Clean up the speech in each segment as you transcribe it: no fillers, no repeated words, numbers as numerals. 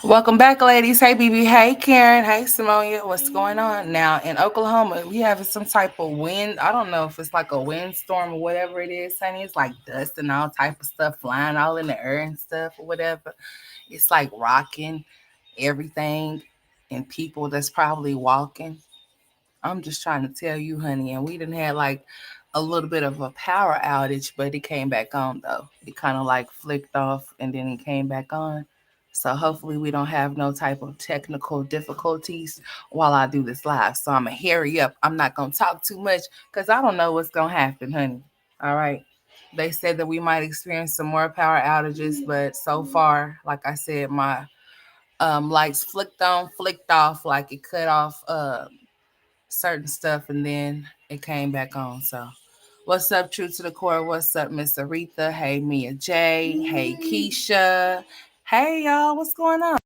Welcome back, ladies. Hey, BB. Hey, Karen. Hey, Simonia. What's going on? Now, in Oklahoma, we have some type of wind. I don't know if it's like a windstorm or whatever it is, honey. It's like dust and all type of stuff flying all in the air and stuff or whatever. It's like rocking everything and people that's probably walking. I'm just trying to tell you, honey. And we didn't have like a little bit of a power outage, but it came back on though. It kind of like flicked off and then it came back on. So hopefully we don't have no type of technical difficulties while I do this live. So I'm gonna hurry up. I'm not gonna talk too much because I don't know what's gonna happen, honey. All right. They said that we might experience some more power outages, but so far, like I said, my lights flicked on, flicked off, like it cut off certain stuff and then it came back on. So what's up, True to the Core? What's up, Miss Aretha? Hey, Mia J. Hey, Keisha. Hey, y'all. What's going on?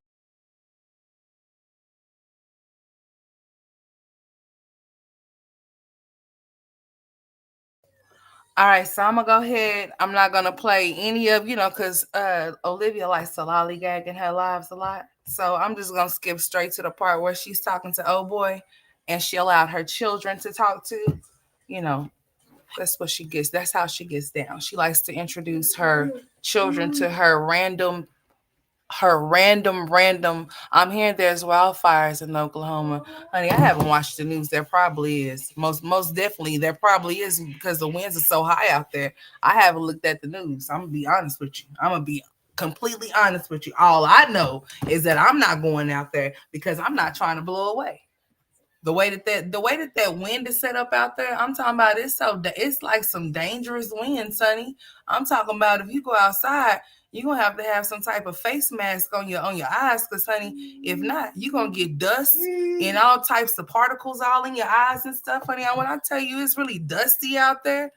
All right, so I'm gonna go ahead. I'm not gonna play any of because Olivia likes to lollygag in her lives a lot. So I'm just gonna skip straight to the part where she's talking to oh boy, and she allowed her children to talk to. You know, that's what she gets. That's how she gets down. She likes to introduce her children to her random. I'm hearing there's wildfires in Oklahoma. Honey, I haven't watched the news. There probably is. Most definitely there probably is because the winds are so high out there. I haven't looked at the news. I'm gonna be honest with you. I'm gonna be completely honest with you. All I know is that I'm not going out there because I'm not trying to blow away. The way that wind is set up out there, I'm talking about it's like some dangerous wind, sonny. I'm talking about if you go outside, you're gonna have some type of face mask on your eyes, because honey, if not, you're gonna get dust and all types of particles all in your eyes and stuff, honey. When I tell you it's really dusty out there,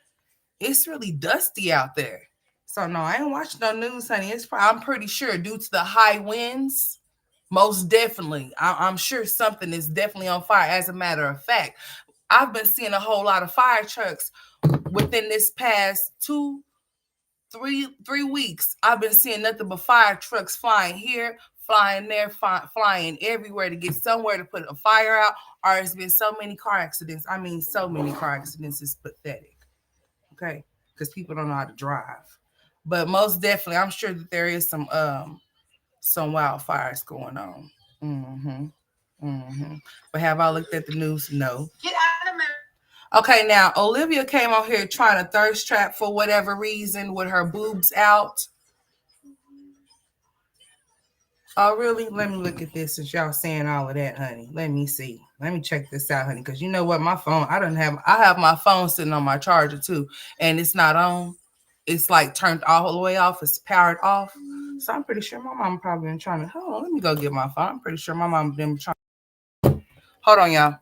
it's really dusty out there. So no, I ain't watching no news, honey. I'm pretty sure due to the high winds. Most definitely. I'm sure something is definitely on fire. As a matter of fact, I've been seeing a whole lot of fire trucks within this past 3 weeks. I've been seeing nothing but fire trucks flying here, flying there, flying everywhere to get somewhere to put a fire out. Or it's been so many car accidents. I mean, so many car accidents. It's pathetic. Okay, because people don't know how to drive. But most definitely, I'm sure that there is some wildfires going on. But have I looked at the news? No. Get out of my. Okay, now Olivia came on here trying to thirst trap for whatever reason with her boobs out. Oh, really? Let me look at this since y'all saying all of that, honey. Let me see. Let me check this out, honey. Because you know what? My phone, I have my phone sitting on my charger too, and it's not on. It's like turned all the way off. It's powered off. So I'm pretty sure my mom probably been trying to. Hold on, let me go get my phone. I'm pretty sure my mom been trying. Hold on, y'all.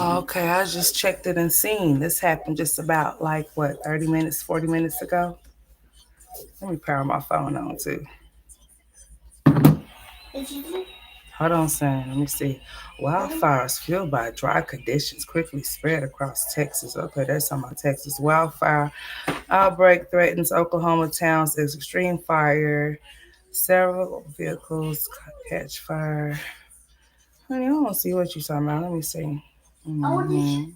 Okay, I just checked it and seen this happened just about like what 30 minutes, 40 minutes ago. Let me power my phone on too. Hold on, son. Let me see. Wildfires fueled by dry conditions quickly spread across Texas. Okay, that's talking about Texas. Wildfire outbreak threatens Oklahoma towns as extreme fire. Several vehicles catch fire. Honey, I don't see what you're talking about. Let me see. Mm-hmm.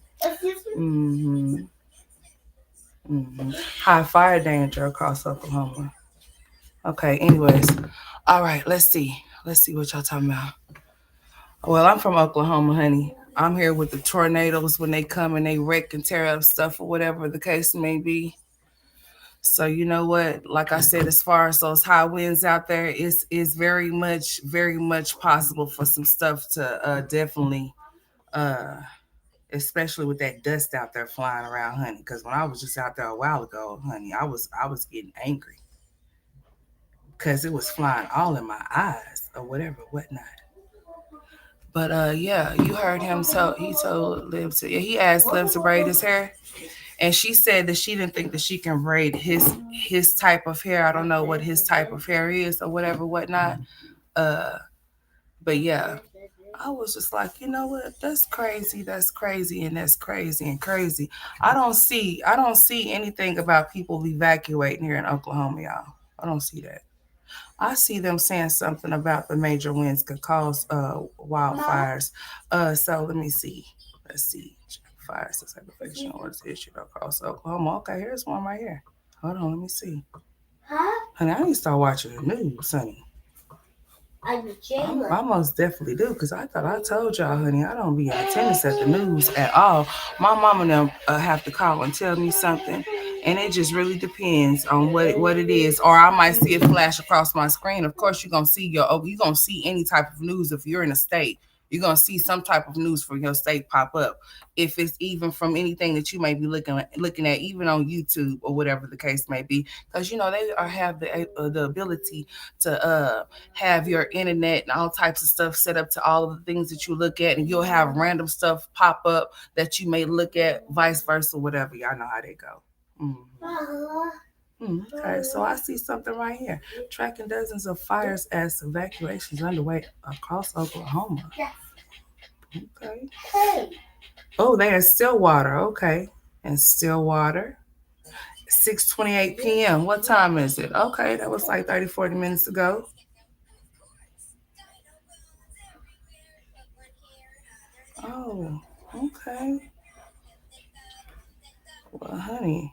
Mm-hmm. High fire danger across Oklahoma. Okay, anyways. All right, let's see. Let's see what y'all talking about. Well, I'm from Oklahoma, honey. I'm here with the tornadoes when they come and they wreck and tear up stuff or whatever the case may be. So you know what? Like I said, as far as those high winds out there, it's very much possible for some stuff to definitely, uh, especially with that dust out there flying around, honey. Because when I was just out there a while ago, honey, I was getting angry because it was flying all in my eyes or whatever, whatnot. But yeah, you heard him. So he told Liv to. Yeah, he asked Liv to braid his hair, and she said that she didn't think that she can braid his type of hair. I don't know what his type of hair is or whatever, whatnot. Uh, but yeah, I was just like, you know what? That's crazy, and that's crazy and crazy. I don't see anything about people evacuating here in Oklahoma, y'all. I don't see that. I see them saying something about the major winds could cause wildfires. So let me see. Let's see. Fire suspicion was issued across Oklahoma. Okay, here's one right here. Hold on, let me see. Honey, I need to start watching the news, honey. I most definitely do, because I thought I told y'all, honey, I don't be in attendance at the news at all. My mom and them have to call and tell me something, and it just really depends on what it is. Or I might see it flash across my screen. Of course, you're gonna see any type of news if you're in a state. You're gonna see some type of news for your state pop up. If it's even from anything that you may be looking at, even on YouTube or whatever the case may be, because you know they have the ability to have your internet and all types of stuff set up to all of the things that you look at, and you'll have random stuff pop up that you may look at, vice versa, whatever. Y'all know how they go. Okay, so I see something right here. Tracking dozens of fires as evacuations underway across Oklahoma. Okay. Oh, they are Stillwater. Okay, and Stillwater. 6:28 p.m. What time is it? Okay, that was like 30, 40 minutes ago. Oh, okay. Well, honey,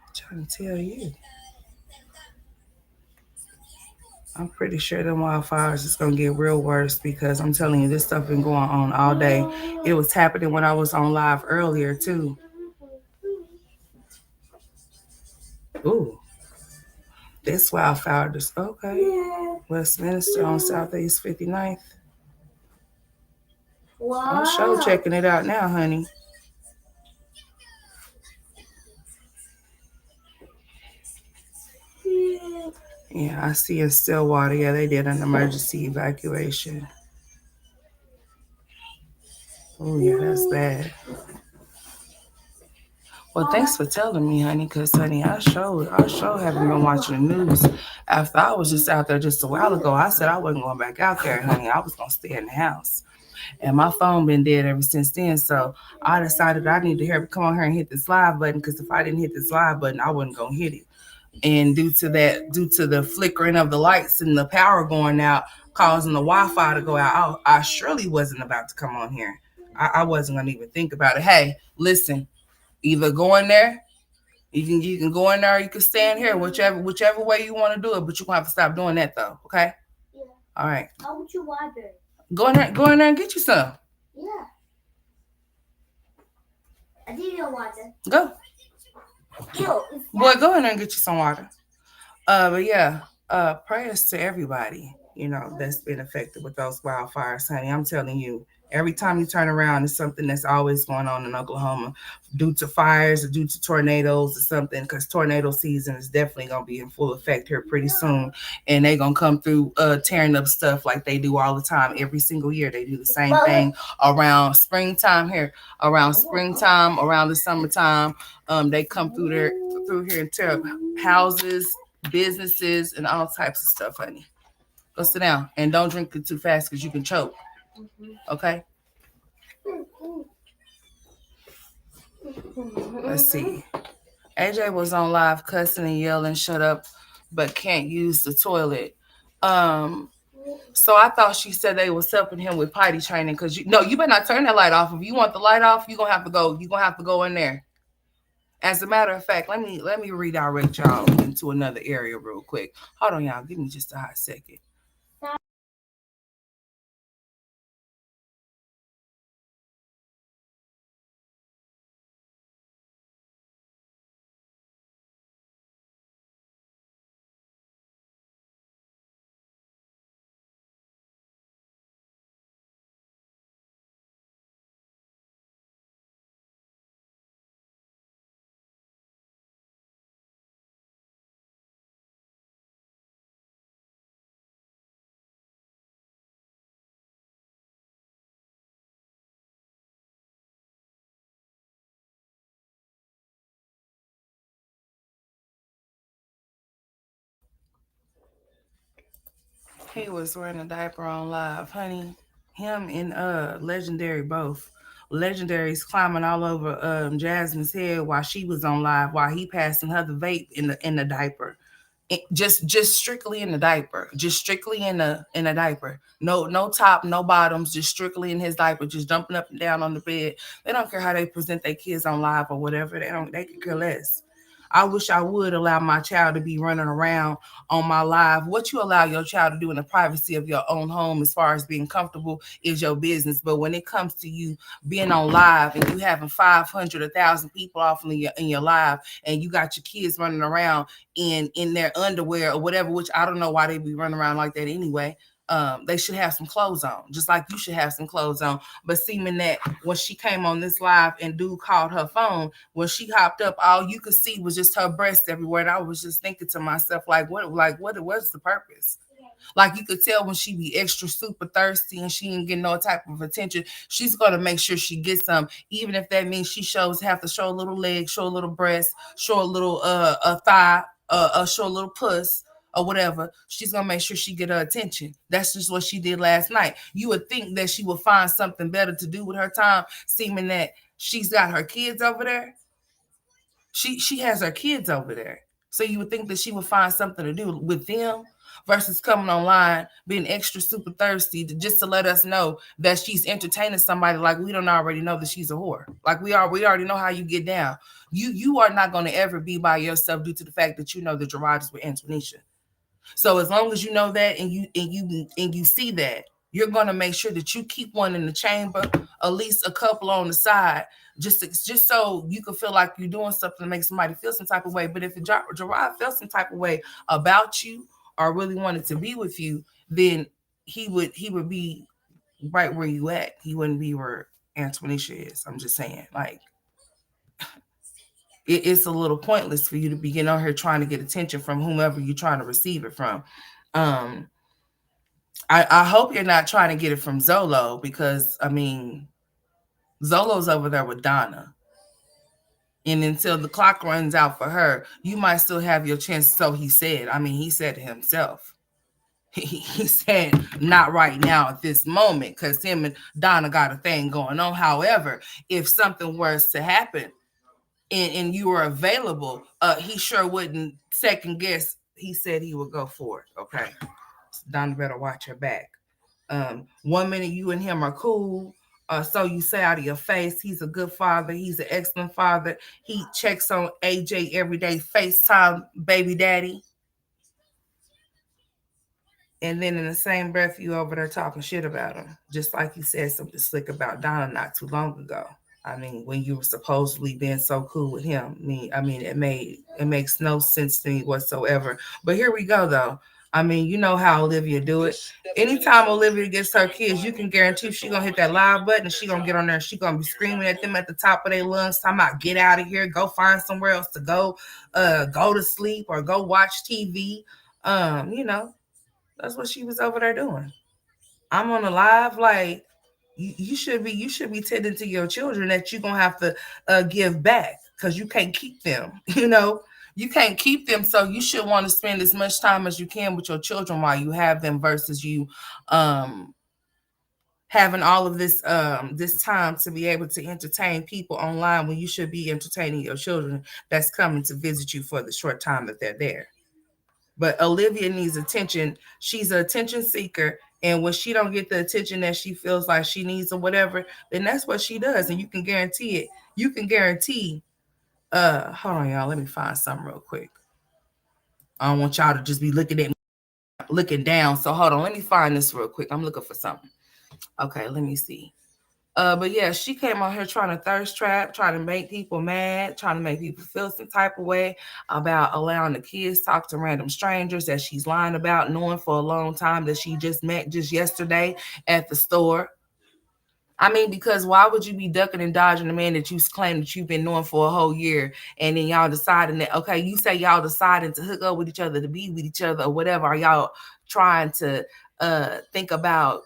I'm trying to tell you. I'm pretty sure them wildfires is gonna get real worse, because I'm telling you, this stuff been going on all day. It was happening when I was on live earlier too. Ooh, this wildfire just okay. Westminster on Southeast 59th. I'm sure checking it out now, honey. Yeah, I see in Stillwater. Yeah, they did an emergency evacuation. Oh yeah, that's bad. Well, thanks for telling me, honey, because, honey, I sure haven't been watching the news. After I was just out there just a while ago, I said I wasn't going back out there, honey. I was going to stay in the house. And my phone been dead ever since then. So I decided I need to come on here and hit this live button, because if I didn't hit this live button, I wasn't going to hit it. And due to the flickering of the lights and the power going out, causing the Wi-Fi to go out, I surely wasn't about to come on here. I wasn't going to even think about it. Hey, listen, either go in there. You can go in there. Or you can stand here, whichever way you want to do it. But you're gonna have to stop doing that though. Okay. Yeah. All right. I want you water. Go in there and get you some. Yeah. I need your water. Go. Boy, go in there and get you some water. But yeah, prayers to everybody, that's been affected with those wildfires, honey. I'm telling you, every time you turn around, it's something that's always going on in Oklahoma, due to fires or due to tornadoes or something, because tornado season is definitely going to be in full effect here pretty soon. And they're going to come through tearing up stuff like they do all the time. Every single year, they do the same thing around springtime here, around the summertime. They come through here and tear up houses, businesses, and all types of stuff, honey. Go sit down and don't drink it too fast, because you can choke. Okay? Let's see. AJ was on live cussing and yelling, shut up, but can't use the toilet. Um, So I thought she said they was helping him with potty training because you no, you better not turn that light off. If you want the light off, you're gonna have to go. You're gonna have to go in there. As a matter of fact, let me redirect y'all into another area real quick. Hold on, y'all. Give me just a hot second. He was wearing a diaper on live, honey. Him and Legendary both. Legendary's climbing all over Jasmine's head while she was on live, while he passing her the vape in the diaper. Just strictly in the diaper, just strictly in a diaper, no top, no bottoms, just strictly in his diaper, just jumping up and down on the bed. They don't care how they present their kids on live or whatever. They could care less. I wish I would allow my child to be running around on my live. What you allow your child to do in the privacy of your own home as far as being comfortable is your business. But when it comes to you being on live and you having 500, 1,000 people off in your live, and you got your kids running around in their underwear or whatever, which I don't know why they be running around like that anyway. They should have some clothes on, just like you should have some clothes on. But seeming that when she came on this live and dude called her phone, when she hopped up, all you could see was just her breasts everywhere. And I was just thinking to myself, what's the purpose? Like you could tell when she be extra super thirsty and she ain't getting no type of attention, she's gonna make sure she gets some, even if that means she have to show a little leg, show a little breast, show a little a thigh, show a little puss or whatever. She's gonna make sure she get her attention. That's just what she did last night. You would think that she would find something better to do with her time, seeming that she's got her kids over there. She has her kids over there. So you would think that she would find something to do with them versus coming online being extra super thirsty just to let us know that she's entertaining somebody, like we don't already know that she's a whore. Like we already know how you get down. You are not going to ever be by yourself due to the fact that you know that your riders with Antonisha. So as long as you know that and you see that, you're gonna make sure that you keep one in the chamber, at least a couple on the side, just so you can feel like you're doing something to make somebody feel some type of way. But if Gerard felt some type of way about you or really wanted to be with you, then he would be right where you at. He wouldn't be where Antonisha is. I'm just saying, like it's a little pointless for you to be getting on here trying to get attention from whomever you're trying to receive it from. Um, I hope you're not trying to get it from Zolo because I mean Zolo's over there with Donna. And until the clock runs out for her, you might still have your chance. So he said. I mean, he said to himself. He said, not right now at this moment, because him and Donna got a thing going on. However, if something was to happen and you were available, he sure wouldn't second guess. He said he would go for it. Okay. Donna better watch her back. 1 minute you and him are cool. So you say out of your face, he's a good father. He's an excellent father. He checks on AJ every day, FaceTime baby daddy. And then in the same breath, you over there talking shit about him, just like you said something slick about Donna not too long ago. I mean, when you were supposedly being so cool with him, I mean, it makes no sense to me whatsoever. But here we go, though. I mean, you know how Olivia do it. Anytime Olivia gets her kids, you can guarantee she gonna hit that live button and she gonna get on there and she gonna be screaming at them at the top of their lungs, talking about get out of here, go find somewhere else to go to sleep or go watch TV. You know, that's what she was over there doing. I'm on a live, like you should be tending to your children that you're gonna have to give back because you can't keep them. You can't keep them, so you should want to spend as much time as you can with your children while you have them versus you having all of this time to be able to entertain people online when you should be entertaining your children that's coming to visit you for the short time that they're there. But Olivia needs attention. She's an attention seeker, And when she don't get the attention that she feels like she needs or whatever, then that's what she does. And you can guarantee it. You can guarantee. Hold on, y'all. Let me find something real quick. I don't want y'all to just be looking at me, looking down. So hold on. Let me find this real quick. I'm looking for something. Okay, let me see. But yeah, she came on here trying to thirst trap, trying to make people mad, trying to make people feel some type of way about allowing the kids talk to random strangers that she's lying about, knowing for a long time that she just met just yesterday at the store. I mean, because why would you be ducking and dodging the man that you claim that you've been knowing for a whole year, and then y'all deciding that, okay, you say y'all deciding to hook up with each other, to be with each other or whatever, are y'all trying to think about,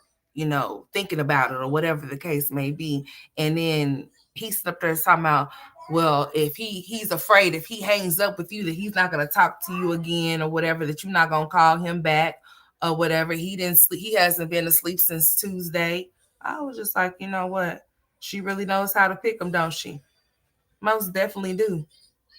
thinking about it or whatever the case may be. And then he's up there talking about, well, if he's afraid if he hangs up with you that he's not gonna talk to you again or whatever, that you're not gonna call him back or whatever. He didn't sleep, he hasn't been asleep since Tuesday. I was just like, you know what? She really knows how to pick them, don't she? Most definitely do.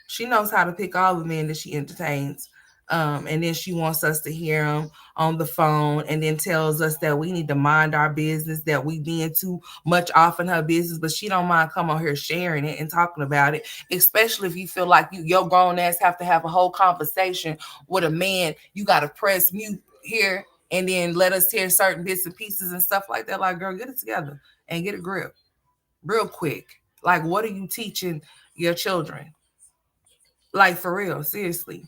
She knows how to pick all the men that she entertains. And then she wants us to hear them on the phone, and then tells us that we need to mind our business, that we being too much off in her business, but she don't mind come on here sharing it and talking about it, especially if you feel like your grown ass have to have a whole conversation with a man. You got to press mute here and then let us hear certain bits and pieces and stuff like that. Like, girl, get it together and get a grip real quick. Like, what are you teaching your children? Like, for real, seriously.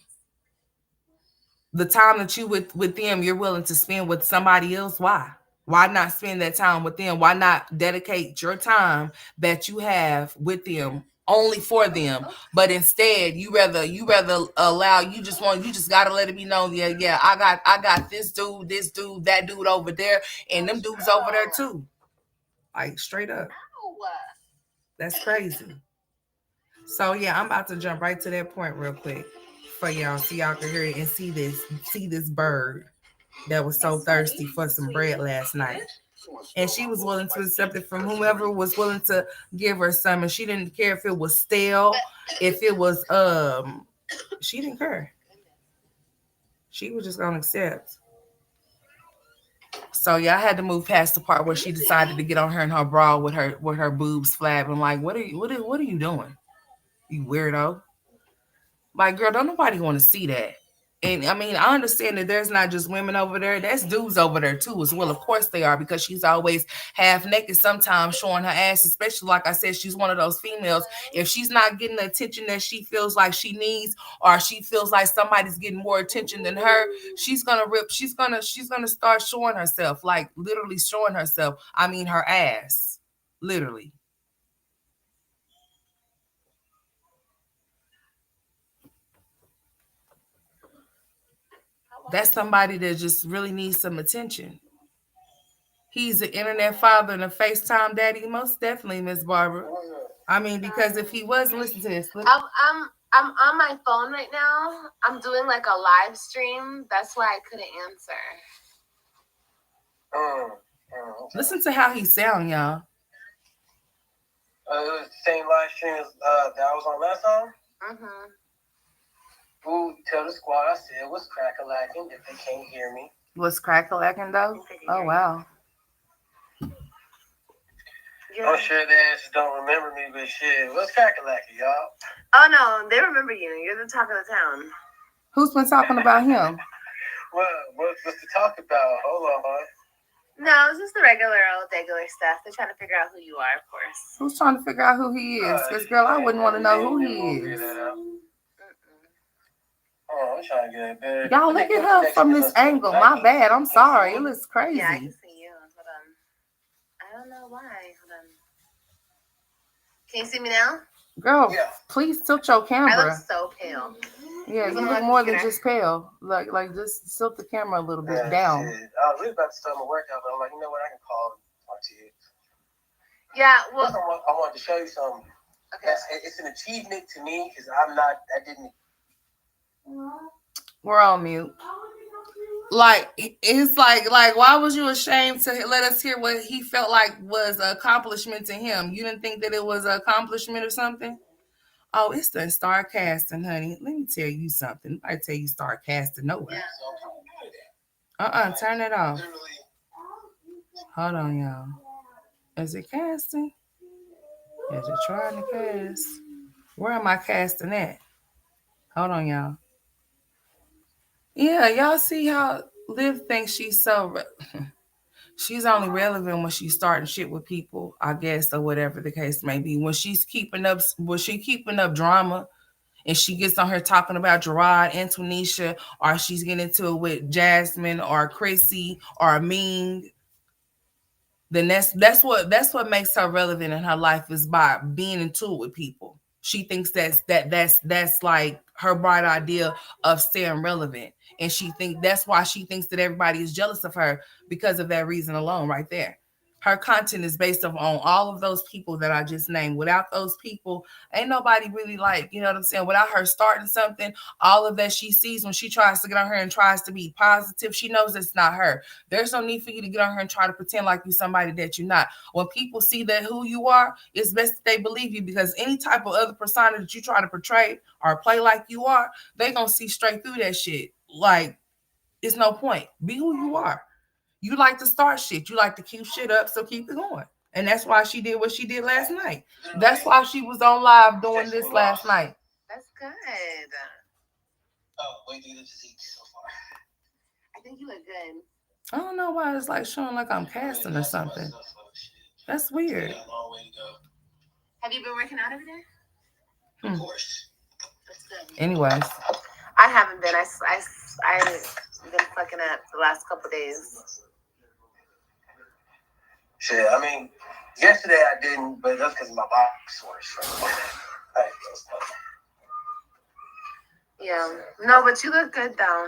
The time that you with them, you're willing to spend with somebody else. Why not spend that time with them? Why not dedicate your time that you have with them only for them? But instead, you rather allow, you just gotta let it be known, yeah, I got this dude, that dude over there, and them dudes over there too. Like, straight up. That's crazy. So yeah, I'm about to jump right to that point real quick for y'all, so y'all can hear it and see this bird that was so thirsty for some bread last night. And she was willing to accept it from whomever was willing to give her some. And she didn't care if it was stale, if it was she didn't care. She was just gonna accept. So yeah, I had to move past the part where she decided to get on her in her bra with her boobs flab. I'm like, what are you doing? You weirdo. Like, girl, don't nobody want to see that. And I mean, I understand that there's not just women over there, there's dudes over there too, as well. Of course they are, because she's always half naked, sometimes showing her ass, especially, like I said, she's one of those females. If she's not getting the attention that she feels like she needs, or she feels like somebody's getting more attention than her, she's gonna start showing herself, like literally showing herself. I mean, her ass. Literally. That's somebody that just really needs some attention. He's an internet father and a FaceTime daddy, most definitely, Miss Barbara. I mean, because if he was, listen to this. I'm on my phone right now. I'm doing like a live stream. That's why I couldn't answer. Listen to how he sound, y'all. Same live stream that I was on last time. Ooh, tell the squad I said what's crack-a-lacking if they can't hear me. What's crack-a-lacking though? Oh wow. I'm sure they just don't remember me, but shit, what's crack-a-lacking, y'all? Oh no, they remember you. You're the talk of the town. Who's been talking about him? What's to talk about? Hold on. No, it's just the regular stuff. They're trying to figure out who you are, of course. Who's trying to figure out who he is? Because, girl, I wouldn't want to know who he is. Oh, I'm trying to get a better. Y'all, look at her from this angle. My bad. I'm sorry. It looks crazy. Yeah, I can see you. Hold on. I don't know why. Hold on. Can you see me now? Girl, yeah. Please tilt your camera. I look so pale. Yeah, you look more than just pale. Like just tilt the camera a little bit down. Shit. I was really about to start my workout, but I'm like, you know what? I can call and talk to you. Yeah, well, I wanted to show you something. Okay. It's an achievement to me because I didn't. We're on mute. Like, it's like why was you ashamed to let us hear what he felt like was an accomplishment to him? You didn't think that it was an accomplishment or something? Oh, it's done start casting, honey. Let me tell you something. I tell you start casting nowhere. Turn it off. Literally, Hold on, y'all. Is it casting? Is it trying to cast? Where am I casting at? Hold on, y'all. Yeah, y'all see how Liv thinks she's she's only relevant when she's starting shit with people, I guess, or whatever the case may be. When she keeping up drama and she gets on her talking about Gerard and Tanisha, or she's getting into it with Jasmine or Chrissy or Ming, then that's what makes her relevant in her life is by being into it with people. She thinks that's like her bright idea of staying relevant, and that's why she thinks that everybody is jealous of her because of that reason alone, right there. Her content is based on all of those people that I just named. Without those people, ain't nobody really like, you know what I'm saying? Without her starting something, all of that she sees when she tries to get on her and tries to be positive, she knows it's not her. There's no need for you to get on her and try to pretend like you're somebody that you're not. When people see that who you are, it's best that they believe you, because any type of other persona that you try to portray or play like you are, they gonna see straight through that shit. Like, it's no point. Be who you are. You like to start shit. You like to keep shit up, so keep it going. And that's why she did what she did last night. That's why she was on live doing this last night. That's good. Oh, wait, do the physique so far. I think you look good. I don't know why it's like showing like I'm casting or something. That's weird. Yeah, a long way to go. Have you been working out every day? Of course. That's good. Anyways. I haven't been. I've been fucking up the last couple days. Shit, I mean, yesterday I didn't, but that's because my box sore. Yeah. No, but you look good though.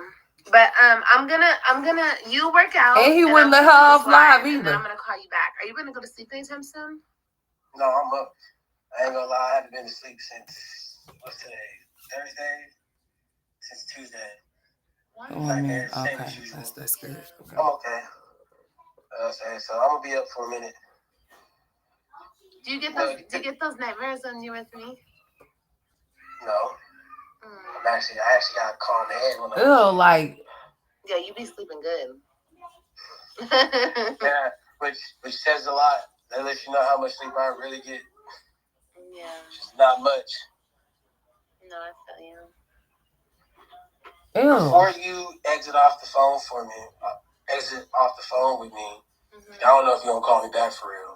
But I'm gonna you work out. And he wouldn't let her off live and then either. I'm gonna call you back. Are you gonna go to sleep anytime soon? No, I'm up. I ain't gonna lie, I haven't been to sleep since what's today? Thursday? Since Tuesday. Oh man, okay, that's good. Okay. I'm okay. So I'm gonna be up for a minute. Do you get those nightmares when you're with me? No. I actually got a calm head when Ew, like. Yeah, you be sleeping good. Yeah, which says a lot. That lets you know how much sleep I really get. Yeah. Just not much. No, I feel you. Ew. Before you exit off the phone with me, I don't know if you're gonna call me back for real.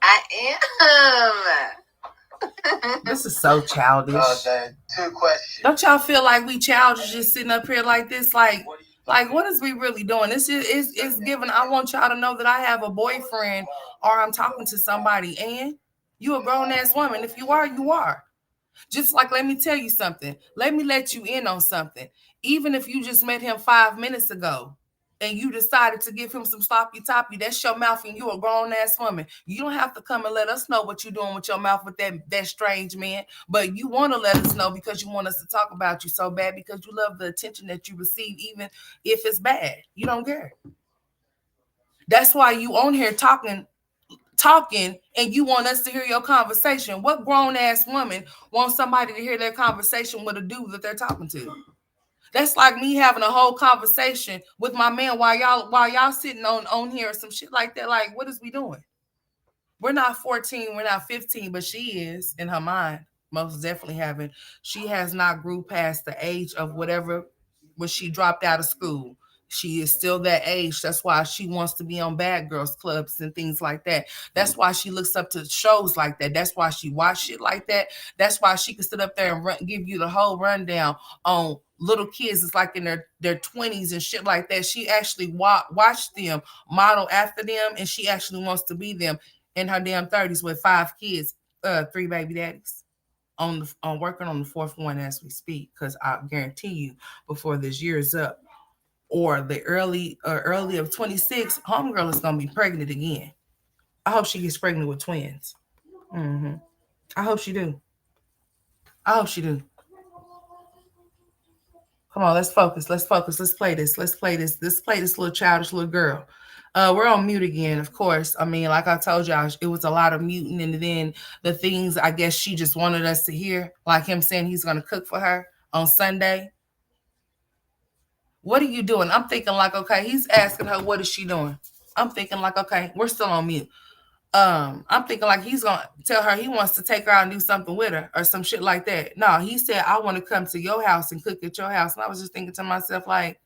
I am. This is so childish. Two questions. Don't y'all feel like we childish just sitting up here like this? Like what is we really doing? This is given. I want y'all to know that I have a boyfriend or I'm talking to somebody, and you a grown ass woman. If you are, you are. Just like, let me tell you something. Let me let you in on something. Even if you just met him 5 minutes ago and you decided to give him some sloppy toppy, that's your mouth and you a grown ass woman. You don't have to come and let us know what you're doing with your mouth with that strange man. But you want to let us know because you want us to talk about you so bad, because you love the attention that you receive, even if it's bad. You don't care. That's why you on here talking and you want us to hear your conversation. What grown ass woman wants somebody to hear their conversation with a dude that they're talking to? That's like me having a whole conversation with my man while y'all sitting on here or some shit like that. Like, what is we doing? We're not 14, we're not 15, but she is in her mind. Most definitely haven't. She has not grew past the age of whatever when she dropped out of school. She is still that age. That's why she wants to be on bad girls clubs and things like that. That's why she looks up to shows like that. That's why she watch shit like that. That's why she can sit up there and give you the whole rundown on little kids. It's like in their 20s and shit like that. She actually watched them, model after them, and she actually wants to be them in her damn 30s with 5 kids, 3 baby daddies. On working on the 4th one as we speak, because I guarantee you, before this year is up, or the early of 26, homegirl is gonna be pregnant again. I hope she gets pregnant with twins. I hope she do. I hope she do. Come on, let's focus. Let's focus. Let's play this. Let's play this. Let's play this little childish little girl. We're on mute again, of course. I mean, like I told y'all, it was a lot of muting, and then the things I guess she just wanted us to hear, like him saying he's gonna cook for her on Sunday. What are you doing? I'm thinking like, okay, he's asking her, what is she doing? I'm thinking like, okay, we're still on mute. I'm thinking like he's gonna tell her he wants to take her out and do something with her or some shit like that. No, he said I want to come to your house and cook at your house. And I was just thinking to myself like,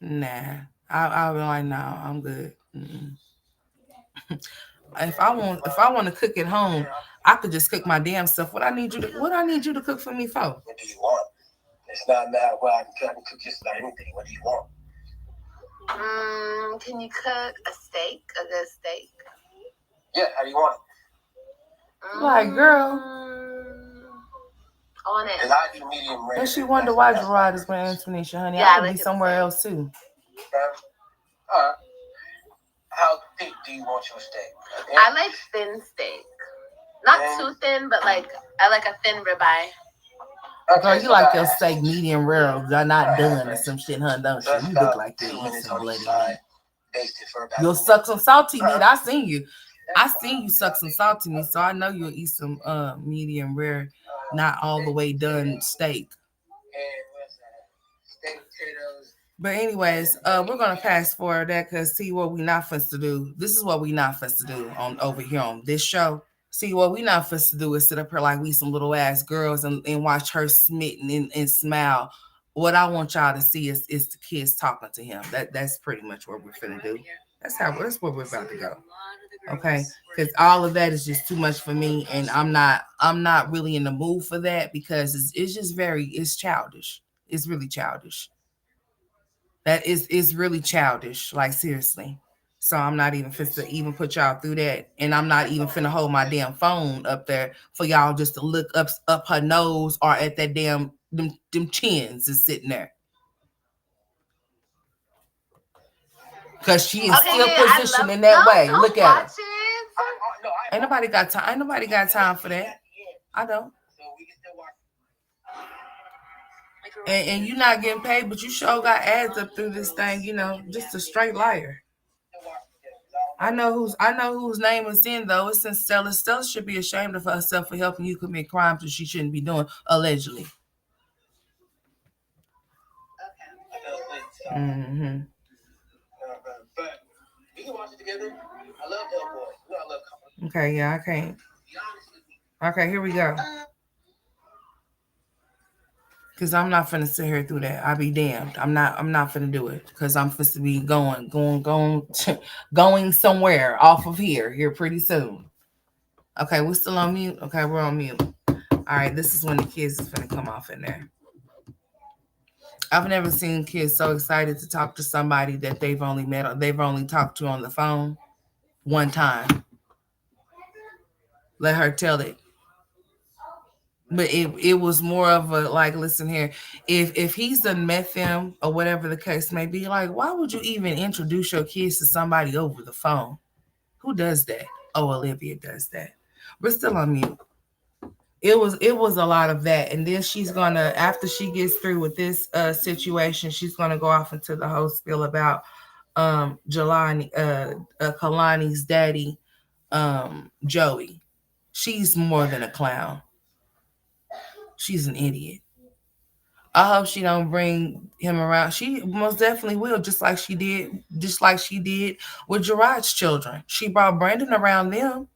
nah. I'll be like, no, I'm good. Mm-mm. If I want to cook at home, I could just cook my damn stuff. What I need you to cook for me for? What do you want? It's not matter what I can cook just about anything. What do you want? Can you cook a steak? A good steak? Yeah, how do you want it? Like, girl. On it. Because I do medium rare. And she wondered why Gerard is with Antonisha, honey. Yeah, I could be somewhere else too. How thick do you want your steak? Okay. I like thin steak. Not too thin, but like I like a thin ribeye. Okay, girl, you like your steak medium rare, not done or some shit, huh? Don't you? You look like you eat some bloody meat. You'll suck some salty meat. I seen you suck some salty meat, so I know you'll eat some medium rare, not all the way done steak. But anyways, we're gonna fast forward that because see what we not supposed to do. This is what we not supposed to do on over here on this show. See what we not supposed to do is sit up here like we some little ass girls and watch her smitten and smile. What I want y'all to see is the kids talking to him. That's pretty much what we're finna do. That's where we're about to go. Okay, because all of that is just too much for me, and I'm not really in the mood for that because it's just it's childish. It's really childish. That is really childish, like seriously. So I'm not even fit to even put y'all through that, and I'm not even finna hold my damn phone up there for y'all just to look up her nose or at that damn them chins is sitting there. Because she is still positioned in that way. Look at her. Ain't nobody got time. Ain't nobody got time for that. I don't. And you're not getting paid, but you sure got ads up through this thing. You know, just a straight liar. I know whose name is in though. It's in Stella. Stella should be ashamed of herself for helping you commit crimes that she shouldn't be doing, allegedly. Okay. Mm-hmm. But we can watch it together. I love Hellboy. You know I love comedy. Okay, yeah, I can't. Okay, here we go. Cause I'm not finna sit here through that. I'll be damned. I'm not finna do it. Cause I'm supposed to be going somewhere off of here pretty soon. Okay, we're still on mute. Okay, we're on mute. All right, this is when the kids is finna come off in there. I've never seen kids so excited to talk to somebody that they've only talked to on the phone one time. Let her tell it. But it was more of a like, listen here, if he's done met them or whatever the case may be, like, why would you even introduce your kids to somebody over the phone? Who does that? Oh, Olivia does that. We're still on mute. It was a lot of that, and then she's gonna, after she gets through with this situation, she's gonna go off into the whole spiel about Kalani's daddy, Joey. She's more than a clown. She's an idiot. I hope she don't bring him around. She most definitely will, just like she did with Gerard's children. She brought Brandon around them.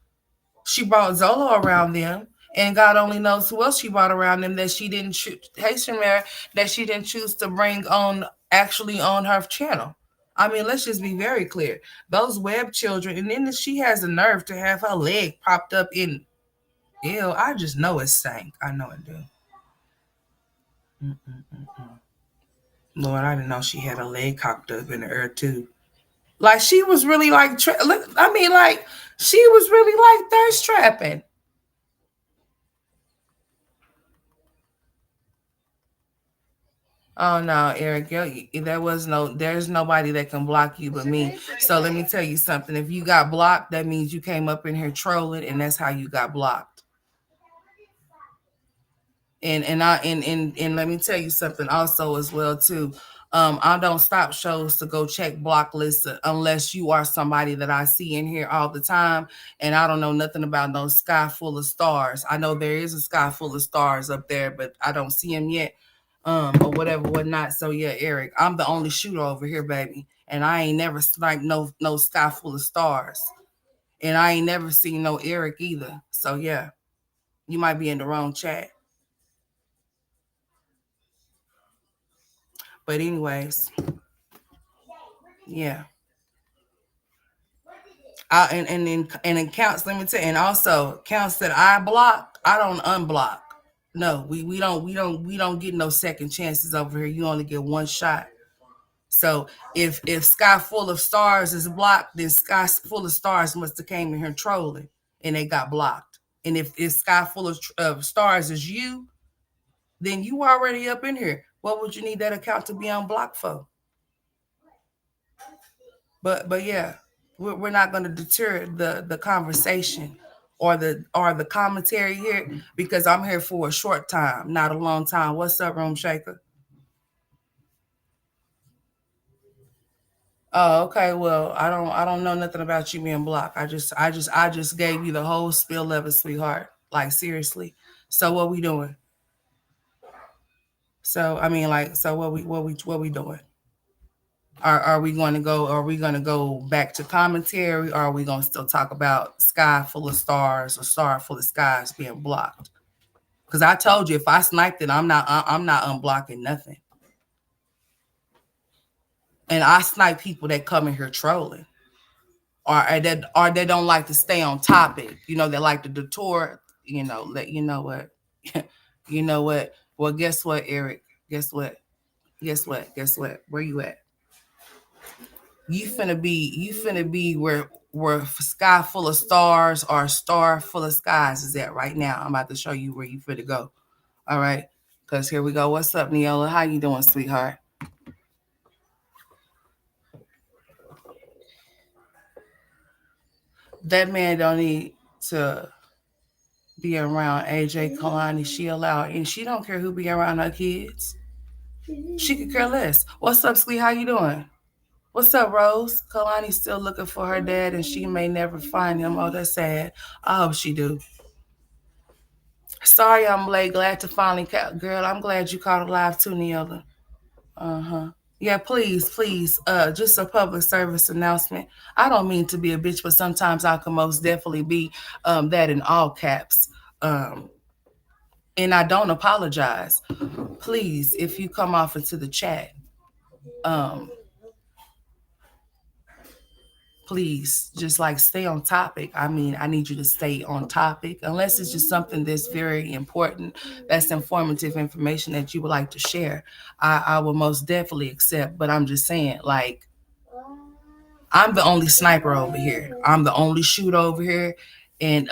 She brought Zolo around them. And God only knows who else she brought around them that she didn't choose, that she didn't choose to bring on actually on her channel. I mean, let's just be very clear. Those web children, and then she has the nerve to have her leg popped up in. Ew, I just know it stank. I know it do. Lord, I didn't know she had a leg cocked up in the earth too. Like she was really like, she was really like thirst trapping. Oh no, Eric, there's nobody that can block you but me. So let me tell you something. If you got blocked, that means you came up in here trolling, and that's how you got blocked. And let me tell you something also as well too. I don't stop shows to go check block lists unless you are somebody that I see in here all the time, and I don't know nothing about no sky full of stars. I know there is a sky full of stars up there, but I don't see them yet, or whatever, whatnot. So yeah, Eric, I'm the only shooter over here, baby, and I ain't never sniped no sky full of stars, and I ain't never seen no Eric either. So yeah, you might be in the wrong chat. But anyways, yeah. And in counts, let me tell you, and also counts that I block, I don't unblock. No, we don't get no second chances over here. You only get one shot. So if Sky Full of Stars is blocked, then Sky Full of Stars must have came in here trolling and they got blocked. And if Sky Full of Stars is you, then you already up in here. What would you need that account to be unblocked for? But yeah, we're not going to deter the conversation or the commentary here because I'm here for a short time, not a long time. What's up, Room Shaker? Oh, okay. Well, I don't know nothing about you being blocked. I just gave you the whole spiel of it, sweetheart. Like seriously. So what we doing? So I mean, like, so what we doing? Are we going to go? Are we going to go back to commentary? Or are we going to still talk about sky full of stars or star full of skies being blocked? Because I told you if I sniped it, I'm not unblocking nothing. And I snipe people that come in here trolling, or they don't like to stay on topic. They like to detour. What? You know what? Well, guess what, Eric? Guess what? Guess what? Guess what? Where you at? You finna be where sky full of stars or star full of skies is at right now. I'm about to show you where you finna go. All right, because here we go. What's up, Neola? How you doing, sweetheart? That man don't need to be around AJ Kalani. She allowed, and she don't care who be around her kids. She could care less. What's up, sweet? How you doing? What's up, Rose? Kalani's still looking for her dad, and she may never find him. Oh, that's sad. I hope she do. Sorry, I'm late. Glad to finally, girl. I'm glad you caught a live too, Neola. Uh-huh. Yeah, please, please. Just a public service announcement. I don't mean to be a bitch, but sometimes I can most definitely be that in all caps. Um, and I don't apologize. Please, if you come off into the chat, um, please just like stay on topic. I mean, I need you to stay on topic, unless it's just something that's very important, that's informative information that you would like to share. I will most definitely accept, but I'm just saying, like, I'm the only sniper over here. I'm the only shooter over here. And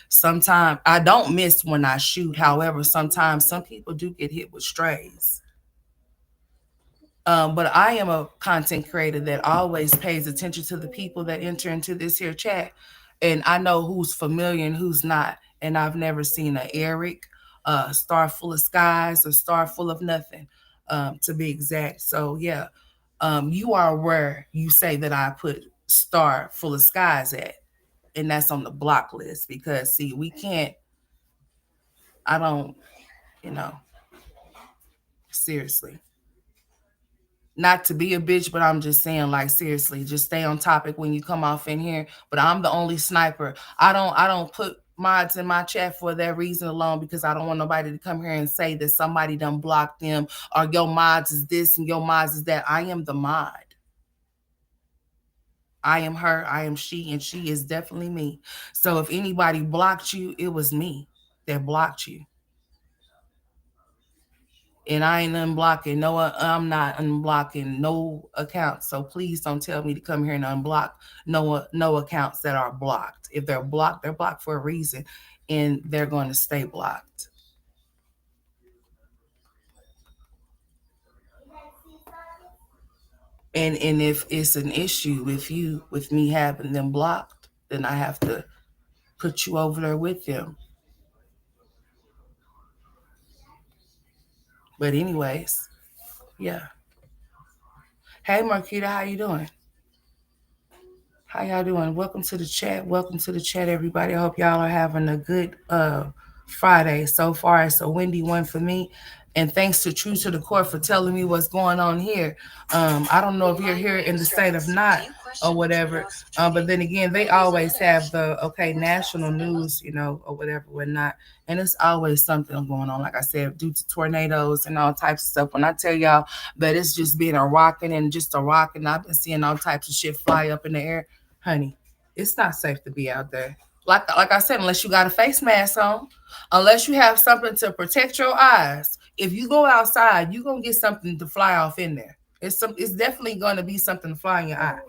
sometimes I don't miss when I shoot. However, sometimes some people do get hit with strays. But I am a content creator that always pays attention to the people that enter into this here chat. And I know who's familiar and who's not. And I've never seen a Eric, a Star Full of Skies, a Star Full of Nothing, to be exact. So, yeah, you are where you say that I put Star Full of Skies at. And that's on the block list because, see, we can't, I don't, you know, seriously. Not to be a bitch, but I'm just saying, like, seriously, just stay on topic when you come off in here. But I'm the only sniper. I don't put mods in my chat for that reason alone, because I don't want nobody to come here and say that somebody done blocked them or your mods is this and your mods is that. I am the mod. I am her, I am she, and she is definitely me. So if anybody blocked you, it was me that blocked you. And I ain't unblocking no, I'm not unblocking no accounts. So please don't tell me to come here and unblock no accounts that are blocked. If they're blocked for a reason, and they're going to stay blocked. And if it's an issue with me having them blocked, then I have to put you over there with them. But anyways, yeah. Hey Marquita, how you doing? How y'all doing? Welcome to the chat. Welcome to the chat, everybody. I hope y'all are having a good Friday. So far, it's a windy one for me, And thanks to True to the Core for telling me what's going on here. I don't know if you're here in the state of not or whatever, but then again, they always have the okay national news, or whatever, whatnot, and it's always something going on. Like I said, due to tornadoes and all types of stuff. When I tell y'all that it's just been a rocking and just a rocking, I've been seeing all types of shit fly up in the air, honey. It's not safe to be out there. Like I said, unless you got a face mask on, unless you have something to protect your eyes. If you go outside, you're gonna get something to fly off in there. It's definitely gonna be something to fly in your eye.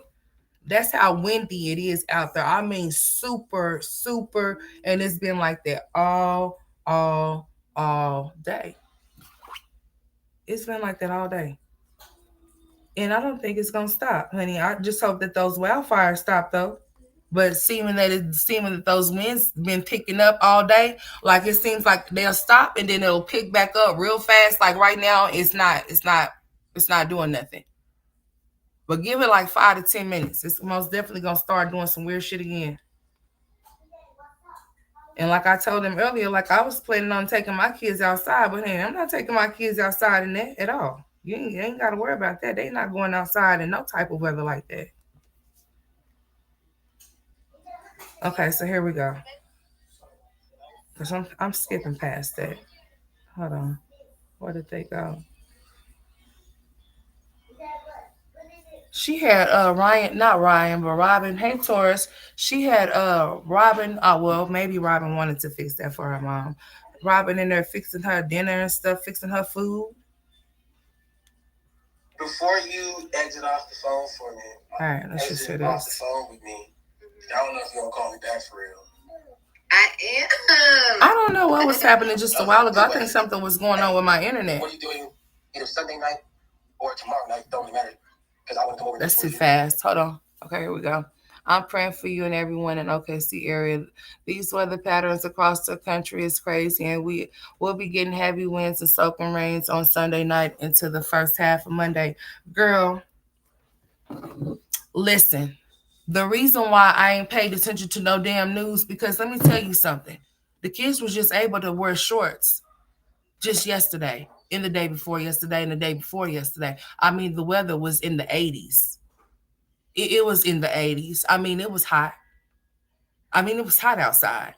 That's how windy it is out there. I mean super, super, and it's been like that all day. It's been like that all day. And I don't think it's gonna stop, honey. I just hope that those wildfires stop though. But seeming that those winds been picking up all day, like it seems like they'll stop and then it'll pick back up real fast. Like right now, it's not doing nothing. But give it like 5 to 10 minutes. It's most definitely gonna start doing some weird shit again. And like I told him earlier, like I was planning on taking my kids outside, but hey, I'm not taking my kids outside in that at all. You ain't got to worry about that. They not going outside in no type of weather like that. Okay, so here we go. Cause I'm skipping past that. Hold on. Where did they go? She had Ryan, not Ryan, but Robin. Hey Taurus. She had Robin. Well, maybe Robin wanted to fix that for her mom. Robin in there fixing her dinner and stuff, fixing her food. Before you exit off the phone for me, all right, let's just hear off the this. phone with me. I don't know if you're gonna call me back for real. I am. I don't know what was happening just a while ago. I think something was going on with my internet. What are you doing either Sunday night or tomorrow night? Don't matter. Because I want to come over. That's too fast. Hold on. Okay, here we go. I'm praying for you and everyone in OKC area. These weather patterns across the country is crazy, and we will be getting heavy winds and soaking rains on Sunday night into the first half of Monday. Girl, listen. The reason why I ain't paid attention to no damn news, because let me tell you something. The kids was just able to wear shorts just yesterday, and the day before yesterday, and the day before yesterday. I mean, the weather was in the 80s. It was in the 80s. I mean, it was hot. I mean, it was hot outside.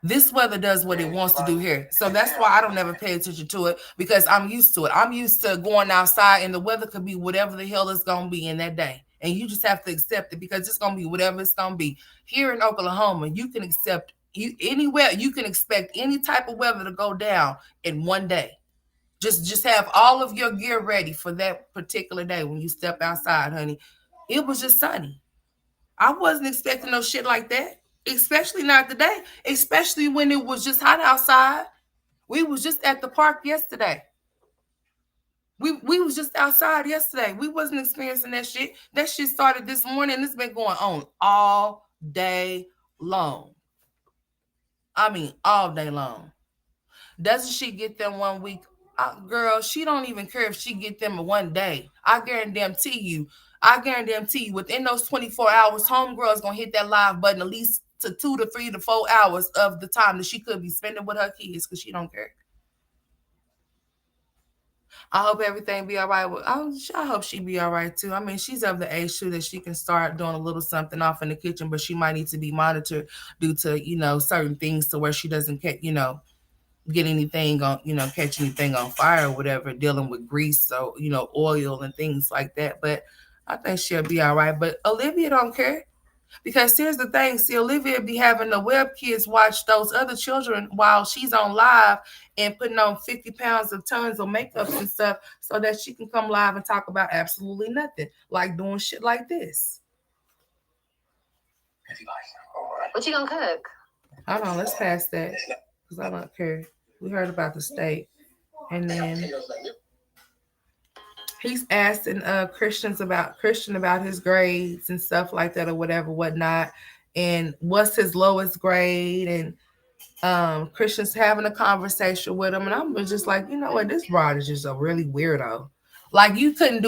This weather does what it wants to do here. So that's why I don't ever pay attention to it, because I'm used to it. I'm used to going outside and the weather could be whatever the hell it's going to be in that day. And you just have to accept it, because it's going to be whatever it's going to be. Here in Oklahoma, you can accept anywhere. You can expect any type of weather to go down in one day. Just have all of your gear ready for that particular day when you step outside, honey. It was just sunny. I wasn't expecting no shit like that, especially not today, especially when it was just hot outside. We was just at the park yesterday. We was just outside yesterday. We wasn't experiencing that shit. That shit started this morning. It's been going on all day long. I mean, all day long. Doesn't she get them 1 week? Girl, she don't even care if she get them in one day. I guarantee you. Within those 24 hours, homegirl is gonna hit that live button at least to 2 to 3 to 4 hours of the time that she could be spending with her kids, because she don't care. I hope everything be all right. I hope she be all right too. I mean, she's of the age too that she can start doing a little something off in the kitchen, but she might need to be monitored due to certain things, to where she doesn't get get anything on, catch anything on fire or whatever, dealing with grease, so, oil and things like that. But I think she'll be all right. But Olivia don't care, because here's the thing. See, Olivia be having the web kids watch those other children while she's on live and putting on 50 pounds of tons of makeups and stuff, so that she can come live and talk about absolutely nothing, like doing shit like this. What you gonna cook? Hold on, let's pass that, because I don't care. We heard about the state. And then he's asking Christian about his grades and stuff like that, or whatever, whatnot, and what's his lowest grade. And Christian's having a conversation with him, and I'm just like, you know what, this broad is just a really weirdo. Like, you couldn't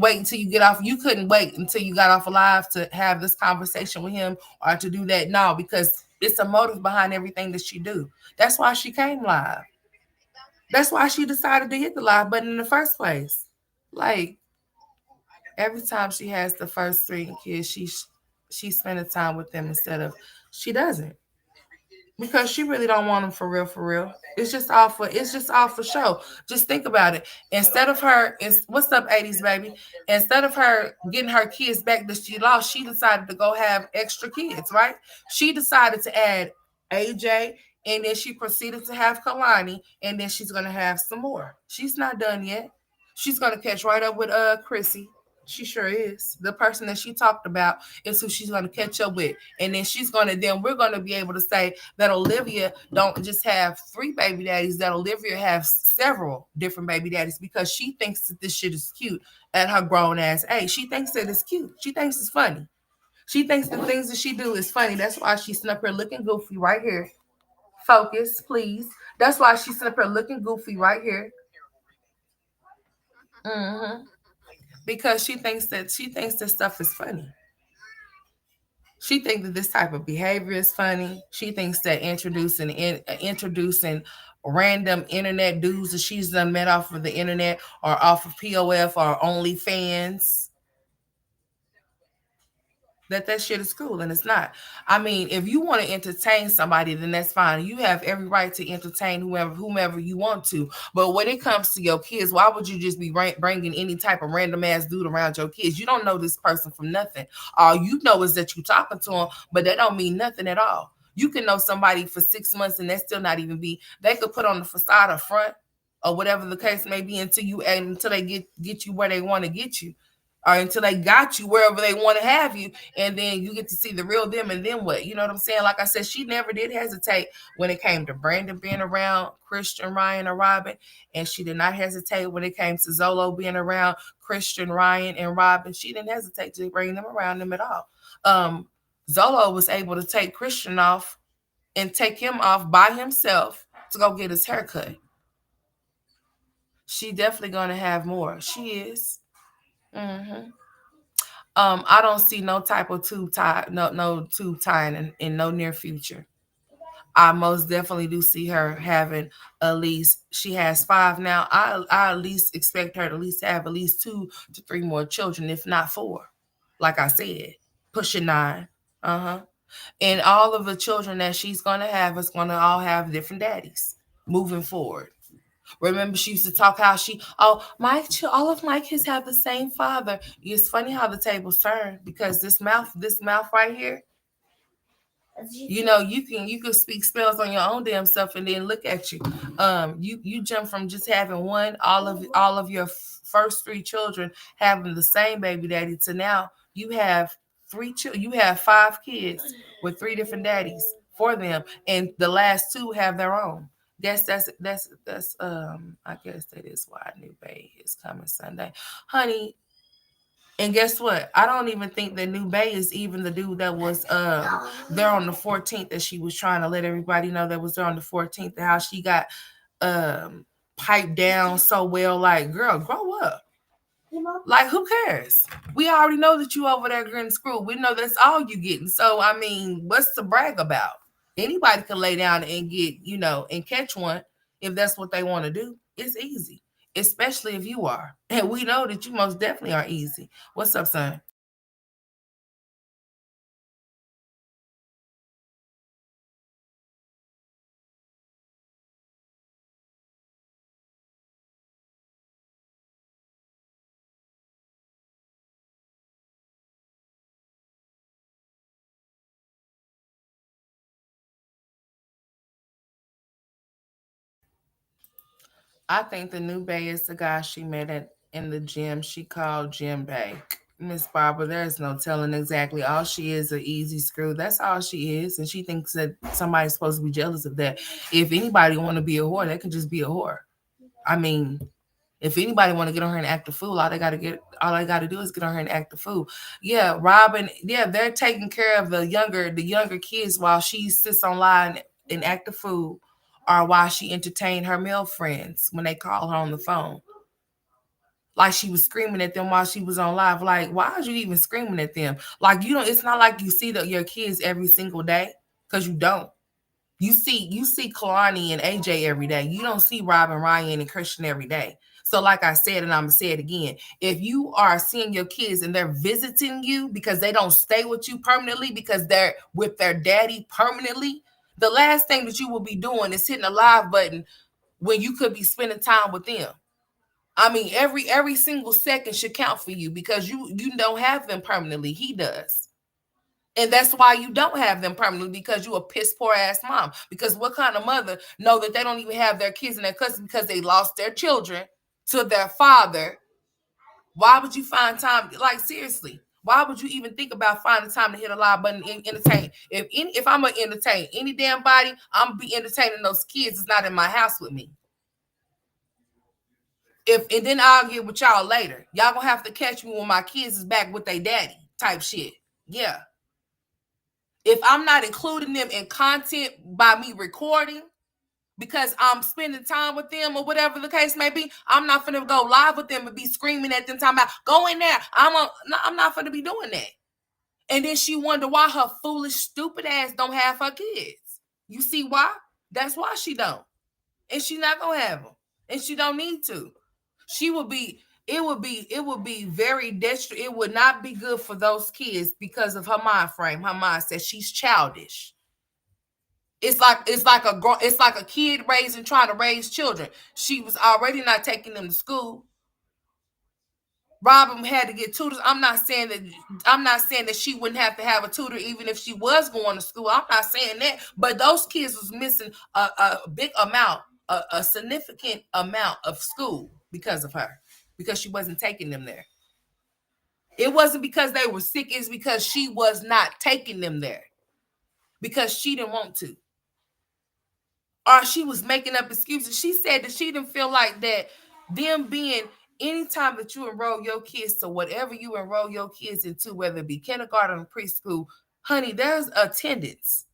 wait until you get off. You couldn't wait until you got off alive to have this conversation with him, or to do that. No, because it's a motive behind everything that she do. That's why she came live. That's why she decided to hit the live button in the first place. Like every time she has the first three kids, she's spending time with them instead of she doesn't because she really don't want them for real, for real. It's just all for show. Just think about it. Instead of her, what's up, 80s baby? Instead of her getting her kids back that she lost, she decided to go have extra kids, right? She decided to add AJ, and then she proceeded to have Kalani, and then she's gonna have some more. She's not done yet. She's gonna catch right up with Chrissy. She sure is. The person that she talked about is who she's gonna catch up with. And then we're gonna be able to say that Olivia don't just have three baby daddies, that Olivia has several different baby daddies because she thinks that this shit is cute at her grown ass age. She thinks that it's cute. She thinks it's funny. She thinks the things that she do is funny. That's why she's sitting up here looking goofy right here. Focus, please. That's why she's sitting up here looking goofy right here. Hmm. Because she thinks this stuff is funny. She thinks that this type of behavior is funny. She thinks that introducing random internet dudes that she's done met off of the internet or off of POF or OnlyFans, that shit is cool, and it's not. I mean, if you want to entertain somebody, then that's fine. You have every right to entertain whomever you want to. But when it comes to your kids, why would you just be bringing any type of random ass dude around your kids? You don't know this person from nothing. All you know is that you talking to them, but that don't mean nothing at all. You can know somebody for 6 months and that still not even be. They could put on the facade up front or whatever the case may be until they get you where they want to get you, or until they got you wherever they want to have you, and then you get to see the real them, and then what? You know what I'm saying? Like I said, she never did hesitate when it came to Brandon being around Christian, Ryan, or Robin, and she did not hesitate when it came to Zolo being around Christian, Ryan, and Robin. She didn't hesitate to bring them around them at all. Um, Zolo was able to take Christian off and take him off by himself to go get his haircut. She definitely gonna have more. She is. Mm-hmm. I don't see no type of tube tie, no tube tying in no near future. I most definitely do see her having at least, she has five now. I at least expect her to at least have at least 2 to 3 more children, if not four. Like I said, pushing 9. Uh-huh. And all of the children that she's gonna have is gonna all have different daddies moving forward. Remember, she used to talk how all of my kids have the same father. It's funny how the tables turn because this mouth right here, you can speak spells on your own damn self and then look at you. You jump from just having all of your first 3 children having the same baby daddy to now you have you have 5 kids with 3 different daddies for them, and the last 2 have their own. That's I guess that is why New Bay is coming Sunday, honey. And guess what? I don't even think that New Bay is even the dude that was there on the 14th, that she was trying to let everybody know that was there on the 14th, and how she got um piped down so well. Like, girl, grow up. Like, who cares? We already know that you over there getting screwed. We know that's all you getting. So I mean, what's to brag about? Anybody can lay down and get, and catch one if that's what they want to do. It's easy, especially if you are. And we know that you most definitely are easy. What's up, son? I think the new Bay is the guy she met in the gym. She called Jim Bay. Miss Barbara, there's no telling exactly. All she is an easy screw. That's all she is. And she thinks that somebody's supposed to be jealous of that. If anybody want to be a whore, they can just be a whore. I mean, if anybody want to get on her and act a fool, all they gotta do is get on her and act a fool. Yeah, Robin, yeah, they're taking care of the younger kids while she sits online and act a fool, or while she entertained her male friends when they call her on the phone. Like, she was screaming at them while she was on live. Like, why are you even screaming at them? Like, it's not like you see your kids every single day, because you don't. You see Kalani and AJ every day. You don't see Robin, Ryan, and Christian every day. So, like I said, and I'm gonna say it again: if you are seeing your kids and they're visiting you because they don't stay with you permanently because they're with their daddy permanently, the last thing that you will be doing is hitting a live button when you could be spending time with them. I mean, every single second should count for you because you don't have them permanently. He does. And that's why you don't have them permanently because you a piss poor ass mom. Because what kind of mother know that they don't even have their kids in their custody because they lost their children to their father? Why would you find time? Like seriously, why would you even think about finding time to hit a live button and entertain? If I'm gonna entertain any damn body, I'm gonna be entertaining those kids that's not in my house with me. If and then I'll get with y'all later. Y'all gonna have to catch me when my kids is back with their daddy type shit. Yeah. If I'm not including them in content by me recording because I'm spending time with them or whatever the case may be, I'm not finna go live with them and be screaming at them talking about go in there. I'm not finna be doing that. And then she wonder why her foolish, stupid ass don't have her kids. You see why? That's why she don't. And she not gonna have them. And she don't need to. She would be it would be very detrimental. It would not be good for those kids because of her mind frame, her mindset. She's childish. It's like a kid raising trying to raise children. She was already not taking them to school. Robin had to get tutors. I'm not saying that she wouldn't have to have a tutor even if she was going to school. I'm not saying that, but those kids was missing a big amount, a significant amount of school because of her, because she wasn't taking them there. It wasn't because they were sick, it's because she was not taking them there because she didn't want to. Or she was making up excuses. She said that she didn't feel like that them being anytime that you enroll your kids to whatever you enroll your kids into, whether it be kindergarten or preschool, honey, there's attendance.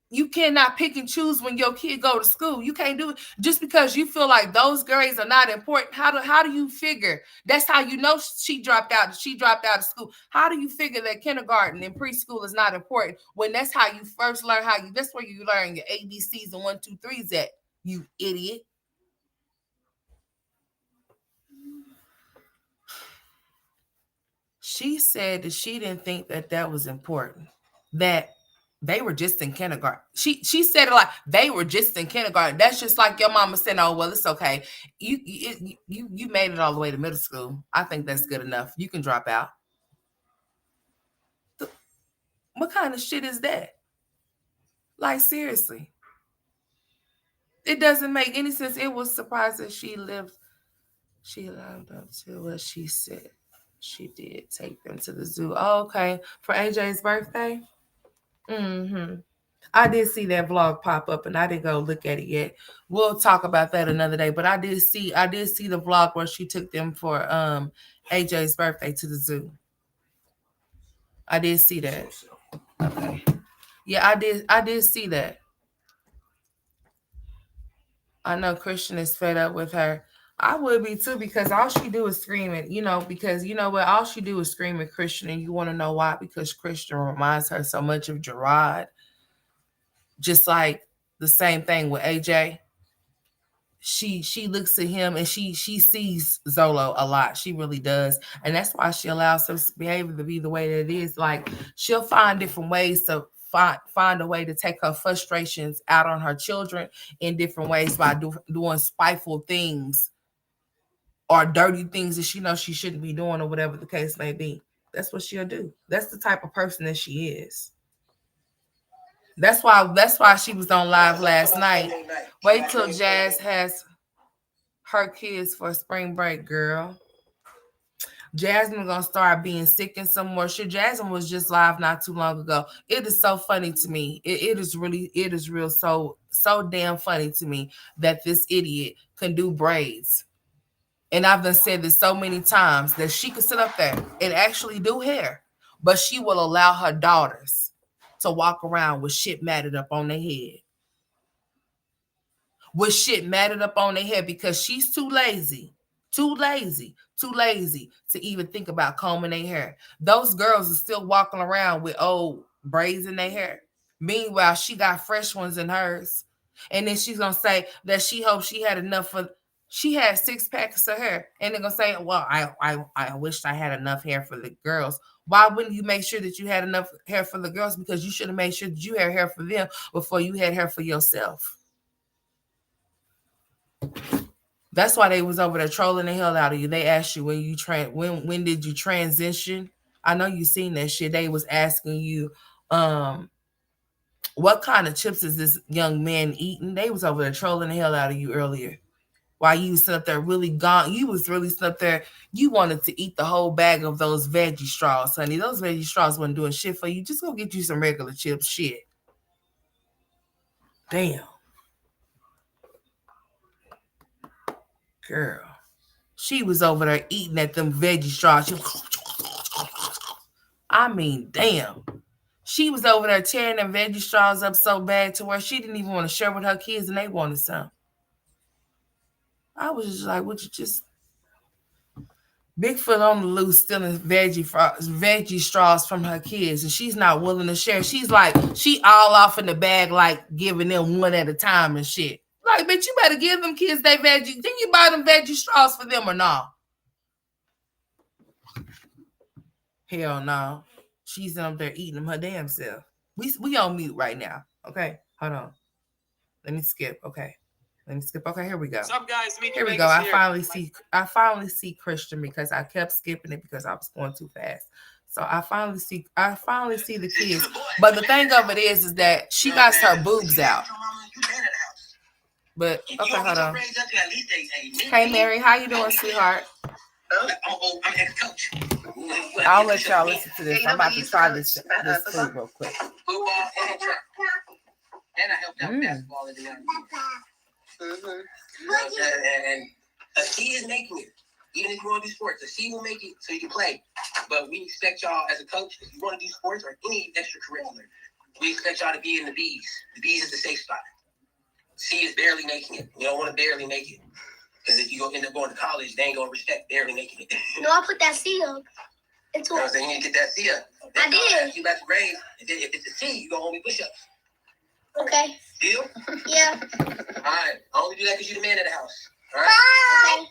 You cannot pick and choose when your kid go to school. You can't do it just because you feel like those grades are not important. How do you figure? That's how you know she dropped out. She dropped out of school. How do you figure that kindergarten and preschool is not important when that's how you first learn how you? That's where you learn your ABCs and 1, 2, 3s at. You idiot. She said that she didn't think that that was important. That they were just in kindergarten. She said it like they were just in kindergarten. That's just like your mama saying, "Oh well, it's okay. You made it all the way to middle school. I think that's good enough. You can drop out." What kind of shit is that? Like seriously, it doesn't make any sense. It was surprised that she lived. She lived up to what she said. She did take them to the zoo. Oh, okay, for AJ's birthday. Mm-hmm. I did see that vlog pop up and I didn't go look at it yet. We'll talk about that another day. But I did see the vlog where she took them for AJ's birthday to the zoo. I did see that. Okay. Yeah, I did see that. I know Christian is fed up with her. I would be too because all she do is scream at, because you know what, all she do is scream at Christian and you want to know why? Because Christian reminds her so much of Gerard. Just like the same thing with AJ. She looks at him and she sees Zolo a lot. She really does. And that's why she allows her behavior to be the way that it is. Like she'll find different ways to find a way to take her frustrations out on her children in different ways by doing spiteful things or dirty things that she knows she shouldn't be doing or whatever the case may be. That's what she'll do. That's the type of person that she is. That's why she was on live last night. Wait till Jazz has her kids for spring break, girl. Jasmine gonna start being sick and some more shit. Jasmine was just live not too long ago. It is so funny to me. It is real so damn funny to me that this idiot can do braids. And I've done said this so many times that she could sit up there and actually do hair, but she will allow her daughters to walk around with shit matted up on their head. With shit matted up on their head because she's too lazy to even think about combing their hair. Those girls are still walking around with old braids in their hair. Meanwhile, she got fresh ones in hers. And then she's gonna say that she hopes she had enough for she had 6 packs of hair. And they're gonna say, well, I wished I had enough hair for the girls. Why wouldn't you make sure that you had enough hair for the girls? Because you should have made sure that you had hair for them before you had hair for yourself. That's why they was over there trolling the hell out of you. They asked you when did you transition? I know you seen that shit. They was asking you, what kind of chips is this young man eating? They was over there trolling the hell out of you earlier. While you was up there really gone, you was really up there. You wanted to eat the whole bag of those veggie straws, honey. Those veggie straws wasn't doing shit for you. Just go get you some regular chips. Shit. Damn. Girl. She was over there eating at them veggie straws. I mean, damn. She was over there tearing them veggie straws up so bad to where she didn't even want to share with her kids and they wanted some. I was just like, would you just Bigfoot on the loose stealing veggie straws from her kids, and she's not willing to share. She's like, she all off in the bag, like giving them one at a time and shit. Like, bitch, you better give them kids they veggie. Then you buy them veggie straws for them or not? Hell no. She's up there eating them her damn self. We on mute right now. Okay, hold on. Let me skip. Okay. Let me skip. Okay, here we go. What's up, guys? Here we go. I finally see Christian because I kept skipping it because I was going too fast. So I finally see the kids. But the thing of it is that she got her boobs out. But okay, hold on. Hey Mary, how you doing, sweetheart? I'll let y'all listen to this. I'm about to try this food real quick. And I helped out basketball in the young and a she is making it. Even if you want to do sports, a she will make it so you can play. But we expect y'all as a coach, if you want to do sports or any extracurricular, we expect y'all to be in the B's. The B's is the safe spot. C is barely making it. You don't want to barely make it. Because if you end up going to college, they ain't going to respect barely making it. No, I put that C up. It's what I'm saying. You need to get that C up. I did. You got to raise. And then if it's a C, you're going to only push-ups. Okay. Deal? Yeah. All right. I only do that because you're the man of the house. All right?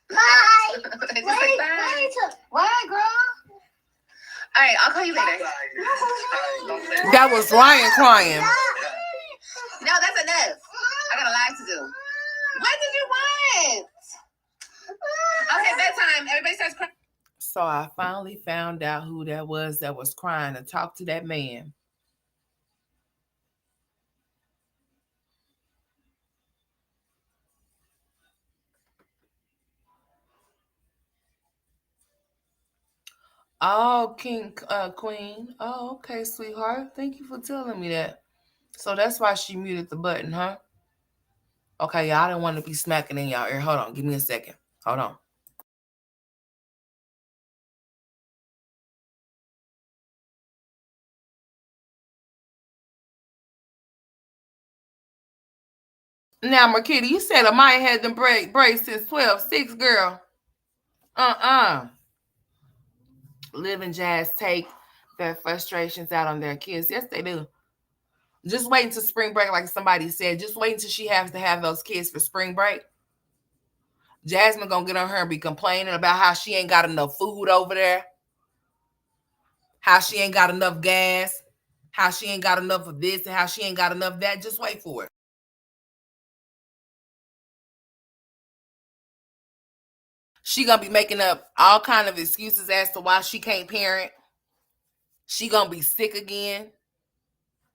Bye. Okay. Bye. Bye, girl. All right, I'll call you later. That was Ryan crying. No, that's enough. I got a lot to do. What did you want? Okay, bedtime. Everybody starts crying. So I finally found out who that was crying and talked to that man. Oh, Queen. Oh, okay, sweetheart. Thank you for telling me that. So that's why she muted the button, huh? Okay, y'all didn't want to be smacking in y'all ear. Hold on, give me a second. Hold on. Now, Marquita, you said Amaya had them braids since 12-6, girl. Liv and Jazz take their frustrations out on their kids. Yes, they do. Just wait until spring break, like somebody said. Just wait until she has to have those kids for spring break. Jasmine gonna get on her and be complaining about how she ain't got enough food over there, how she ain't got enough gas, how she ain't got enough of this, and how she ain't got enough of that. Just wait for it. She gonna be making up all kind of excuses as to why she can't parent. She gonna be sick again.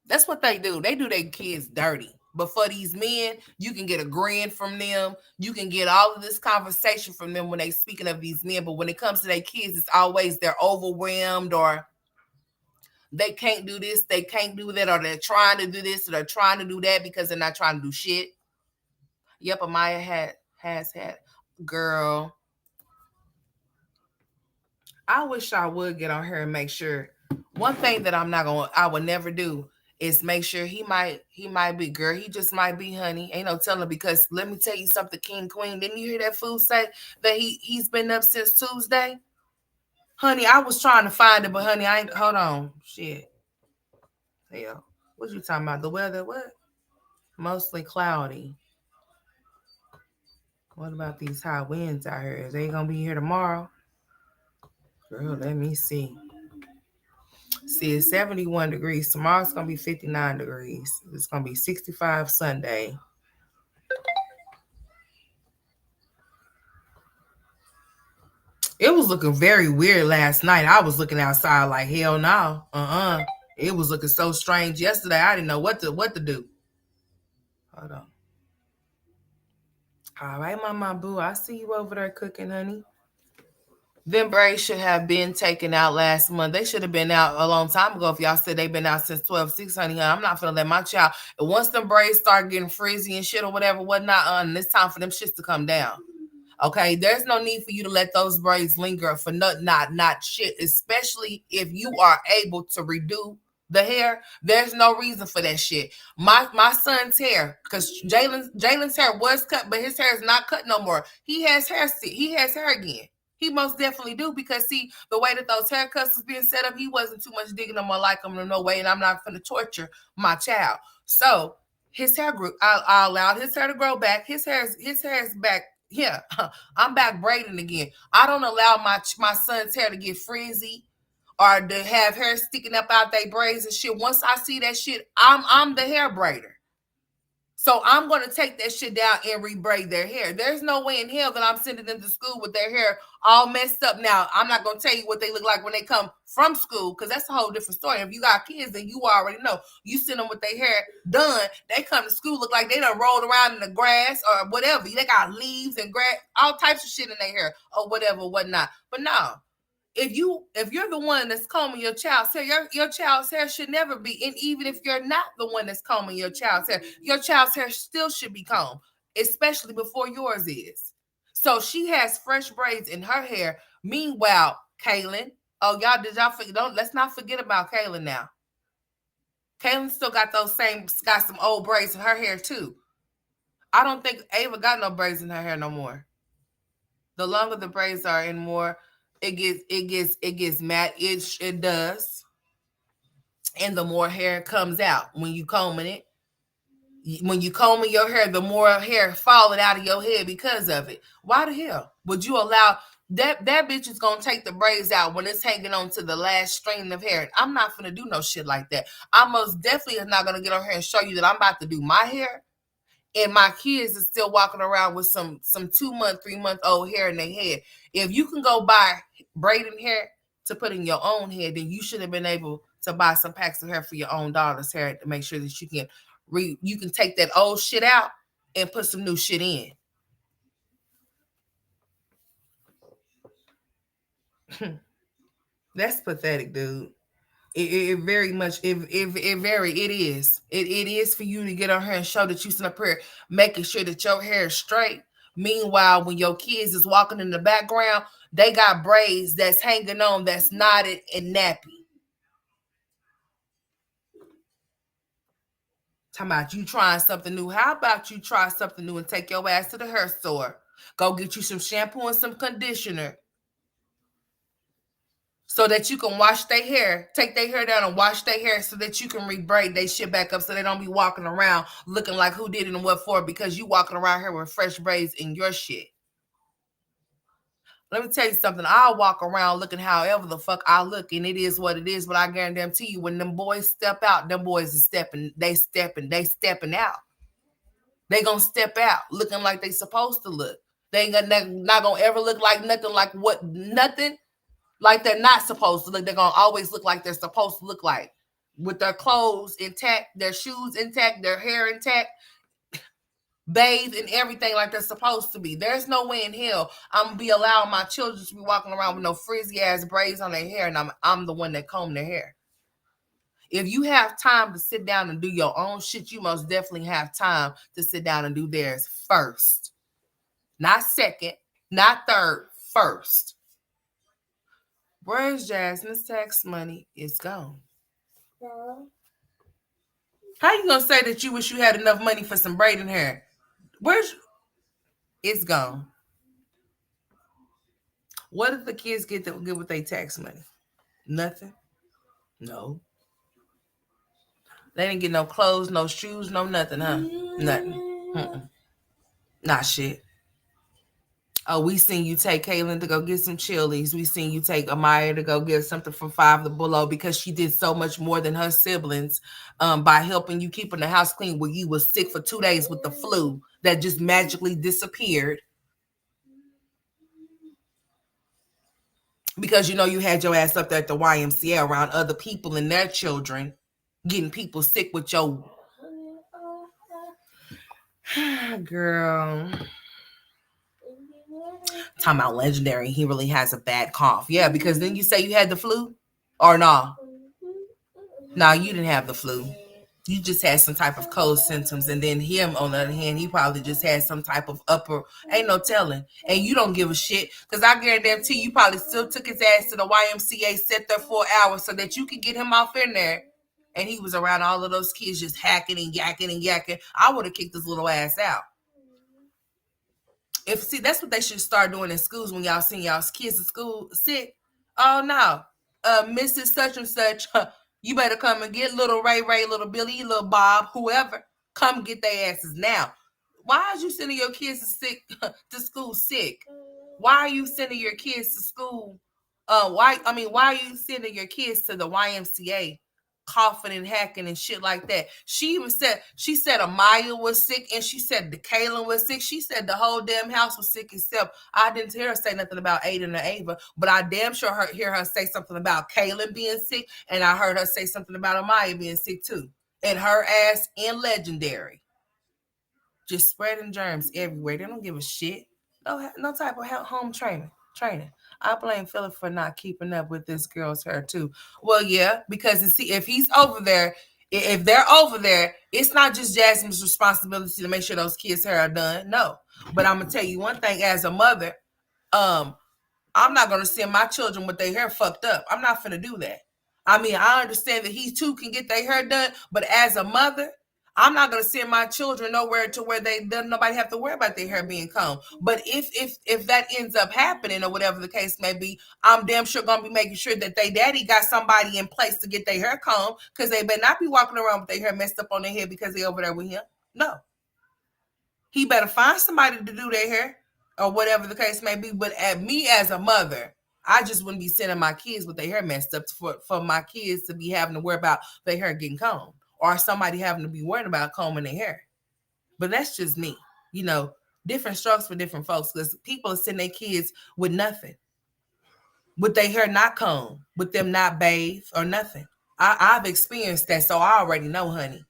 That's what they do. They do their kids dirty. But for these men, you can get a grin from them. You can get all of this conversation from them when they speaking of these men. But when it comes to their kids, it's always they're overwhelmed or they can't do this, they can't do that, or they're trying to do this, or they're trying to do that because they're not trying to do shit. Yep, Amaya has had. Girl, I wish I would get on her and make sure. One thing that I would never do is make sure he might be, girl. He just might be, honey. Ain't no telling, because let me tell you something, King Queen. Didn't you hear that fool say that he's been up since Tuesday? Honey, I was trying to find it, but honey, I ain't, hold on. Shit. Hell. What you talking about? The weather? What? Mostly cloudy. What about these high winds out here? Is they gonna be here tomorrow? Girl, let me see. See, it's 71 degrees. Tomorrow's gonna be 59 degrees. It's gonna be 65 Sunday. It was looking very weird last night. I was looking outside like hell no. It was looking so strange yesterday. I didn't know what to do. Hold on. All right, Mama Boo. I see you over there cooking, honey. Them braids should have been taken out last month. They should have been out a long time ago if y'all said they've been out since 12/6, honey. I'm not finna let my child. Once them braids start getting frizzy and shit or whatever, whatnot, and it's time for them shits to come down. Okay, there's no need for you to let those braids linger for not shit, especially if you are able to redo the hair. There's no reason for that shit. My son's hair, because Jalen's hair was cut, but his hair is not cut no more. He has hair. He has hair again. He most definitely do, because see the way that those haircuts was being set up, he wasn't too much digging them or like them in no way, and I'm not gonna torture my child. So his hair grew. I allowed his hair to grow back. His hair is back. Yeah, I'm back braiding again. I don't allow my son's hair to get frizzy or to have hair sticking up out their braids and shit. Once I see that shit, I'm the hair braider. So I'm going to take that shit down and rebraid their hair. There's no way in hell that I'm sending them to school with their hair all messed up. Now, I'm not going to tell you what they look like when they come from school, because that's a whole different story. If you got kids, then you already know. You send them with their hair done, they come to school look like they done rolled around in the grass or whatever. They got leaves and grass, all types of shit in their hair or whatever, whatnot. But no. If you're the one that's combing your child's hair, your child's hair should never be. And even if you're not the one that's combing your child's hair still should be combed, especially before yours is. So she has fresh braids in her hair. Meanwhile, Kaylin, let's not forget about Kaylin now. Kaylin still got some old braids in her hair too. I don't think Ava got no braids in her hair no more. The longer the braids are and more, it gets matte. It does. And the more hair comes out when you combing it. When you combing your hair, the more hair falling out of your head because of it. Why the hell would you allow that bitch is gonna take the braids out when it's hanging on to the last strand of hair? I'm not gonna do no shit like that. I most definitely is not gonna get on here and show you that I'm about to do my hair. And my kids are still walking around with some 2-month, 3-month old hair in their head. If you can go buy braiding hair to put in your own head, then you should have been able to buy some packs of hair for your own daughter's hair to make sure that you can take that old shit out and put some new shit in. That's pathetic, dude. It very much it is for you to get on here and show that you sit up here making sure that your hair is straight. Meanwhile, when your kids is walking in the background, they got braids that's hanging on, that's knotted and nappy. Talking about you trying something new. How about you try something new and take your ass to the hair store? Go get you some shampoo and some conditioner, so that you can wash their hair, take their hair down and wash their hair so that you can rebraid their shit back up so they don't be walking around looking like who did it and what for, because you walking around here with fresh braids in your shit. Let me tell you something. I'll walk around looking however the fuck I look, and it is what it is, but I guarantee you when them boys step out, them boys is stepping out. They gonna step out looking like they supposed to look. They ain't not gonna ever look like nothing like they're not supposed to look. They're going to always look like they're supposed to look like, with their clothes intact, their shoes intact, their hair intact, bathed and everything like they're supposed to be. There's no way in hell I'm going to be allowing my children to be walking around with no frizzy ass braids on their hair, and I'm the one that comb their hair. If you have time to sit down and do your own shit, you most definitely have time to sit down and do theirs first. Not second, not third, first. Where's Jasmine's tax money? It's gone. No. How you gonna say that you wish you had enough money for some braiding hair? It's gone. What did the kids get with their tax money? Nothing. No. They didn't get no clothes, no shoes, no nothing, huh? Nothing. Mm-mm. Not shit. Oh, we seen you take Kaylin to go get some chilies. We seen you take Amaya to go get something from Five the Below because she did so much more than her siblings by helping you keeping the house clean when you was sick for 2 days with the flu that just magically disappeared because you know you had your ass up there at the YMCA around other people and their children getting people sick with your girl. Talking about Legendary, he really has a bad cough. Yeah, because then you say you had the flu or no? No, you didn't have the flu. You just had some type of cold symptoms, and then him on the other hand, he probably just had some type of upper. Ain't no telling, and you don't give a shit because I guarantee you probably still took his ass to the YMCA, sat there for an hour so that you could get him off in there, and he was around all of those kids just hacking and yakking and yakking. I would have kicked his little ass out. If see, that's what they should start doing in schools when y'all send y'all's kids to school sick. Oh no, Mrs. Such and Such, you better come and get little Ray Ray, little Billy, little Bob, whoever. Come get their asses now. Why are you sending your kids to sick to school sick? Why are you sending your kids to school? Why are you sending your kids to the YMCA coughing and hacking and shit like that? She said Amaya was sick and she said the Kaylin was sick. She said the whole damn house was sick except I didn't hear her say nothing about Aiden or Ava, but I damn sure hear her say something about Kaylin being sick, and I heard her say something about Amaya being sick too. And her ass and Legendary. Just spreading germs everywhere. They don't give a shit. No type of home training. I blame Philip for not keeping up with this girl's hair too. Well, yeah, because see, if he's over there, if they're over there, it's not just Jasmine's responsibility to make sure those kids' hair are done. No, but I'm gonna tell you one thing: as a mother, um, I'm not gonna send my children with their hair fucked up. I'm not gonna do that. I mean, I understand that he too can get their hair done, but as a mother, I'm not gonna send my children nowhere to where they doesn't nobody have to worry about their hair being combed. But if that ends up happening or whatever the case may be, I'm damn sure gonna be making sure that they daddy got somebody in place to get their hair combed because they better not be walking around with their hair messed up on their head because they over there with him. No, he better find somebody to do their hair or whatever the case may be. But at me as a mother, I just wouldn't be sending my kids with their hair messed up for my kids to be having to worry about their hair getting combed or somebody having to be worried about combing their hair. But that's just me. You know, different strokes for different folks because people are sending their kids with nothing, with their hair not combed, with them not bathed or nothing. I've experienced that, so I already know, honey.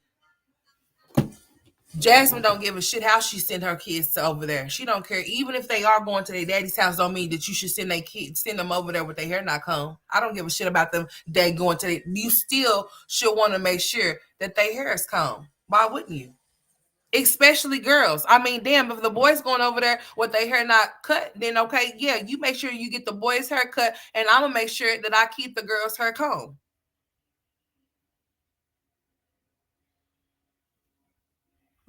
Jasmine don't give a shit how she send her kids to over there. She don't care. Even if they are going to their daddy's house, don't mean that you should send them over there with their hair not combed. I don't give a shit about them. They going to. You still should want to make sure that their hair is combed. Why wouldn't you? Especially girls. I mean, damn, if the boys going over there with their hair not cut, then okay, yeah, you make sure you get the boys' hair cut, and I'm gonna make sure that I keep the girls' hair combed.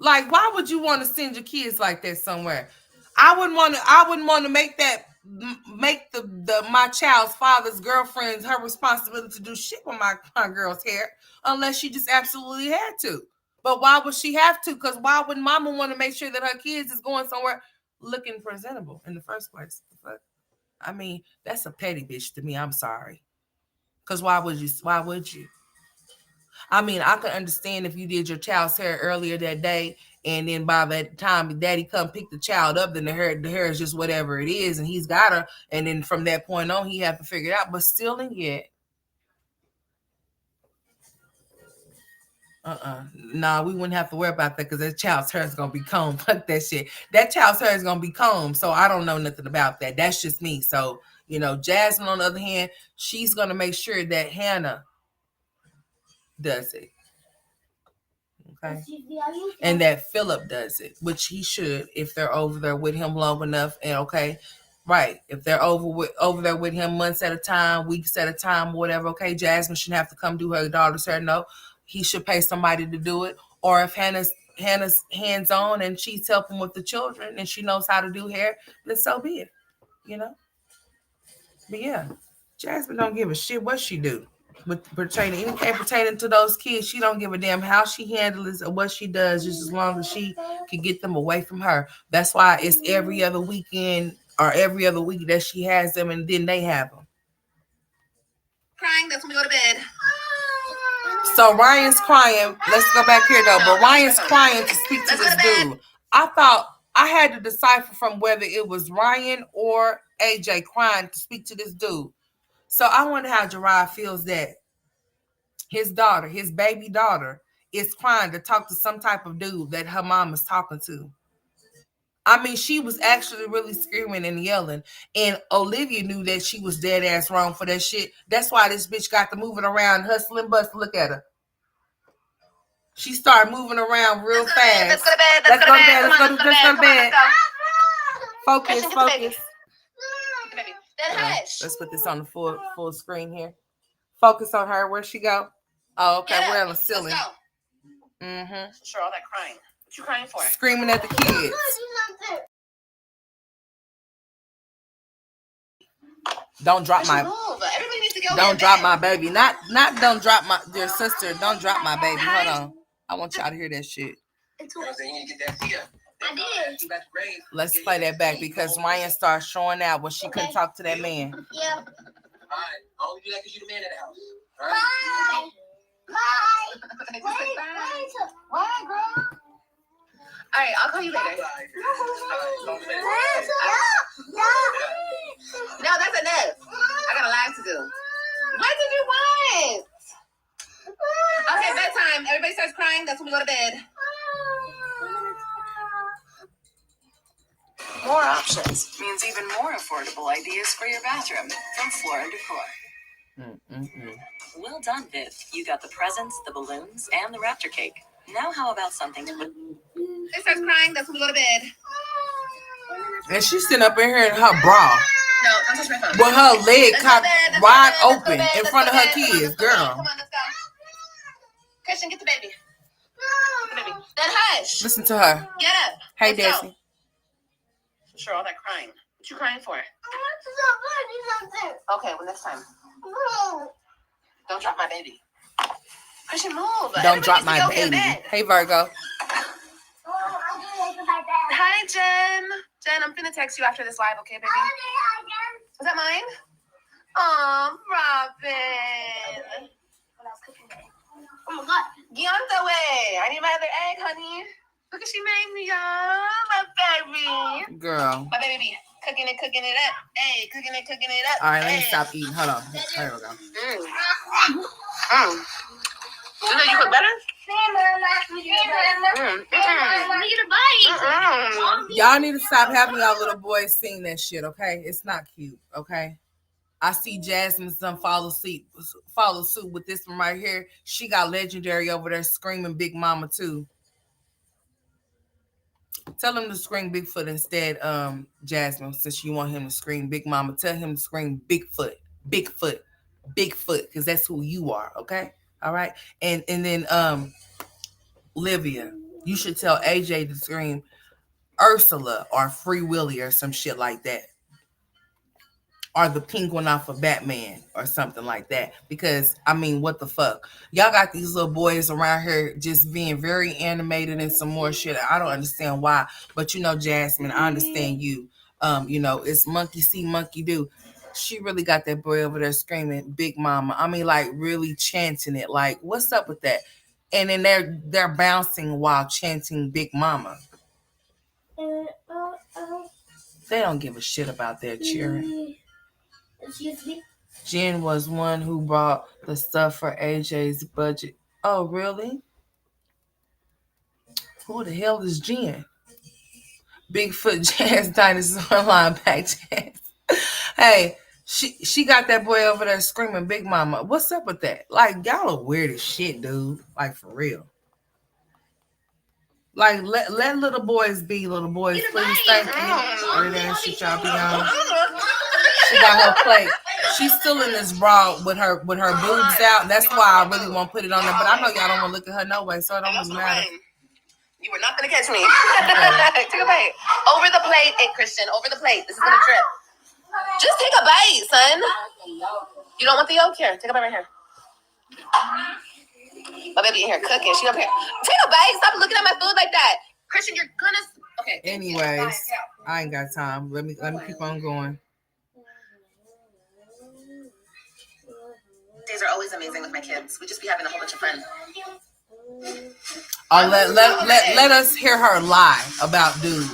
Like, why would you want to send your kids like that somewhere? I wouldn't want to. I wouldn't want to make the my child's father's girlfriend's her responsibility to do shit with my girl's hair unless she just absolutely had to. But why would she have to? Because why would mama want to make sure that her kids is going somewhere looking presentable in the first place? I mean, that's a petty bitch to me. I'm sorry. Because why would you? Why would you? I mean, I could understand if you did your child's hair earlier that day, and then by that time daddy come pick the child up, then the hair is just whatever it is, and he's got her, and then from that point on, he have to figure it out. But still, and yet, nah, we wouldn't have to worry about that because that child's hair is gonna be combed. Fuck that shit. That child's hair is gonna be combed, so I don't know nothing about that. That's just me. So Jasmine, on the other hand, she's gonna make sure that Hannah does it. Okay. And that Philip does it, which he should if they're over there with him long enough. And okay, right. If they're over there with him months at a time, weeks at a time, whatever, okay, Jasmine shouldn't have to come do her daughter's hair. No, he should pay somebody to do it. Or if Hannah's hands on and she's helping with the children and she knows how to do hair, then so be it. But yeah, Jasmine don't give a shit what she do. pertaining to those kids, she don't give a damn how she handles or what she does, just as long as she can get them away from her. That's why it's every other weekend or every other week that she has them, and then they have them. Crying, that's when we go to bed. So Ryan's crying. Let's go back here though. But Ryan's crying to speak to this dude. I thought I had to decipher from whether it was Ryan or AJ crying to speak to this dude. So I wonder how Gerard feels that his daughter, his baby daughter, is crying to talk to some type of dude that her mom is talking to. I mean, she was actually really screaming and yelling, and Olivia knew that she was dead ass wrong for that shit. That's why this bitch got to moving around, hustling, busting. Look at her. She started moving around real fast. Let's go to bed. Let's go to bed. Let's go to bed. Focus. Let's put this on the full screen here. Focus on her. Where'd she go? Oh, okay. We're on the ceiling. Mm-hmm. Sure, all that crying. What you crying for? Screaming at the kids. Don't drop my. Everybody needs to go. Don't drop my baby. Not. Don't drop my dear sister. Don't drop my baby. Hold on. I want y'all to hear that shit. Let's play that back because Ryan starts showing out when she couldn't talk to that man. Yeah. All right. I only do that because you're the man of the house. All right? Bye, girl. All right, I'll call you later. No, that's enough. I got a live to do. What did you want? Okay, bedtime. Everybody starts crying. That's when we go to bed. More options means even more affordable ideas for your bathroom from Floor & Decor. Well done, Viv. You got the presents, the balloons, and the raptor cake. Now how about something to put... They starts crying. That's when we go to bed. And she's sitting up in here in her bra. No, don't touch my phone. With her leg cocked wide open in front of her kids, girl. Come on, let's go. Christian, get the baby. Get the baby. Then hush. Listen to her. Get up. Hey, Desi. Sure, all that crying. What you crying for? Okay, well, next time. Don't drop my baby. Christian, move. Don't drop my baby. Hey, Virgo. Hi, Jen. Jen, I'm finna text you after this live, okay, baby? Is that mine? Oh, Robin. Oh my God. Gionta way. I need my other egg, honey. Look at she made me, y'all. My baby. Girl. My baby. Cooking it up. Hey, cooking it up. All right, let me stop eating. Hold on. There we go. You know you cook better? Y'all need to stop having y'all little boys sing that shit, okay? It's not cute, okay? I see Jasmine's son follow suit with this one right here. She got Legendary over there screaming Big Mama too. Tell him to scream Bigfoot instead, Jasmine, since you want him to scream Big Mama. Tell him to scream Bigfoot, because that's who you are, okay? All right? And then Olivia, you should tell AJ to scream Ursula or Free Willy or some shit like that. Or the penguin off of Batman or something like that. Because, I mean, what the fuck? Y'all got these little boys around here just being very animated and some more shit. I don't understand why. But, you know, Jasmine, I understand you. You know, it's monkey see, monkey do. She really got that boy over there screaming Big Mama. I mean, like, really chanting it. Like, what's up with that? And then they're bouncing while chanting Big Mama. They don't give a shit about their cheering. Excuse me? Jen was one who brought the stuff for AJ's budget. Oh, really? Who the hell is Jen? Bigfoot Jazz Dinosaur Line Pack Jazz. Hey, she got that boy over there screaming Big Mama. What's up with that? Like, y'all are weird as shit, dude. Like, for real. Like, let little boys be little boys, please. Thank you. Weird ass shit y'all be on. She got her plate. She's still in this bra with her boobs out. That's why I really want to put it on there. But I know y'all don't want to look at her no way, so it don't really matter. You were not going to catch me. Take a bite. Over the plate, hey, Christian. Over the plate. This is going to trip. Just take a bite, son. You don't want the yolk? Here, take a bite right here. My baby in here cooking. She up here. Tina, babe, stop looking at my food like that. Christian, you're gonna. Okay. Anyways, I ain't got time. Let me keep on going. Days are always amazing with my kids. We just be having a whole bunch of fun. Oh, let us hear her lie about dude.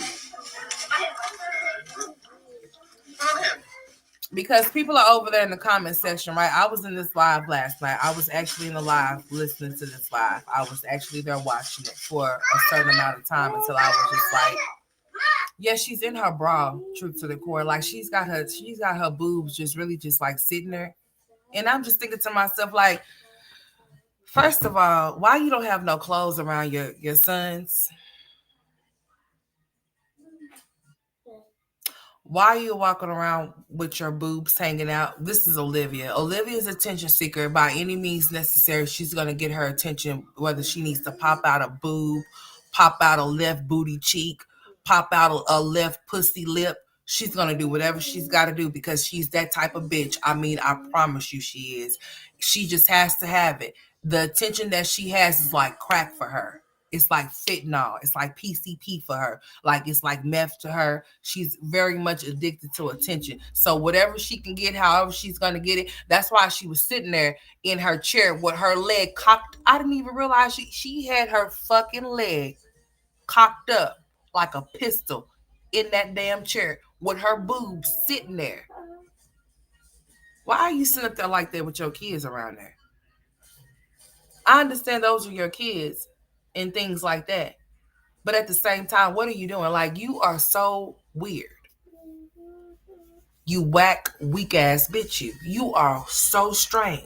Because people are over there in the comment section, right? I was in this live last night. I was actually in the live listening to this live. I was actually there watching it for a certain amount of time until I was just like, yeah, she's in her bra, truth to the core. Like she's got her boobs just really just like sitting there. And I'm just thinking to myself, like, first of all, why you don't have no clothes around your sons? Why are you walking around with your boobs hanging out? This is Olivia. Olivia's attention seeker by any means necessary. She's going to get her attention, whether she needs to pop out a boob, pop out a left booty cheek, pop out a left pussy lip. She's going to do whatever she's got to do because she's that type of bitch. I mean, I promise you she is. She just has to have it. The attention that she has is like crack for her. It's like fentanyl. It's like PCP for her. Like it's like meth to her. She's very much addicted to attention. So whatever she can get, however she's gonna get it. That's why she was sitting there in her chair with her leg cocked. I didn't even realize she had her fucking leg cocked up like a pistol in that damn chair with her boobs sitting there. Why are you sitting up there like that with your kids around there? I understand those are your kids and things like that. But at the same time, what are you doing? Like, you are so weird. You whack, weak ass bitch. You are so strange.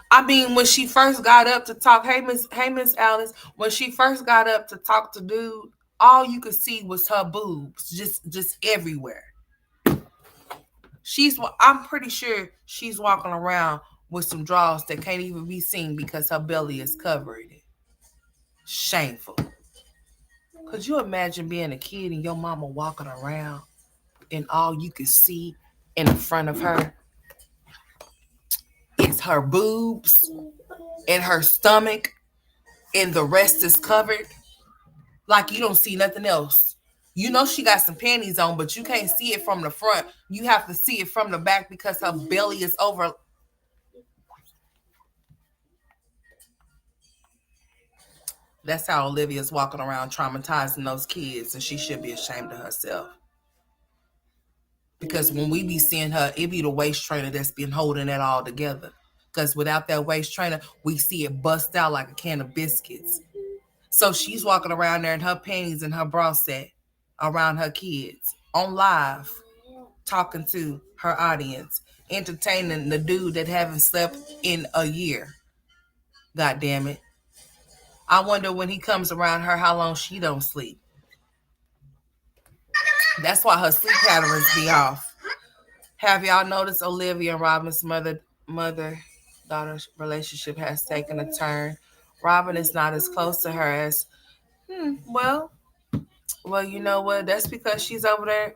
I mean, when she first got up to talk, hey Miss Alice, when she first got up to talk to dude, all you could see was her boobs, just everywhere. I'm pretty sure she's walking around with some drawers that can't even be seen because her belly is covering it. Shameful. Could you imagine being a kid and your mama walking around and all you can see in front of her is her boobs and her stomach and the rest is covered? Like you don't see nothing else. You know she got some panties on, but you can't see it from the front. You have to see it from the back because her belly is over. That's how Olivia's walking around traumatizing those kids, and she should be ashamed of herself. Because when we be seeing her, it be the waist trainer that's been holding it all together. Because without that waist trainer, we see it bust out like a can of biscuits. So she's walking around there in her panties and her bra set around her kids on live, talking to her audience, entertaining the dude that haven't slept in a year. God damn it. I wonder when he comes around her how long she don't sleep. That's why her sleep patterns be off. Have y'all noticed Olivia and Robin's mother-daughter relationship has taken a turn? Robin is not as close to her as, well, you know what? That's because she's over there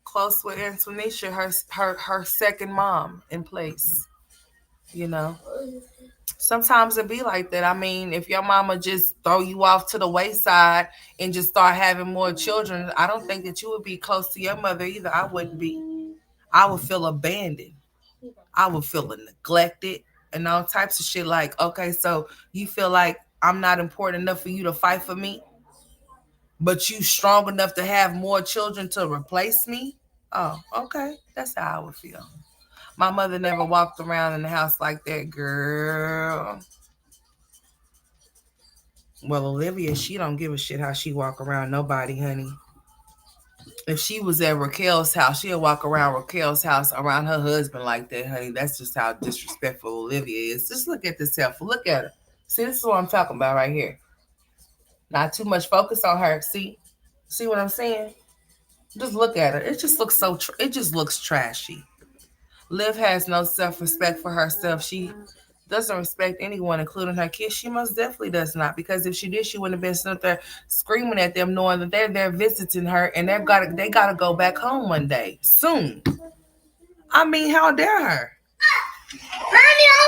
close with Antonisha, her second mom in place. You know, sometimes it be like that. I mean, if your mama just throw you off to the wayside and just start having more children, I don't think that you would be close to your mother either. I wouldn't be. I would feel abandoned. I would feel neglected and all types of shit. Like, okay, so you feel like I'm not important enough for you to fight for me, but you strong enough to have more children to replace me? Oh, okay. That's how I would feel. My mother never walked around in the house like that, girl. Well, Olivia, she don't give a shit how she walk around nobody, honey. If she was at Raquel's house, she'll walk around Raquel's house around her husband like that, honey. That's just how disrespectful Olivia is. Just look at this self. Look at her. See, this is what I'm talking about right here. Not too much focus on her. See what I'm saying? Just look at her. It just looks it just looks trashy. Liv has no self-respect for herself. She doesn't respect anyone, including her kids. She most definitely does not, because if she did, she wouldn't have been sitting there screaming at them, knowing that they're there visiting her and they gotta go back home one day soon. I mean, how dare her?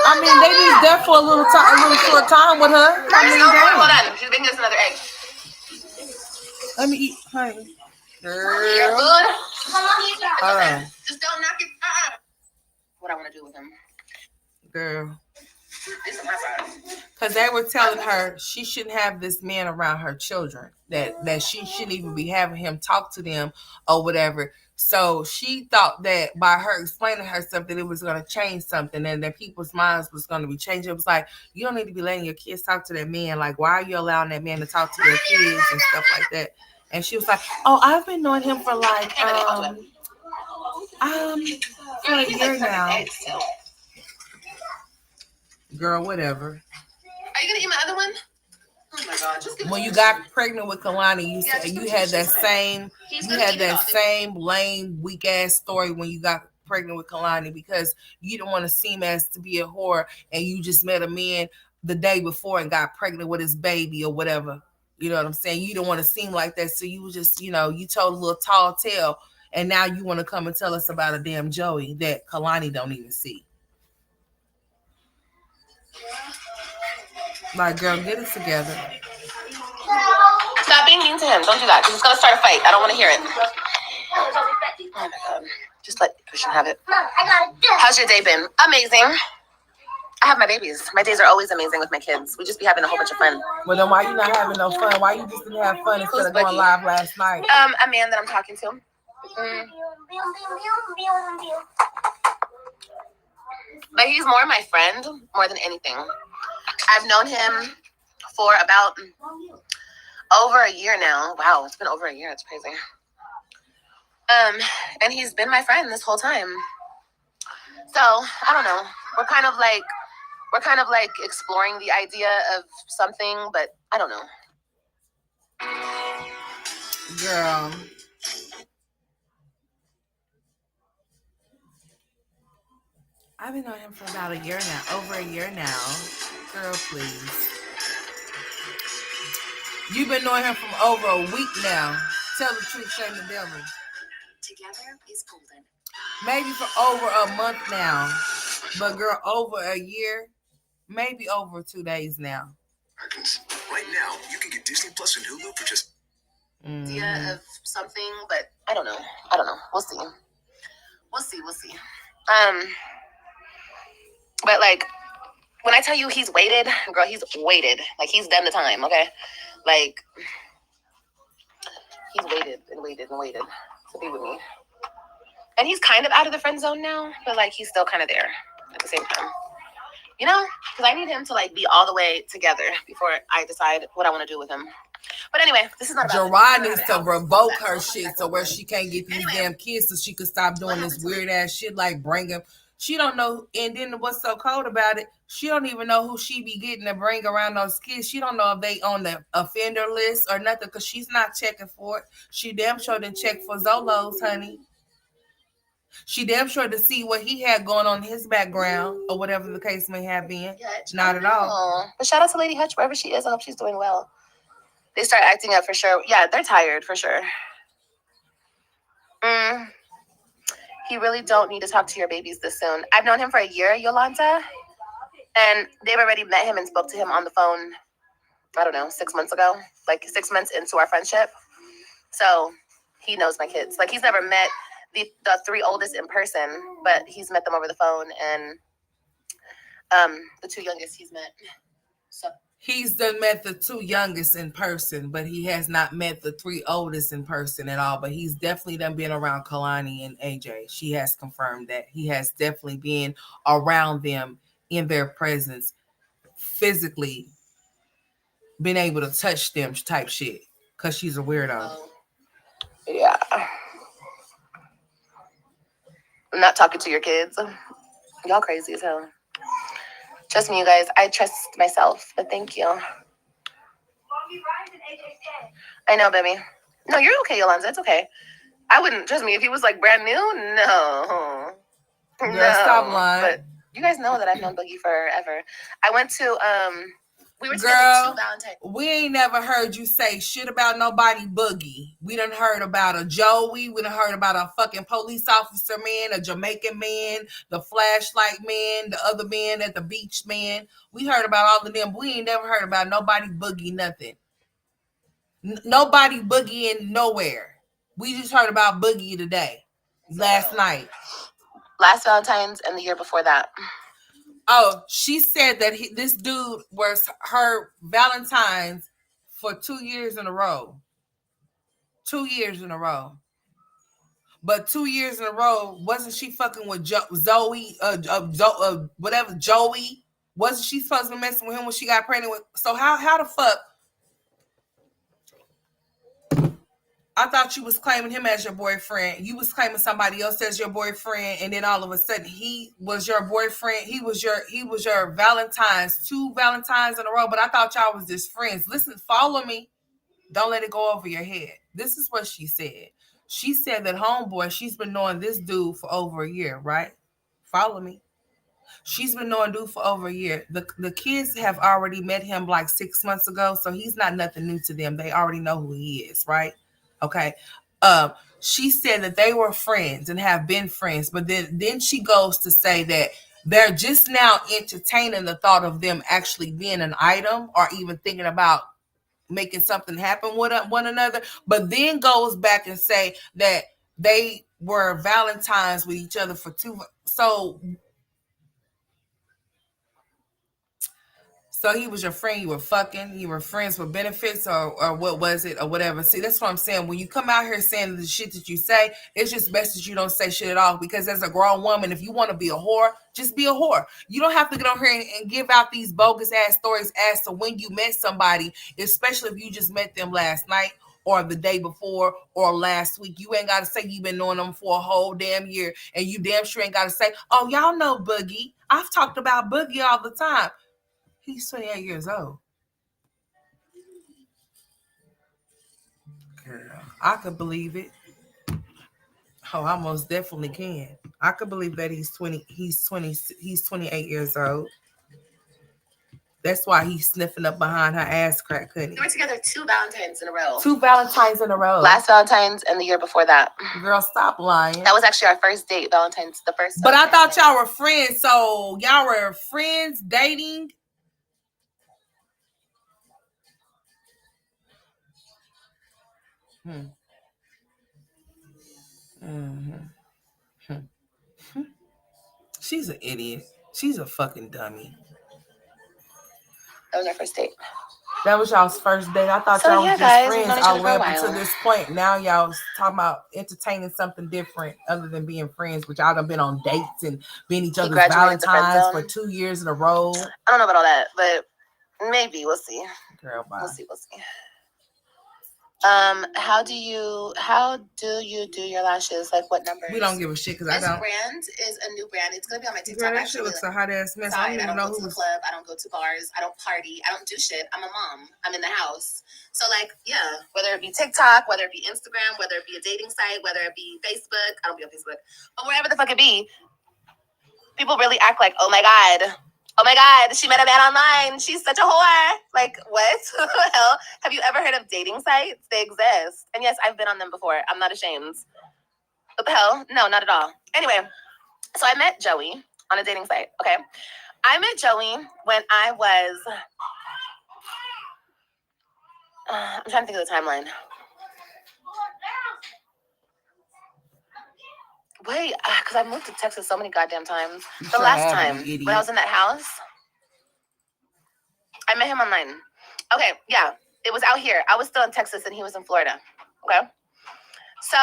I mean, there for a little short time with her. Hold on. She's making us another egg. Let me eat, honey. Girl. You're good. Hold on. Just don't knock it. What I want to do with him. Girl. This is my side. Because they were telling her she shouldn't have this man around her children. That she shouldn't even be having him talk to them or whatever. So she thought that by her explaining herself that it was going to change something and that people's minds was going to be changed. It was like, you don't need to be letting your kids talk to that man. Like, why are you allowing that man to talk to your kids and stuff like that? And she was like, oh, I've been knowing him for like, for a year now. Girl, whatever. Are you going to eat my other one? Oh my God! When you got pregnant with Kalani, you had that same lame, weak ass story when you got pregnant with Kalani because you didn't want to seem as to be a whore and you just met a man the day before and got pregnant with his baby or whatever. You know what I'm saying? You don't want to seem like that, so you just, you told a little tall tale, and now you want to come and tell us about a damn Joey that Kalani don't even see. Like, girl, get it together. Stop being mean to him. Don't do that, because it's going to start a fight. I don't want to hear it. Oh, my God. Just let Christian have it. How's your day been? Amazing. I have my babies. My days are always amazing with my kids. We just be having a whole bunch of fun. Well, then why you not having no fun? Why you just didn't have fun instead of going live last night? A man that I'm talking to. But he's more my friend more than anything. I've known him for about over a year now. Wow, it's been over a year. It's crazy. And he's been my friend this whole time. So I don't know. We're kind of like exploring the idea of something, but I don't know. Girl. I've been on him for about a year now. Over a year now. Girl, please. You've been knowing him from over a week now. Tell the truth, shame the devil. Together is golden. Maybe for over a month now. But girl, over a year. Maybe over 2 days now. Right now, you can get Disney Plus and Hulu for just idea of something, but I don't know. We'll see. But like when I tell you he's waited, girl, he's waited. Like he's done the time, okay? Like he's waited to be with me. And he's kind of out of the friend zone now, but like he's still kind of there at the same time. You know? Because I need him to like be all the way together before I decide what I want to do with him. But anyway, this is not about Gerard needs to revoke her shit so where she can't get these damn kids so she can stop doing this weird ass shit like bring him. She don't know, and then what's so cold about it, she don't even know who she be getting to bring around those kids. She don't know if they on the offender list or nothing because she's not checking for it. She damn sure didn't check for Zolo's, honey. She damn sure to see what he had going on in his background or whatever the case may have been. Yeah, not at all. But shout out to Lady Hutch, wherever she is. I hope she's doing well. They start acting up for sure. Yeah, they're tired for sure. He really don't need to talk to your babies this soon. I've known him for a year, Yolanta. And they've already met him and spoke to him on the phone, I don't know, 6 months ago. Like 6 months into our friendship. So he knows my kids. Like he's never met the 3 oldest in person, but he's met them over the phone. And the 2 youngest he's met. So he's done met the 2 youngest in person, but he has not met the 3 oldest in person at all. But he's definitely done been around Kalani and AJ. She has confirmed that he has definitely been around them in their presence, physically been able to touch them type shit. Because she's a weirdo. Yeah. I'm not talking to your kids. Y'all crazy as hell. Trust me, you guys. I trust myself, but thank you. I know, baby. No, you're okay, Yolanda. It's okay. I wouldn't, trust me, if he was like brand new, no. Girl, stop lying. But you guys know that I've known Boogie forever. I went to We were together 2 Valentine's. We ain't never heard you say shit about nobody boogie. We done heard about a Joey. We done heard about a fucking police officer man, a Jamaican man, the flashlight man, the other man at the beach man. We heard about all of them. But we ain't never heard about nobody boogie nothing. Nobody boogieing nowhere. We just heard about boogie today, last night. Last Valentine's and the year before that. Oh, she said that this dude was her Valentine's for 2 years in a row. 2 years in a row. But 2 years in a row, wasn't she fucking with Zoe, whatever, Joey? Wasn't she supposed to be messing with him when she got pregnant with? So how the fuck? I thought you was claiming him as your boyfriend. You was claiming somebody else as your boyfriend, and then all of a sudden he was your boyfriend. He was your Valentine's, 2 Valentines in a row. But I thought y'all was just friends. Listen, follow me. Don't let it go over your head. This is what she said. She said that homeboy, she's been knowing this dude for over a year, right? Follow me. She's been knowing dude for over a year. The kids have already met him like 6 months ago, so he's not nothing new to them. They already know who he is, right? Okay. She said that they were friends and have been friends, but then she goes to say that they're just now entertaining the thought of them actually being an item or even thinking about making something happen with one another, but then goes back and say that they were Valentines with each other for 2. So he was your friend, you were fucking, you were friends with benefits, or what was it, or whatever. See, that's what I'm saying. When you come out here saying the shit that you say, it's just best that you don't say shit at all. Because as a grown woman, if you want to be a whore, just be a whore. You don't have to get on here and give out these bogus ass stories as to when you met somebody, especially if you just met them last night or the day before or last week. You ain't got to say you've been knowing them for a whole damn year. And you damn sure ain't got to say, oh, y'all know Boogie. I've talked about Boogie all the time. He's 28 years old. Girl, I could believe it. Oh, I most definitely can. I could believe that he's 28 years old. That's why he's sniffing up behind her ass crack, couldn't he? We were together 2 Valentines in a row. 2 Valentines in a row. Last Valentine's and the year before that. Girl, stop lying. That was actually our first date, Valentine's, the first. But I thought y'all were friends, so y'all were friends, dating. She's an idiot. She's a fucking dummy. That was our first date. That was y'all's first date. I thought y'all was just friends all the way up until this point. Now y'all talking about entertaining something different other than being friends, which y'all done been on dates and been each other's Valentines for 2 years in a row. I don't know about all that, but maybe we'll see. Girl, bye. We'll see. How do you do your lashes? Like what numbers? We don't give a shit because I don't. This brand is a new brand. It's gonna be on my TikTok. Girl, that shit looks a hot ass mess. I don't go to the club. I don't go to bars. I don't party. I don't do shit. I'm a mom. I'm in the house. So like, yeah, whether it be TikTok, whether it be Instagram, whether it be a dating site, whether it be Facebook. I don't be on Facebook, but wherever the fuck it be, people really act like, oh my god, she met a man online. She's such a whore. Like, what the hell? Have you ever heard of dating sites? They exist. And yes, I've been on them before. I'm not ashamed. What the hell? No, not at all. Anyway, so I met Joey on a dating site, okay? I met Joey when I was... I'm trying to think of the timeline. Wait, because I moved to Texas so many goddamn times. The last time, when I was in that house, I met him online. Okay, yeah, it was out here. I was still in Texas and he was in Florida, okay? So,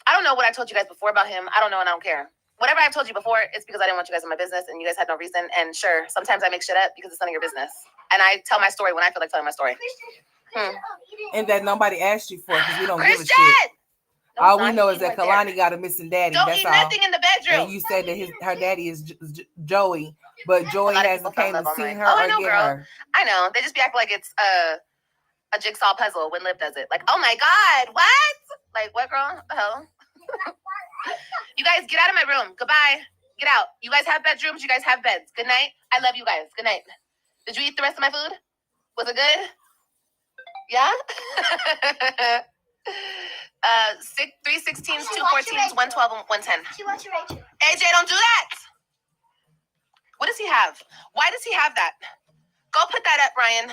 I don't know what I told you guys before about him. I don't know and I don't care. Whatever I've told you before, it's because I didn't want you guys in my business and you guys had no reason. And sure, sometimes I make shit up because it's none of your business. And I tell my story when I feel like telling my story. And that nobody asked you for because we don't give a shit. All we know is that Kalani got a missing daddy. Don't That's eat all. Nothing in the bedroom. And you said that her daddy is Joey, but Joey hasn't came and seen her or get her. I know. They just be acting like it's a jigsaw puzzle when Liv does it. Like, oh my god, what? Like, what, girl? What the hell? You guys, get out of my room. Goodbye. Get out. You guys have bedrooms. You guys have beds. Good night. I love you guys. Good night. Did you eat the rest of my food? Was it good? Yeah? 316s, 214s, 112, and 110. She wants to Rachel. AJ, don't do that. What does he have? Why does he have that? Go put that up, Ryan.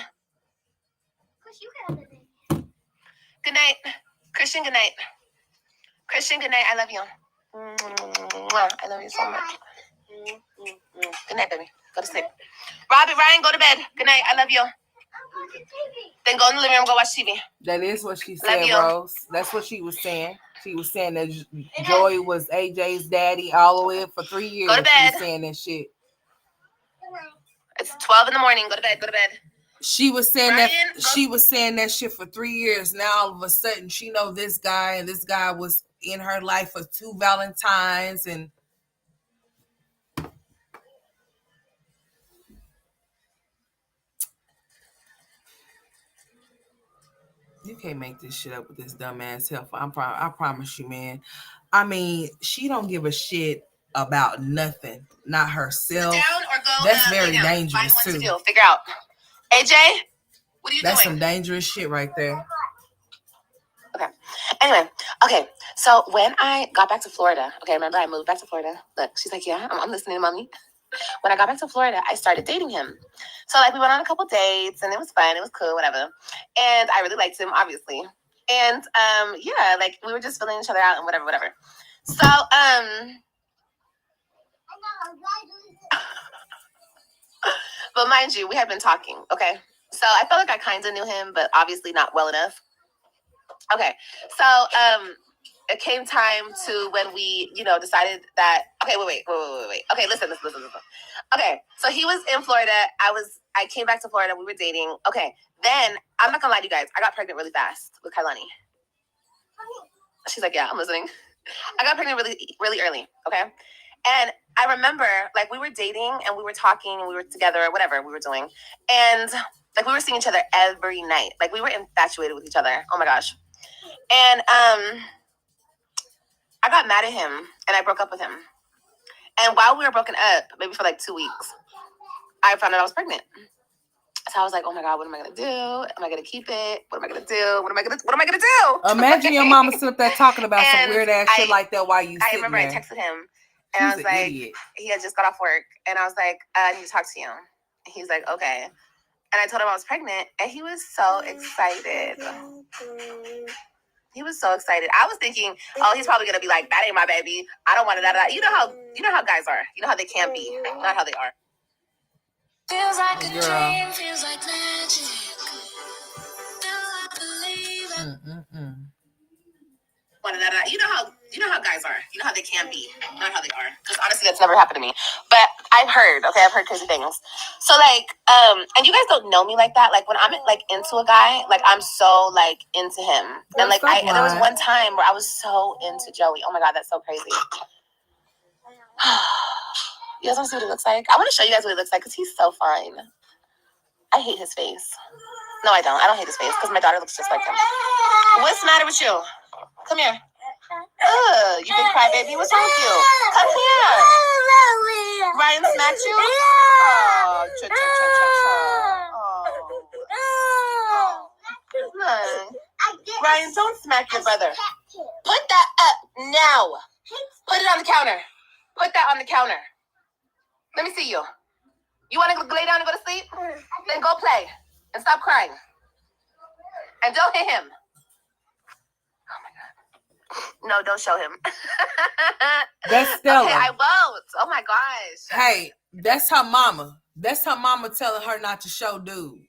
Because you can have it. Good night. Christian, good night. Christian, good night. I love you. I love you so much. Good night, baby. Go to sleep. Robbie, Ryan, go to bed. Good night. I love you. Then go in the living room, go watch TV. That is what she said, Rose. That's what she was saying. She was saying that Joey was AJ's daddy all the way for 3 years. Go to bed. She was saying that shit. It's 12 in the morning. Go to bed. Go to bed. She was saying Ryan, she was saying that shit for 3 years. Now all of a sudden she know this guy, and this guy was in her life for 2 Valentines, and you can't make this shit up with this dumbass help. I promise you, man. I mean, she don't give a shit about nothing, not herself. Down or go. That's very dangerous too. To do. Figure out. AJ, what are you doing? That's some dangerous shit right there. Okay. Anyway, okay. So when I got back to Florida, okay, remember I moved back to Florida. Look, she's like, yeah, I'm listening, mommy. When I got back to Florida, I started dating him. So like we went on a couple dates and it was fun. It was cool, whatever. And I really liked him, obviously. And yeah, like we were just filling each other out and whatever. So but mind you, we had been talking, okay? So I felt like I kind of knew him, but obviously not well enough. Okay, so it came time to when we, decided that. Okay, wait. Okay, listen. Okay, so he was in Florida. I came back to Florida. We were dating. Okay, then I'm not gonna lie to you guys. I got pregnant really fast with Kailani. She's like, yeah, I'm listening. I got pregnant really, really early. Okay, and I remember like we were dating and we were talking and we were together or whatever we were doing, and like we were seeing each other every night. Like we were infatuated with each other. Oh my gosh. And I got mad at him and I broke up with him. And while we were broken up, maybe for like 2 weeks, I found out I was pregnant. So I was like, oh my God, what am I gonna do? Am I gonna keep it? What am I gonna do? What am I gonna do? Imagine your mama sitting up there talking about some weird ass shit like that while you sitting there. I remember I texted him and I was like, idiot. He had just got off work and I was like, I need to talk to you. And he's like, okay. And I told him I was pregnant and he was so excited. He was so excited. I was thinking, oh, he's probably gonna be like, that ain't my baby. I don't want it. That. You know how guys are. You know how they can be, not how they are. Feels like a dream, feels like magic. Feel like believing. You know how guys are. You know how they can be, not how they are. Because honestly, that's never happened to me. But I've heard crazy things. So like, and you guys don't know me like that. Like when I'm like into a guy, like I'm so like into him. And like there was one time where I was so into Joey. Oh my God, that's so crazy. You guys want to see what he looks like? I want to show you guys what he looks like because he's so fine. I hate his face. No, I don't. I don't hate his face because my daughter looks just like him. What's the matter with you? Come here. You big crybaby. What's wrong with you? Come here. Ryan smacked you? Oh, Ryan, don't smack your brother. Put that up now. Put it on the counter. Put that on the counter. Let me see you. You want to lay down and go to sleep? Then go play and stop crying. And don't hit him. Oh my God. No, don't show him. That's Stella. Okay, I won't. Oh my gosh. Hey, that's her mama. That's her mama telling her not to show dude.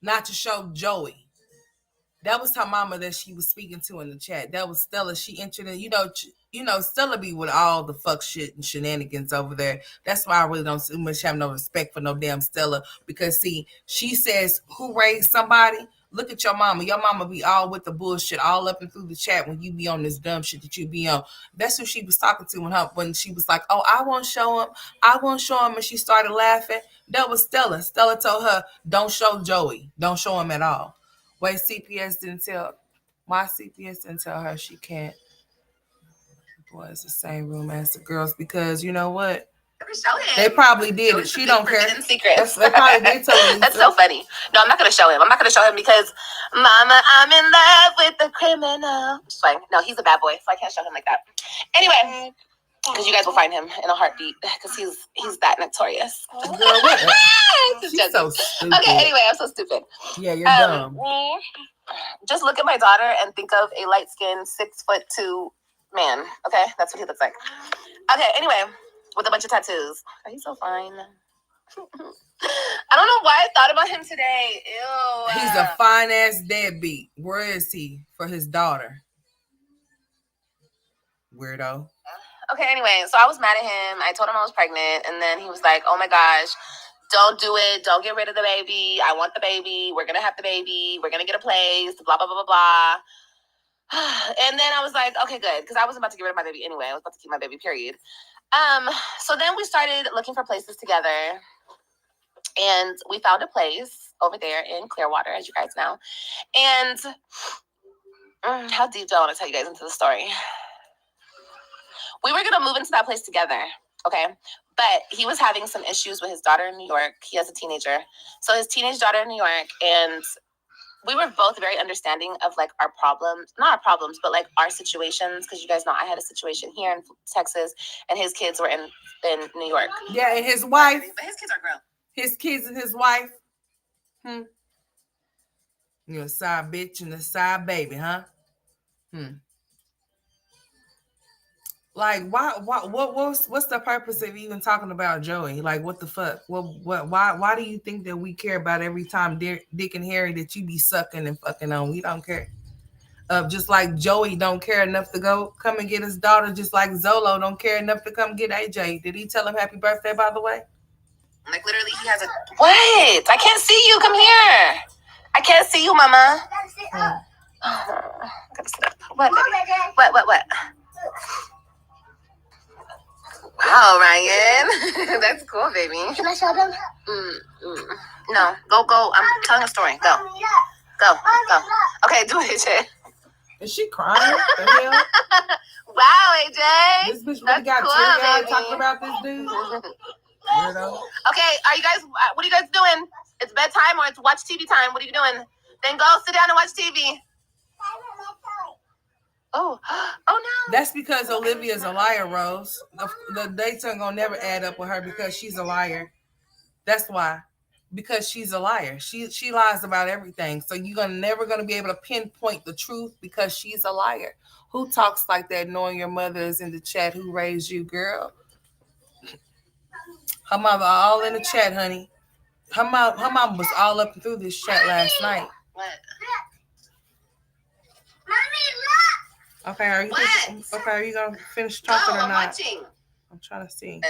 Not to show Joey. That was her mama that she was speaking to in the chat. That was Stella. She entered in, Stella be with all the fuck shit and shenanigans over there. That's why I really don't so much have no respect for no damn Stella. Because see, she says, who raised somebody? Look at your mama. Your mama be all with the bullshit all up and through the chat when you be on this dumb shit that you be on. That's who she was talking to when she was like, oh, I won't show him. I won't show him. And she started laughing. That was Stella. Stella told her, don't show Joey. Don't show him at all. Wait, CPS didn't tell. Why CPS didn't tell her she can't? Boy, it's the same room as the girls because you know what? Show him. They probably did it. She don't care. Secrets. They probably did tell Lisa. That's so funny. No, I'm not gonna show him. I'm not gonna show him because, Mama, I'm in love with the criminal. Just fine. No, he's a bad boy, so I can't show him like that. Anyway, because you guys will find him in a heartbeat because he's that notorious. Girl, what? She's so stupid. Okay, anyway, I'm so stupid. Yeah, you're dumb. Just look at my daughter and think of a light-skinned 6'2" man. Okay, that's what he looks like. Okay, anyway, with a bunch of tattoos. Oh, he's so fine. I don't know why I thought about him today. Ew. He's a fine ass deadbeat. Where is he for his daughter? Weirdo. Okay, anyway, so I was mad at him. I told him I was pregnant, and then he was like, "Oh my gosh, don't do it. Don't get rid of the baby. I want the baby. We're gonna have the baby. We're gonna get a place. Blah blah blah blah blah." And then I was like, "Okay, good," because I wasn't about to get rid of my baby anyway. I was about to keep my baby. Period. So then we started looking for places together, and we found a place over there in Clearwater, as you guys know. And how deep do I want to tell you guys into the story? We were gonna move into that place together, okay? But he was having some issues with his daughter in New York. He has a teenager, so his teenage daughter in New York, and we were both very understanding of like our problems, not our problems, but like our situations. Because you guys know I had a situation here in Texas, and his kids were in New York. Yeah, and his wife. But his kids are grown. His kids and his wife. You're a side bitch and a side baby, huh? Like, what's the purpose of even talking about Joey? Like, what the fuck? Why do you think that we care about every time Dick and Harry that you be sucking and fucking on? We don't care. Just like Joey don't care enough to come and get his daughter, just like Zolo don't care enough to come get AJ. Did he tell him happy birthday, by the way? Like, literally, he has a... What? I can't see you. Come here. I can't see you, Mama. Gotta sit up. What? What? Wow, Ryan. That's cool, baby. Can I show them? No, go. I'm telling a story. Go. Okay, do it, AJ. Is she crying? The hell? Wow, AJ. This bitch really got teary-eyed talking about this dude. Weirdo. Okay, are you guys? What are you guys doing? It's bedtime or it's watch TV time? What are you doing? Then go sit down and watch TV. Oh no. That's because Olivia's a liar, Rose. The dates ain't gonna never add up with her because she's a liar. That's why. Because she's a liar. She lies about everything. So you're never gonna be able to pinpoint the truth because she's a liar. Who talks like that knowing your mother is in the chat? Who raised you, girl? Her mother all in the chat, honey. Her mom was all up and through this chat last night. What? Okay, are you gonna finish talking or I'm not? watching. I'm trying to see.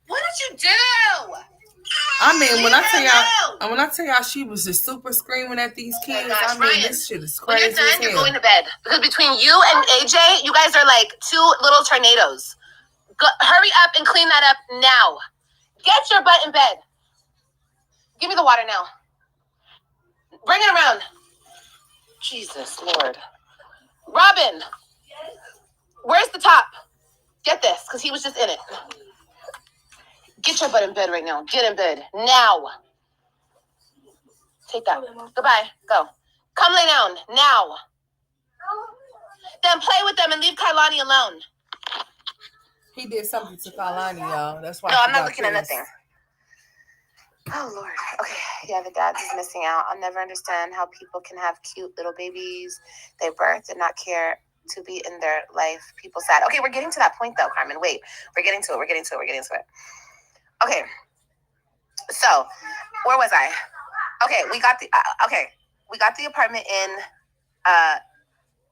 What did you do? I mean, when I tell y'all she was just super screaming at these kids, gosh, I mean, Ryan, this shit is When crazy you're as done, you're hell. going to bed. Because between you and AJ, you guys are like two little tornadoes. Hurry up and clean that up now. Get your butt in bed. Give me the water now. Bring it around. Jesus, Lord. Robin, where's the top? Get this, because he was just in it. Get your butt in bed right now. Get in bed now. Take that. Goodbye. Go. Come lay down now. Then play with them and leave Kailani alone. He did something to Kalani, y'all. That's why. No, I'm not looking at nothing. Oh, Lord. Okay. Yeah, the dad's is missing out. I'll never understand how people can have cute little babies they birth and not care to be in their life. People sad. Okay, we're getting to that point, though, Carmen. Wait. We're getting to it. Okay. So, where was I? Okay, we got the apartment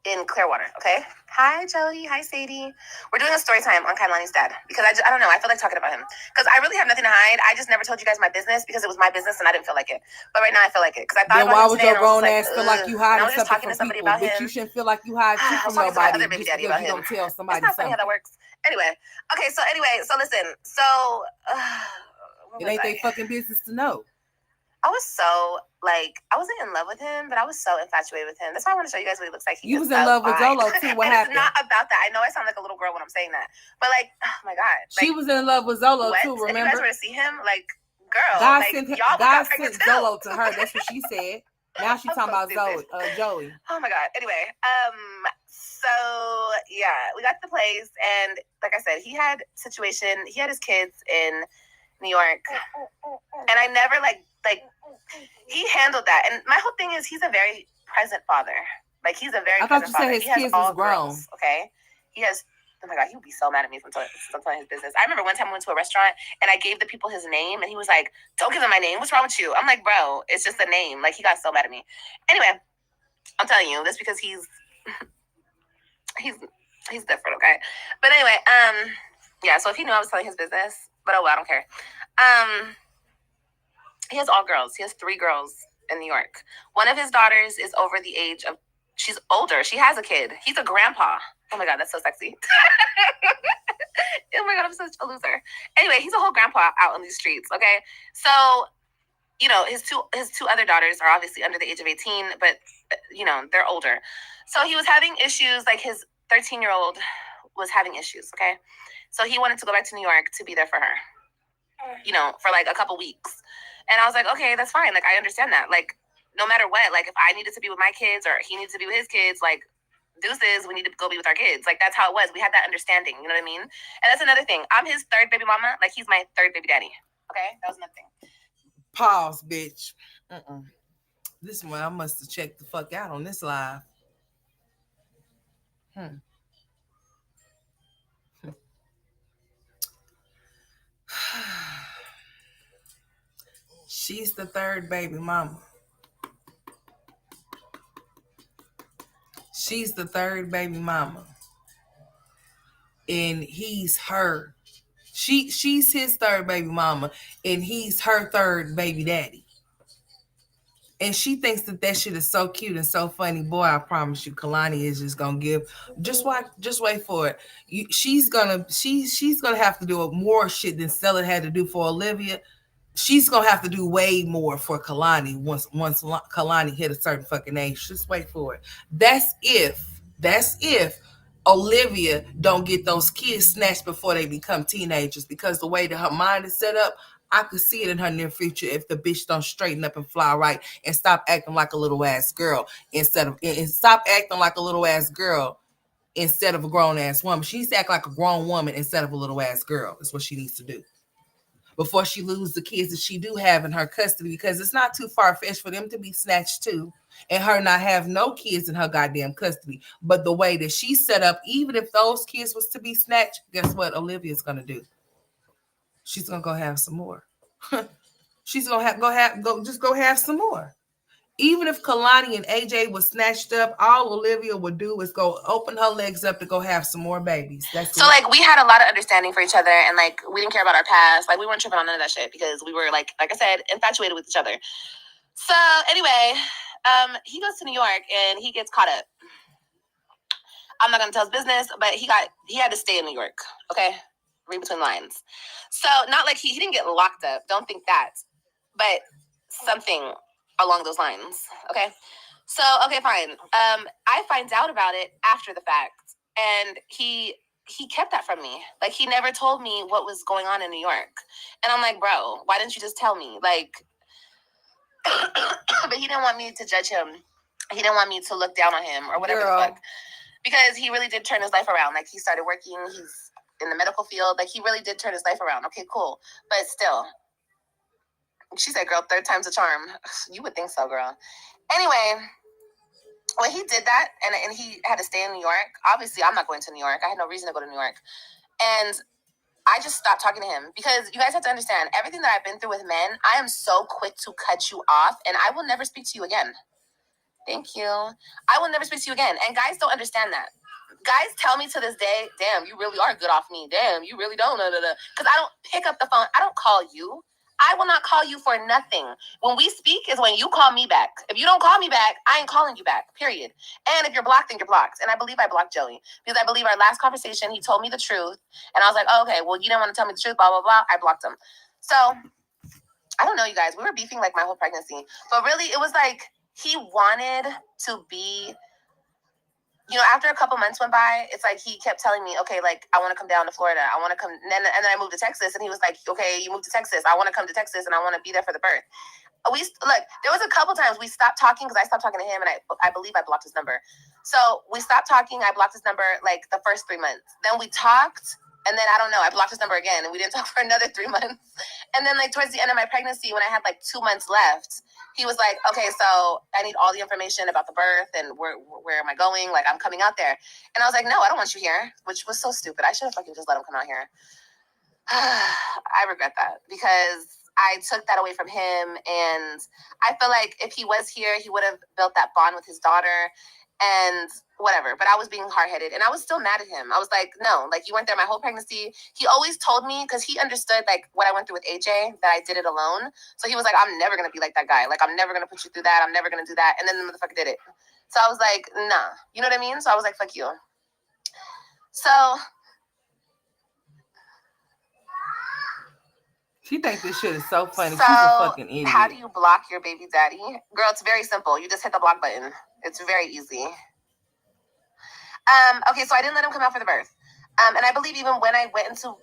in Clearwater, okay? Hi, Joey. Hi, Sadie. We're doing a story time on Kailani's dad because I don't know. I feel like talking about him because I really have nothing to hide. I just never told you guys my business because it was my business and I didn't feel like it. But right now I feel like it because I thought Then about why him would today your grown ass feel like you hiding I was just something talking to from somebody people? about Bitch, him. you shouldn't feel like you hide shit I was from talking to my nobody other baby just daddy because about you him. don't tell somebody It's not funny how that something. works. Anyway, okay. So listen. So It ain't their fucking business to know. I was so, like, I wasn't in love with him, but I was so infatuated with him. That's why I want to show you guys what he looks like. You was in love with Zolo too. What and happened? It's not about that. I know I sound like a little girl when I'm saying that, but like, oh my God. She was in love with Zolo too, remember? If you guys were to see him, like, girl, God like, sent, y'all God got sent Zolo to her. That's what she said. Now she's talking about Joey. Oh my God. Anyway, so yeah, we got to the place, and like I said, he had his kids in New York, and I never like he handled that. And my whole thing is he's a very present father. Like, he's a very present father. His kids was grown. Girls, okay? He has, oh my God, he would be so mad at me for telling his business. I remember one time I went to a restaurant and I gave the people his name, and he was like, don't give them my name. What's wrong with you? I'm like, bro, it's just a name. Like, he got so mad at me. Anyway, I'm telling you this because he's different, okay? But anyway, yeah, so if he knew I was telling his business, but oh well, I don't care. He has all girls. He has 3 girls in New York. One of his daughters is over the age of, she's older. She has a kid. He's a grandpa. Oh my God, that's so sexy. Oh my God, I'm such a loser. Anyway, he's a whole grandpa out on these streets, okay? So, you know, his two other daughters are obviously under the age of 18, but, you know, they're older. So he was having issues, like his 13-year-old was having issues, okay? So he wanted to go back to New York to be there for her, you know, for like a couple weeks. And I was like, okay, that's fine. Like, I understand that. Like, no matter what, like, if I needed to be with my kids or he needed to be with his kids, like, deuces, we need to go be with our kids. Like, that's how it was. We had that understanding. You know what I mean? And that's another thing. I'm his 3rd baby mama. Like, he's my 3rd baby daddy. Okay? That was another thing. Pause, bitch. This one, I must have checked the fuck out on this live. She's the 3rd baby mama. She's the 3rd baby mama. And he's her. She's his 3rd baby mama. And he's her 3rd baby daddy. And she thinks that shit is so cute and so funny. Boy, I promise you, Kalani is just gonna give. Just wait for it. She's gonna have to do more shit than Stella had to do for Olivia. She's gonna have to do way more for Kalani once Kalani hit a certain fucking age. Just wait for it. That's if Olivia don't get those kids snatched before they become teenagers, because the way that her mind is set up, I could see it in her near future if the bitch don't straighten up and fly right and stop acting like a little ass girl instead of a grown ass woman. She needs to act like a grown woman instead of a little ass girl. That's what she needs to do before she loses the kids that she do have in her custody, because it's not too far-fetched for them to be snatched too and her not have no kids in her goddamn custody. But the way that she's set up, even if those kids was to be snatched, guess what Olivia's gonna do? She's gonna go have some more. She's gonna go have some more. Even if Kalani and AJ was snatched up, all Olivia would do is go open her legs up to go have some more babies. That's so, like, we had a lot of understanding for each other, and, like, we didn't care about our past. Like, we weren't tripping on none of that shit because we were, like I said, infatuated with each other. So, anyway, he goes to New York, and he gets caught up. I'm not going to tell his business, but he had to stay in New York, okay? Read between lines. So, not like he didn't get locked up. Don't think that. But something along those lines, okay? So, okay, fine. I find out about it after the fact, and he kept that from me. Like, he never told me what was going on in New York. And I'm like, bro, why didn't you just tell me? Like, but he didn't want me to judge him. He didn't want me to look down on him or whatever the fuck. Because he really did turn his life around. Like, he started working, he's in the medical field. Like, he really did turn his life around. Okay, cool. But still, she said, girl, 3rd time's a charm. You would think so, girl. Anyway, when he did that and he had to stay in New York, obviously I'm not going to New York. I had no reason to go to New York. And I just stopped talking to him because you guys have to understand, everything that I've been through with men, I am so quick to cut you off, and I will never speak to you again. Thank you. I will never speak to you again. And guys don't understand that. Guys tell me to this day, damn, you really are good off me. Damn, you really don't. Because I don't pick up the phone. I don't call you. I will not call you for nothing. When we speak is when you call me back. If you don't call me back, I ain't calling you back, period. And if you're blocked, then you're blocked. And I believe I blocked Joey. Because I believe our last conversation, he told me the truth. And I was like, oh, okay, well, you didn't want to tell me the truth, blah, blah, blah. I blocked him. So I don't know, you guys. We were beefing like my whole pregnancy. But really, it was like he wanted to be, after a couple months went by, it's like he kept telling me, okay, like, I want to come down to Florida. I want to come. And then I moved to Texas, and he was like, okay, you moved to Texas. I want to come to Texas, and I want to be there for the birth. There was a couple times we stopped talking because I stopped talking to him, and I believe I blocked his number. So we stopped talking. I blocked his number like the first 3 months. Then we talked, and then I don't know. I blocked his number again, and we didn't talk for another 3 months. And then like towards the end of my pregnancy, when I had like 2 months left, he was like, okay, so I need all the information about the birth and where am I going? Like, I'm coming out there. And I was like, no, I don't want you here, which was so stupid. I should have fucking just let him come out here. I regret that because I took that away from him. And I feel like if he was here, he would have built that bond with his daughter and whatever. But I was being hard-headed and I was still mad at him. I was like, no, like you weren't there my whole pregnancy. He always told me, because he understood like what I went through with AJ, that I did it alone. So he was like, I'm never going to be like that guy. Like, I'm never going to put you through that. I'm never going to do that. And then the motherfucker did it. So I was like, nah. You know what I mean? So I was like, fuck you. So she thinks this shit is so funny. She's a fucking idiot. How do you block your baby daddy? Girl, it's very simple. You just hit the block button. It's very easy. Okay, so I didn't let him come out for the birth. And I believe even when I went into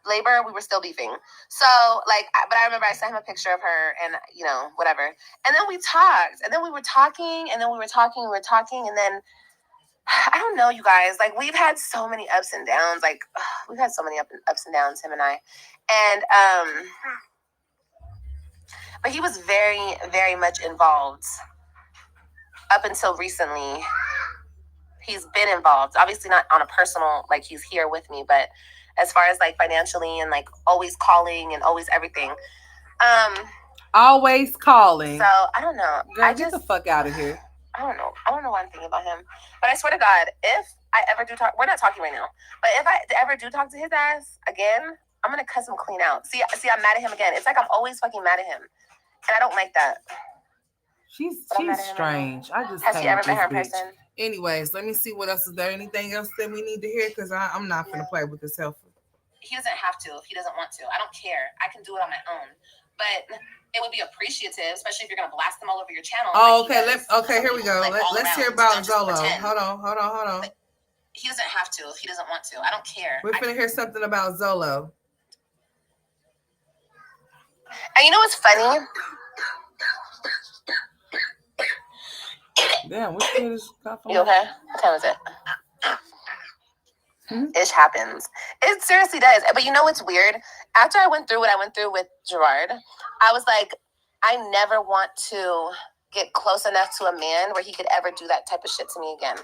labor, we were still beefing. So, but I remember I sent him a picture of her and, whatever. And then we talked. And then we were talking. And then we were talking. And then, I don't know, you guys. Like, we've had so many ups and downs. Like, we've had so many ups and downs, him and I. And, but he was very, very much involved up until recently. He's been involved, obviously not on a personal, like he's here with me, but as far as like financially and like always calling and always everything. Always calling. So I don't know. Girl, get the fuck out of here. I don't know. I don't know why I'm thinking about him. But I swear to God, if I ever do talk, we're not talking right now, but if I ever do talk to his ass again, I'm going to cuss him clean out. See, I'm mad at him again. It's like I'm always fucking mad at him. And I don't like that. She's strange. I just Has she ever met her in person? Anyways, let me see what else. Is there anything else that we need to hear? Because I'm not going to play with this helper. He doesn't have to if he doesn't want to. I don't care. I can do it on my own. But it would be appreciative, especially if you're going to blast them all over your channel. Oh, okay. Okay, here we go. Let's hear about Zolo. Hold on. He doesn't have to if he doesn't want to. I don't care. We're going to hear something about Zolo. And you know what's funny? Damn, what kid is coughing? You okay? What time is it? Ish happens. It seriously does. But you know what's weird? After I went through what I went through with Gerard, I was like, I never want to get close enough to a man where he could ever do that type of shit to me again.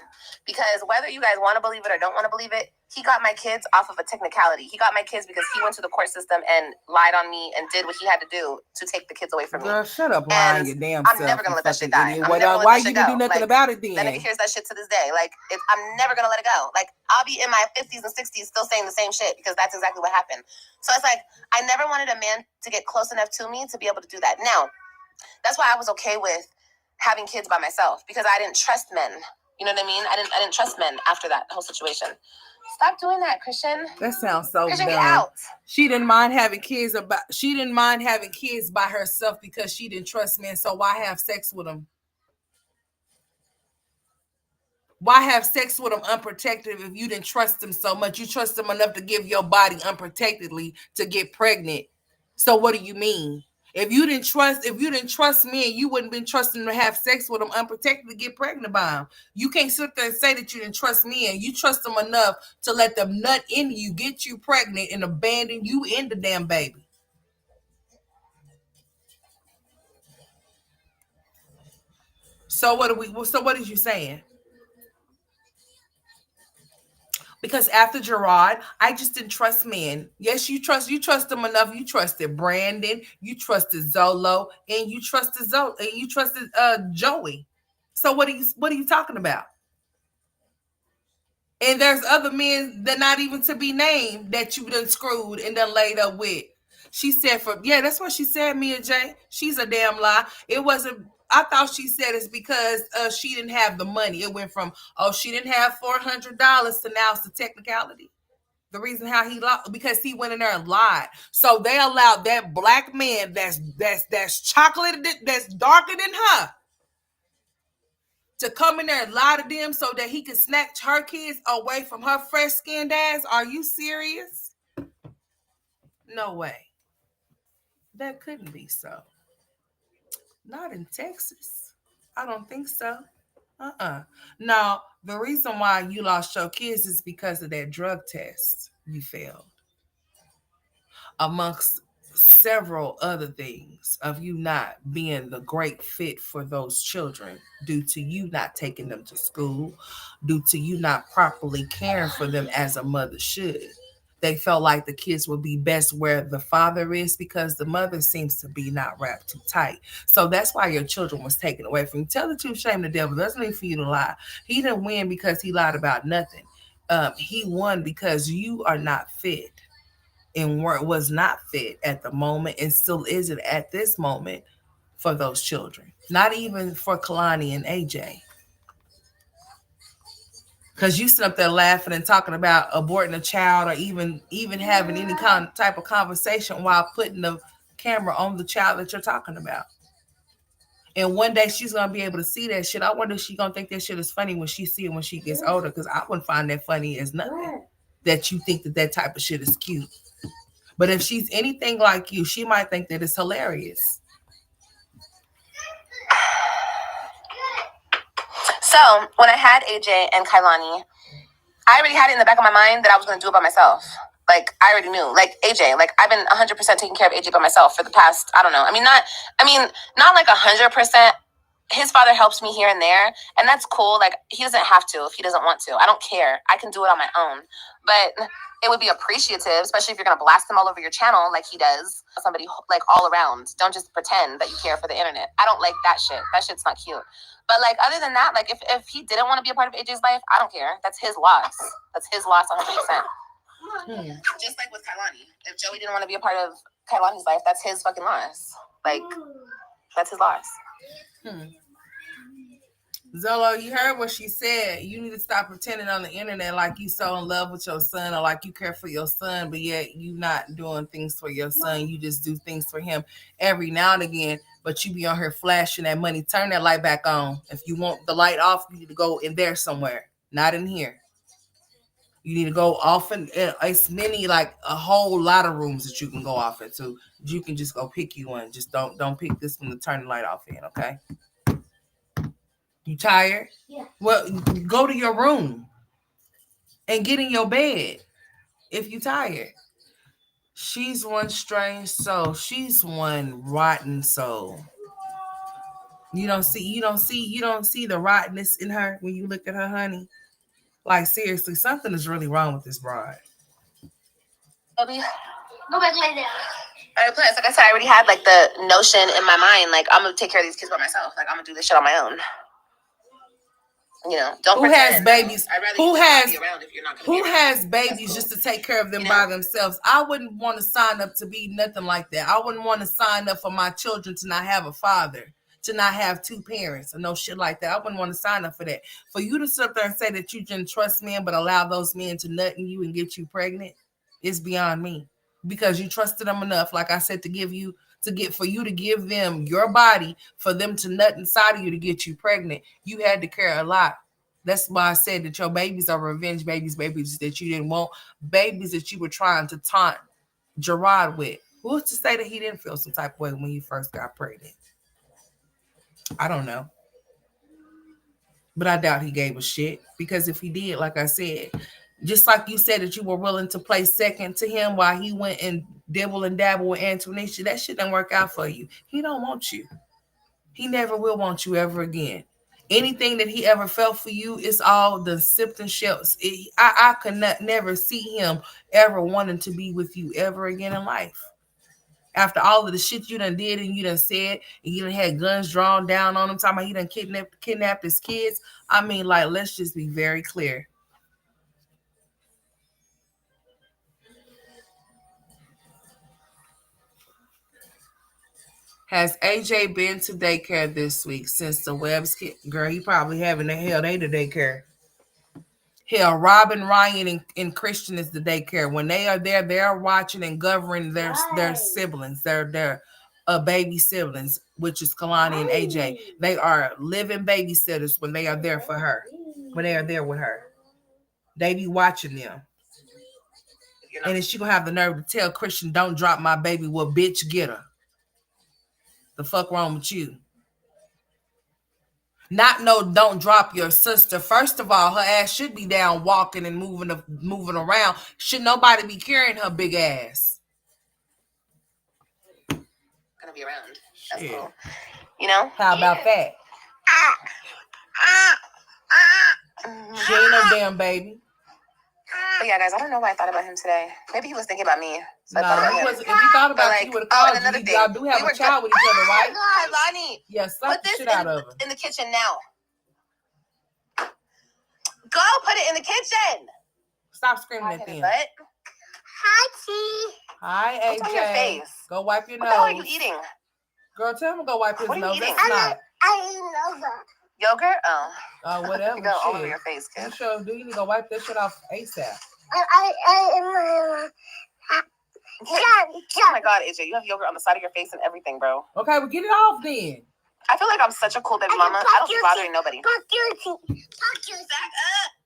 Because whether you guys want to believe it or don't want to believe it, he got my kids off of a technicality. He got my kids because he went to the court system and lied on me and did what he had to do to take the kids away from me. Girl, shut up, lying your damn self. I'm never going to let that shit die. Why you didn't do nothing about it then? That nigga hears that shit to this day. Like, I'm never going to let it go. Like, I'll be in my 50s and 60s still saying the same shit because that's exactly what happened. So it's like, I never wanted a man to get close enough to me to be able to do that. Now, that's why I was okay with having kids by myself, because I didn't trust men. You know what I mean? I didn't trust men after that whole situation. Stop doing that, Christian. That sounds so Christian, dumb. get out. She didn't mind having kids by herself because she didn't trust men. So why have sex with them? Why have sex with them unprotected if you didn't trust them so much? You trust them enough to give your body unprotectedly to get pregnant. So what do you mean? If you didn't trust men, you wouldn't been trusting to have sex with them unprotected to get pregnant by them. You can't sit there and say that you didn't trust men. You trust them enough to let them nut in you, get you pregnant, and abandon you and the damn baby. So what is you saying? Because after Gerard, I just didn't trust men. Yes, you trust them enough. You trusted Brandon, you trusted Zolo, and you trusted Joey. So what are you talking about? And there's other men that not even to be named that you done screwed and done laid up with. She said that's what she said, Mia J. She's a damn lie. It wasn't. I thought she said it's because she didn't have the money. It went from, she didn't have $400 to now it's a technicality. The reason how he lied, because he went in there and lied. So they allowed that black man that's chocolate, that's darker than her, to come in there and lie to them so that he could snatch her kids away from her fresh skinned ass. Are you serious? No way. That couldn't be so. Not in Texas. I don't think so. No, the reason why you lost your kids is because of that drug test you failed, amongst several other things of you not being the great fit for those children, due to you not taking them to school, due to you not properly caring for them as a mother should. They felt like the kids would be best where the father is, because the mother seems to be not wrapped too tight. So that's why your children was taken away from you. Tell the truth, shame the devil. Doesn't mean for you to lie. He didn't win because he lied about nothing. He won because you are not fit, and was not fit at the moment, and still isn't at this moment, for those children. Not even for Kalani and AJ. Because you sit up there laughing and talking about aborting a child, or even having any kind of type of conversation while putting the camera on the child that you're talking about. And one day she's gonna be able to see that shit. I wonder if she's gonna think that shit is funny when she see it when she gets older. Because I wouldn't find that funny as nothing. That you think that type of shit is cute. But if she's anything like you, she might think that it's hilarious. So when I had AJ and Kailani, I already had it in the back of my mind that I was going to do it by myself. Like, I already knew. Like, AJ, like, I've been 100% taking care of AJ by myself for the past, I don't know. Not like 100%. His father helps me here and there, and that's cool. Like, he doesn't have to if he doesn't want to. I don't care. I can do it on my own. But it would be appreciative, especially if you're going to blast him all over your channel like he does. Somebody, like, all around. Don't just pretend that you care for the internet. I don't like that shit. That shit's not cute. But, like, other than that, like, if he didn't want to be a part of AJ's life, I don't care. That's his loss. That's his loss 100%. Just like with Kailani. If Joey didn't want to be a part of Kailani's life, that's his fucking loss. Like, that's his loss. Zolo, you heard what she said. You need to stop pretending on the internet like you so in love with your son, or like you care for your son, but yet you not doing things for your son. You just do things for him every now and again, but you be on here flashing that money. Turn that light back on. If you want the light off, you need to go in there somewhere, not in here. You need to go off, and it's many, like a whole lot of rooms that you can go off into. You can just go pick you one. Just don't pick this one to turn the light off in, okay? You tired? Yeah. Well, go to your room and get in your bed if you tired. She's one strange soul. She's one rotten soul. You don't see the rottenness in her when you look at her, honey. Like, seriously, something is really wrong with this bride. Go back lay down. Plus, like I said, I already had like the notion in my mind, like I'm gonna take care of these kids by myself. Like I'm gonna do this shit on my own. You know, don't who pretend. has babies? Who has That's babies cool. just to take care of them by themselves? I wouldn't want to sign up to be nothing like that. I wouldn't want to sign up for my children to not have a father, to not have two parents, or no shit like that. I wouldn't want to sign up for that. For you to sit up there and say that you didn't trust men, but allow those men to nut in you and get you pregnant, is beyond me. Because you trusted them enough, like I said, for you to give them your body, for them to nut inside of you to get you pregnant. You had to care a lot. That's why I said that your babies are revenge babies that you didn't want, babies that you were trying to taunt Gerard with. Who's to say that he didn't feel some type of way when you first got pregnant? I don't know. But I doubt he gave a shit, because if he did, like I said, just like you said that you were willing to play second to him while he went and dibble and dabble with Antonisha, that shit didn't work out for you. He don't want you. He never will want you ever again. Anything that he ever felt for you is all the symptom shells. I could never see him ever wanting to be with you ever again in life. After all of the shit you done did and you done said, and you done had guns drawn down on him, talking about he done kidnapped his kids. I mean, like, let's just be very clear. Has AJ been to daycare this week since the Webb's kid? Girl, he probably haven't. The hell they to daycare. Hell, Robin, Ryan, and Christian is the daycare. When they are there, they're watching and governing their siblings, their baby siblings, which is Kalani and AJ. They are living babysitters when they are there for her. When they are there with her, they be watching them. And then she gonna have the nerve to tell Christian, "Don't drop my baby." Well, bitch, get her. The fuck wrong with you? Not no, don't drop your sister. First of all, her ass should be down walking and moving around. Should nobody be carrying her big ass? Gonna be around. That's Shit. cool. You know? How about that? She ain't no damn baby. But yeah, guys, I don't know why I thought about him today. Maybe he was thinking about me. So No, I thought about him. if he thought about you, he would have called and another you. thing, Y'all do have a child with each other, right? Hi, Lonnie. Yeah, slap Put the this shit out of her. in the kitchen now. Go put it in the kitchen. Stop screaming at them. Hi, T. Hi, AJ. What's on your face? Go wipe your What nose. the hell are you eating? Girl, tell him to go wipe his What are you nose. eating? That's not. I eat yogurt. Yogurt? Oh. Whatever. You go all over shit. your face, kid. You sure do. You need to go wipe that shit off ASAP. Oh my God, AJ, you have yogurt on the side of your face and everything, bro. Okay, well, get it off then. I feel like I'm such a cool baby mama. I don't be bothering nobody.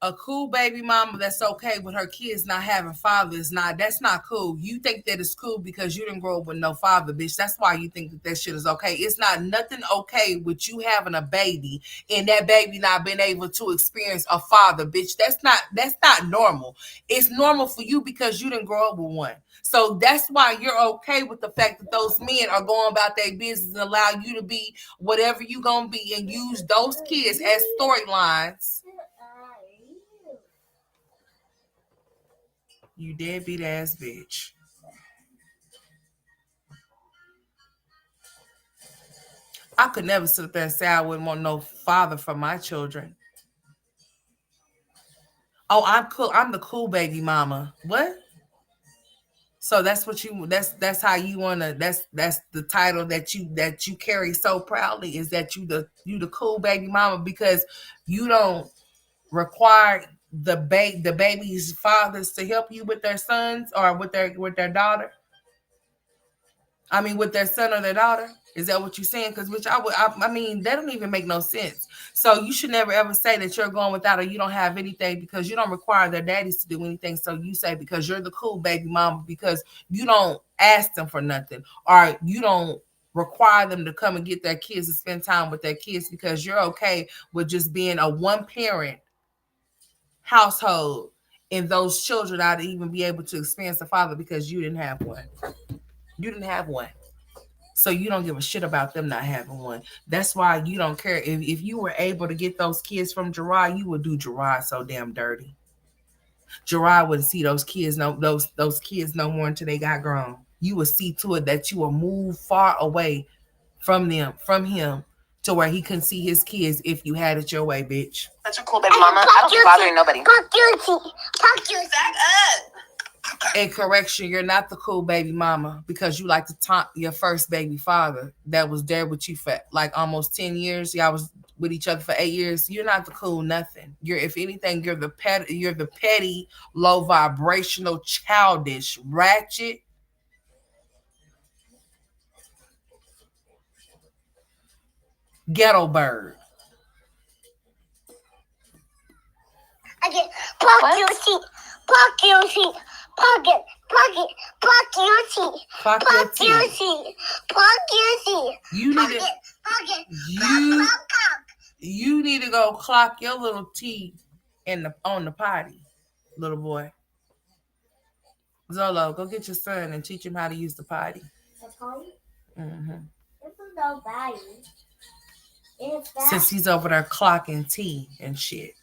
A cool baby mama that's okay with her kids not having fathers. That's not cool. You think that it's cool because you didn't grow up with no father, bitch. That's why you think that shit is okay. It's not nothing okay with you having a baby and that baby not being able to experience a father, bitch. That's not normal. It's normal for you because you didn't grow up with one. So that's why you're okay with the fact that those men are going about their business and allow you to be whatever you gonna be and use those kids as storylines. You deadbeat ass bitch. I could never sit there and say I wouldn't want no father for my children. Oh, I'm cool. I'm the cool baby mama. What? So that's what you that's how you wanna that's the title that you carry so proudly, is that you the cool baby mama because you don't require the baby's fathers to help you with their sons or with their daughter. I mean, with their son or their daughter. Is that what you're saying? Because I mean, that don't even make no sense. So you should never ever say that you're going without or you don't have anything because you don't require their daddies to do anything. So you say because you're the cool baby mama because you don't ask them for nothing or you don't require them to come and get their kids and spend time with their kids because you're okay with just being a one parent household and those children not even be able to experience a father because you didn't have one. You didn't have one. So you don't give a shit about them not having one. That's why you don't care. If you were able to get those kids from Gerard, you would do Gerard so damn dirty. Gerard wouldn't see those kids those kids no more until they got grown. You would see to it that you will move far away from him, to where he couldn't see his kids if you had it your way, bitch. Such a cool baby mama. I don't be bothering nobody. Back up. In correction, you're not the cool baby mama because you like to taunt your first baby father that was there with you for like almost 10 years. Y'all was with each other for 8 years. You're not the cool nothing. If anything, you're the petty, low vibrational, childish, ratchet. Ghetto bird. Okay, pluck your teeth. Pluck your teeth. Pluck it. Pluck it. Pluck your teeth. Pluck your teeth. Pluck your teeth. You need to. Pluck it. You need to go clock your little teeth on the potty, little boy. Zolo, go get your son and teach him how to use the potty. The potty? Mm-hmm. This is no potty. Since he's over there clocking tea and shit.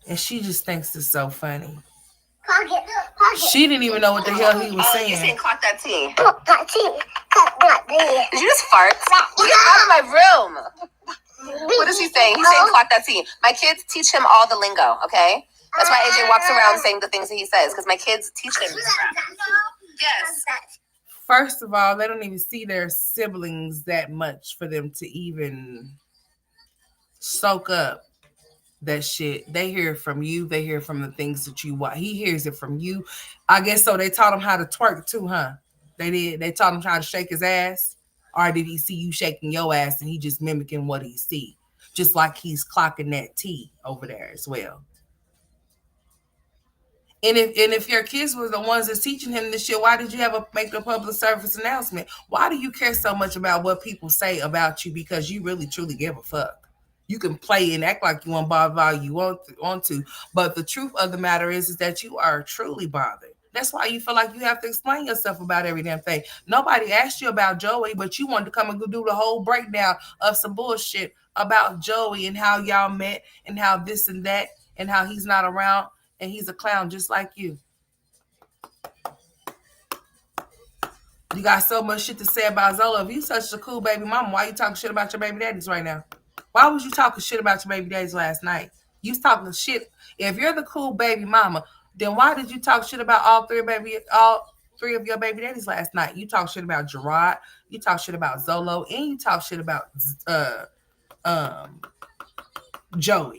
And she just thinks it's so funny. She didn't even know what the hell he was saying. You're saying clock that tea. Clock that tea. Clock that tea. Did you just fart? Get out of my room. What is he saying? He's saying clock that tea. My kids teach him all the lingo, okay? That's why AJ walks around saying the things that he says, because my kids teach him this crap. Yes. First of all, they don't even see their siblings that much for them to even soak up that shit. They hear it from you. They hear from the things that you watch. He hears it from you. I guess so. They taught him how to twerk too, huh? They did. They taught him how to shake his ass. Or did he see you shaking your ass and he just mimicking what he see? Just like he's clocking that T over there as well. And if your kids were the ones that's teaching him this shit, why did you make a public service announcement? Why do you care so much about what people say about you? Because you really truly give a fuck. You can play and act like you want bother you want to, but the truth of the matter is that you are truly bothered. That's why you feel like you have to explain yourself about every damn thing. Nobody asked you about Joey, but you wanted to come and do the whole breakdown of some bullshit about Joey and how y'all met and how this and that and how he's not around and he's a clown just like you. You got so much shit to say about Zolo. If you such a cool baby mama, why you talking shit about your baby daddies right now? Why was you talking shit about your baby daddies last night? You was talking shit. If you're the cool baby mama, then why did you talk shit about all three of your baby daddies last night? You talk shit about Gerard, you talk shit about Zolo, and you talk shit about Joey.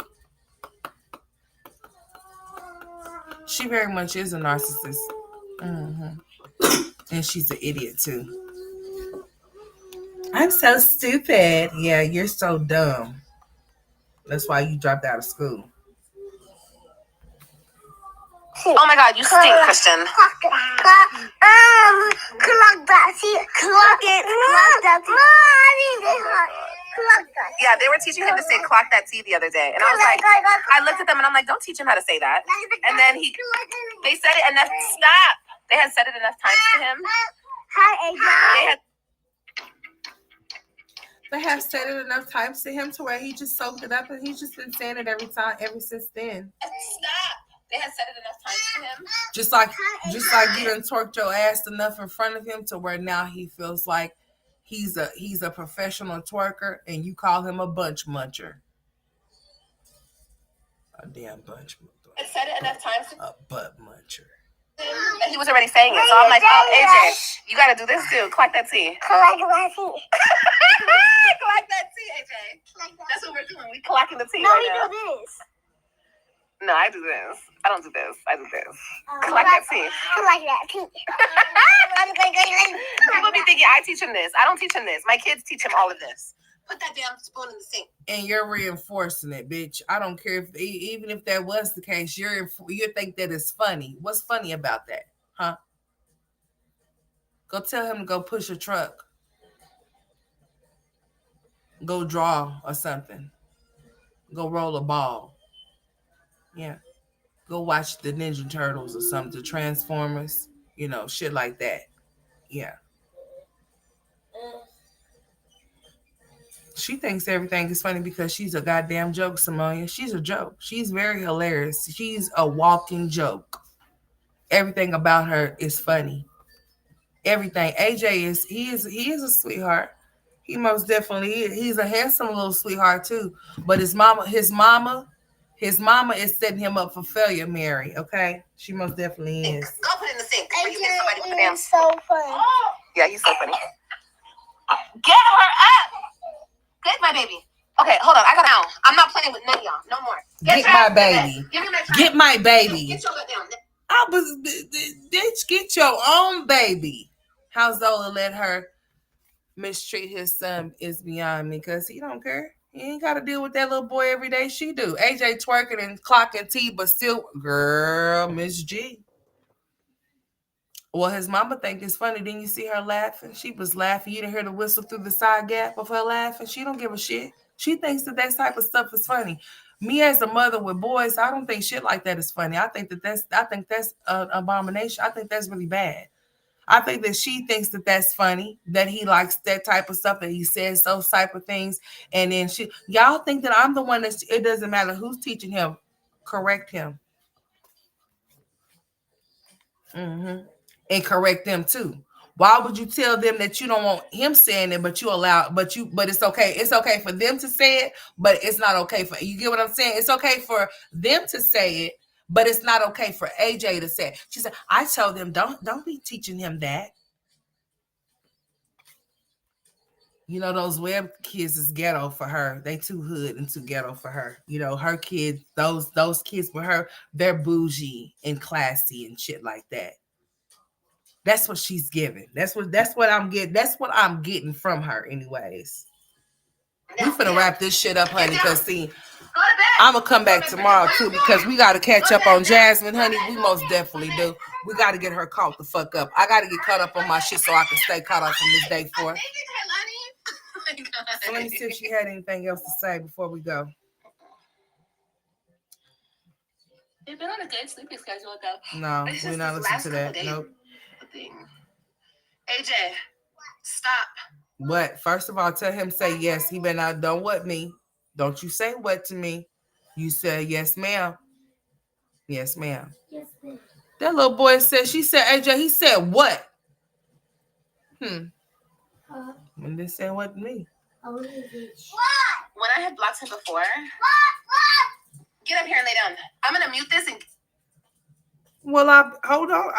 She very much is a narcissist. And she's an idiot too. I'm so stupid. Yeah, you're so dumb. That's why you dropped out of school. Oh my God, you stink, Christian. Clock that. See, clock it. Clock that. Yeah, they were teaching him to say "clock that T" the other day, and I was like, I looked at them and I'm like, don't teach him how to say that. And then they said it enough. Stop. They had said it enough times to him. They have said it enough times to him to where he just soaked it up, and he's just been saying it every time ever since then. Stop. They had said it enough times to him. Just like you done twerked your ass enough in front of him to where now he feels like he's a professional twerker, and you call him a bunch muncher. A damn bunch muncher. I said it enough times to a butt muncher. And he was already saying it, so I'm like, oh, AJ, you got to do this too. Clock that T. Clock that T. Clock that T, AJ. That's what we're doing. We clocking the T. No, right we now. do this. No, I do this. I don't do this. I do this. Clock that T. Clock that T. People be thinking I teach him this. I don't teach him this. My kids teach him all of this. Put that damn spoon in the sink. And you're reinforcing it, bitch. I don't care if even if that was the case, you think that it's funny. What's funny about that, huh? Go tell him to go push a truck. Go draw or something. Go roll a ball. Yeah. Go watch the Ninja Turtles or something, the Transformers, shit like that. Yeah. She thinks everything is funny because she's a goddamn joke, Simonia. She's a joke. She's very hilarious. She's a walking joke. Everything about her is funny. Everything. AJ he is a sweetheart. He most definitely is. He's a handsome little sweetheart too. But his mama is setting him up for failure, Mary. Okay? She most definitely is. Go put it in the sink. AJ is so funny. Yeah, he's so funny. Get her up. Get my baby. Okay, hold on. I got now. I'm not playing with none of y'all. No more. Get my baby. Give me my Get my baby. Get your butt down. Bitch, get your own baby. How Zola let her mistreat his son is beyond me because he don't care. He ain't got to deal with that little boy every day. She do. AJ twerking and clocking T, but still, girl, Miss G. Well, his mama think it's funny. Didn't you see her laughing? She was laughing. You didn't hear the whistle through the side gap of her laughing. She don't give a shit. She thinks that type of stuff is funny. Me as a mother with boys, I don't think shit like that is funny. I think that's an abomination. I think that's really bad. I think that she thinks that that's funny, that he likes that type of stuff, that he says those type of things. And then y'all think that I'm the one it doesn't matter who's teaching him. Correct him. Mm-hmm. And correct them too. Why would you tell them that you don't want him saying it, but it's okay. It's okay for them to say it, but it's not okay for you. Get what I'm saying? It's okay for them to say it, but it's not okay for AJ to say it. She said, I told them don't be teaching him that. You know, those web kids is ghetto for her. They too hood and too ghetto for her. You know, her kids, those kids with her, they're bougie and classy and shit like that. That's what she's giving. That's what I'm getting. That's what I'm getting from her, anyways. We finna wrap this shit up, honey, because see, I'm gonna come back tomorrow too because we gotta catch up on Jasmine, honey. We most definitely do. We gotta get her caught the fuck up. I gotta get caught up on my shit so I can stay caught up from this day forth. So let me see if she had anything else to say before we go. You've been on a good sleeping schedule, though. No, we're not listening to that. Nope. AJ, stop. What? First of all, tell him say yes. He better not. Don't what me. Don't you say what to me. You said yes, ma'am. Yes, ma'am. Yes, ma'am. That little boy said. She said AJ. He said what? When they said what to me. When I had blocked him before, get up here and lay down. I'm gonna mute this and. Well, hold on.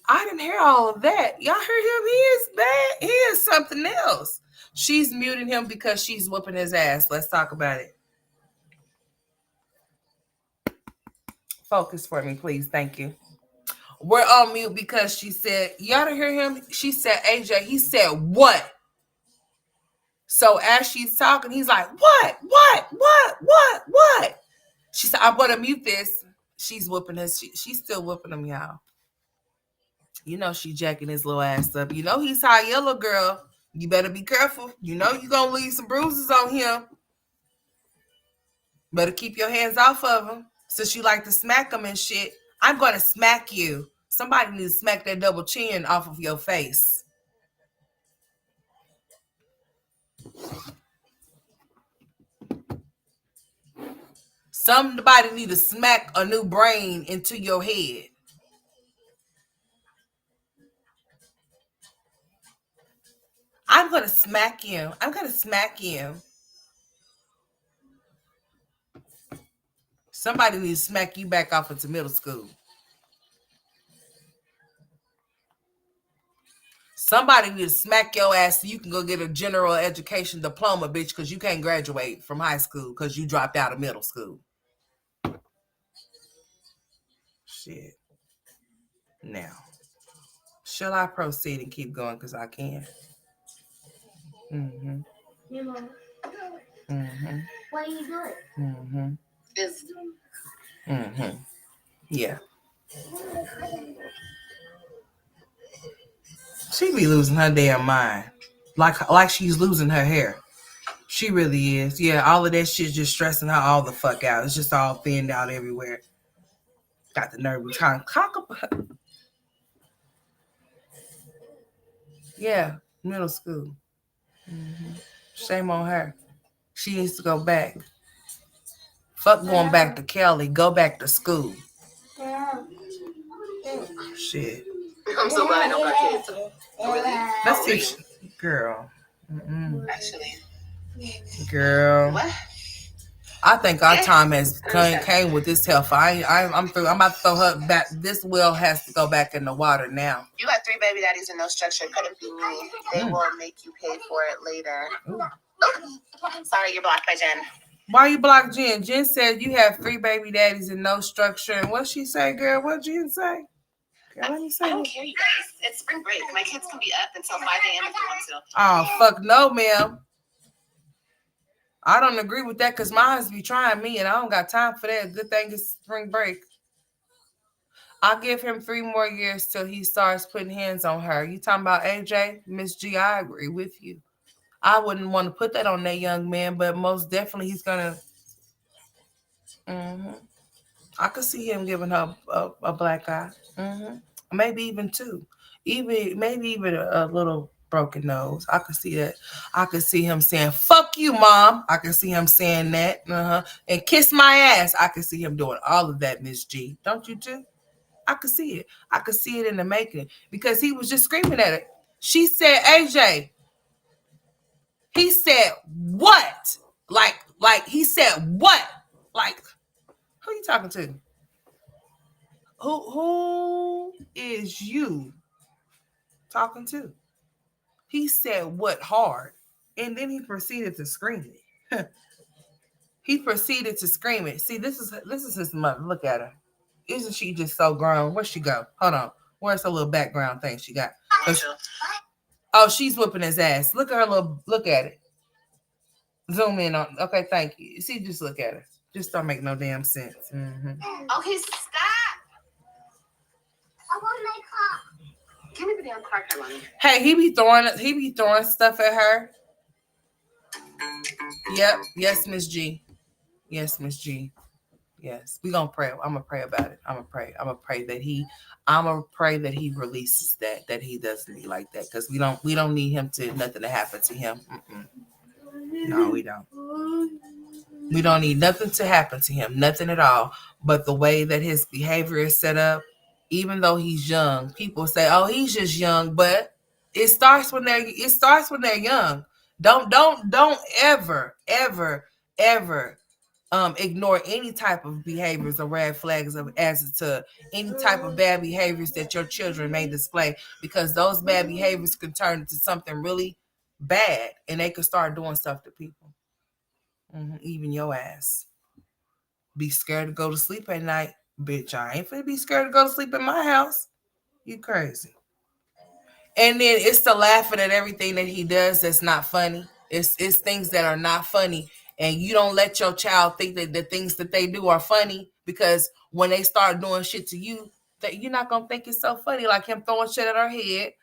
I didn't hear all of that. Y'all heard him? He is bad. He is something else. She's muting him because she's whooping his ass. Let's talk about it. Focus for me, please. Thank you. We're on mute because she said, y'all didn't hear him? She said, AJ, he said, what? So as she's talking, he's like, what? She said, I'm going to mute this. She's whooping his, she's still whooping him, y'all. You know she jacking his little ass up. You know he's high yellow, girl. You better be careful. You know you're going to leave some bruises on him. Better keep your hands off of him. Since you like to smack him and shit, I'm going to smack you. Somebody needs to smack that double chin off of your face. Somebody need to smack a new brain into your head. I'm going to smack you. I'm going to smack you. Somebody needs to smack you back off into middle school. Somebody needs to smack your ass so you can go get a general education diploma, bitch, because you can't graduate from high school because you dropped out of middle school. Shit. Now, shall I proceed and keep going because I can? Mm-hmm. Mm-hmm. What are you doing? Mm-hmm. Mm-hmm. Yeah. She be losing her damn mind. Like she's losing her hair. She really is. Yeah, all of that shit just stressing her all the fuck out. It's just all thinned out everywhere. Got the nerve of trying to cock up. Yeah, middle school. Mm-hmm. Shame on her. She needs to go back. Fuck going back to Kelly. Go back to school. Shit. I'm so glad I don't got kids. Really? Let's see. Girl. Mm-mm. Actually. Girl. What? I think our time has came with this health. I'm through. I'm about to throw her back. This well has to go back in the water now. You got 3 baby daddies and no structure. Couldn't be me. They will make you pay for it later. Ooh. Sorry, you're blocked by Jen. Why you blocked Jen? Jen said you have 3 baby daddies and no structure. And what she say, girl? What Jen say? Girl, let me say. I don't care, you guys. It's spring break. My kids can be up until 5 a.m. if they want to. Oh, fuck no, ma'am. I don't agree with that because mine be trying me and I don't got time for that. Good thing it's spring break. I'll give him 3 more years till he starts putting hands on her. You talking about AJ? Miss G, I agree with you. I wouldn't want to put that on that young man, but most definitely he's going to... Mm-hmm. I could see him giving her a black eye. Mm-hmm. Maybe even 2. Maybe even a little broken nose. I could see that. I could see him saying, fuck you, mom. I could see him saying that. And kiss my ass. I could see him doing all of that, Miss G. Don't you too? I could see it. I could see it in the making because he was just screaming at it. She said, AJ. He said, what? Like he said, what? Like, who are you talking to? Who is you talking to? He said, "What hard?" And then he proceeded to scream it. He proceeded to scream it. See, this is his mother. Look at her. Isn't she just so grown? Where'd she go? Hold on. Where's her little background thing she got? Oh, she's whipping his ass. Look at her little. Look at it. Zoom in on. Okay, thank you. See, just look at her. Just don't make no damn sense. Mm-hmm. Okay, stop. I want my car. Give me the damn car, Carlani. Hey, he be throwing stuff at her. Yep. Yes, Miss G. Yes, Miss G. Yes. We gonna pray. I'm gonna pray about it. I'm gonna pray that he releases that he doesn't be like that, because we don't need him to nothing to happen to him. Mm-mm. No, we don't. We don't need nothing to happen to him, nothing at all. But the way that his behavior is set up, even though he's young, people say, "Oh, he's just young," but it starts when they're young. Don't ever ignore any type of behaviors or red flags as to any type of bad behaviors that your children may display, because those bad behaviors can turn into something really bad, and they could start doing stuff to people. Even your ass. Be scared to go to sleep at night. Bitch, I ain't finna be scared to go to sleep in my house. You crazy. And then it's the laughing at everything that he does that's not funny. It's things that are not funny. And you don't let your child think that the things that they do are funny, because when they start doing shit to you, that you're not gonna think it's so funny. Like him throwing shit at her head.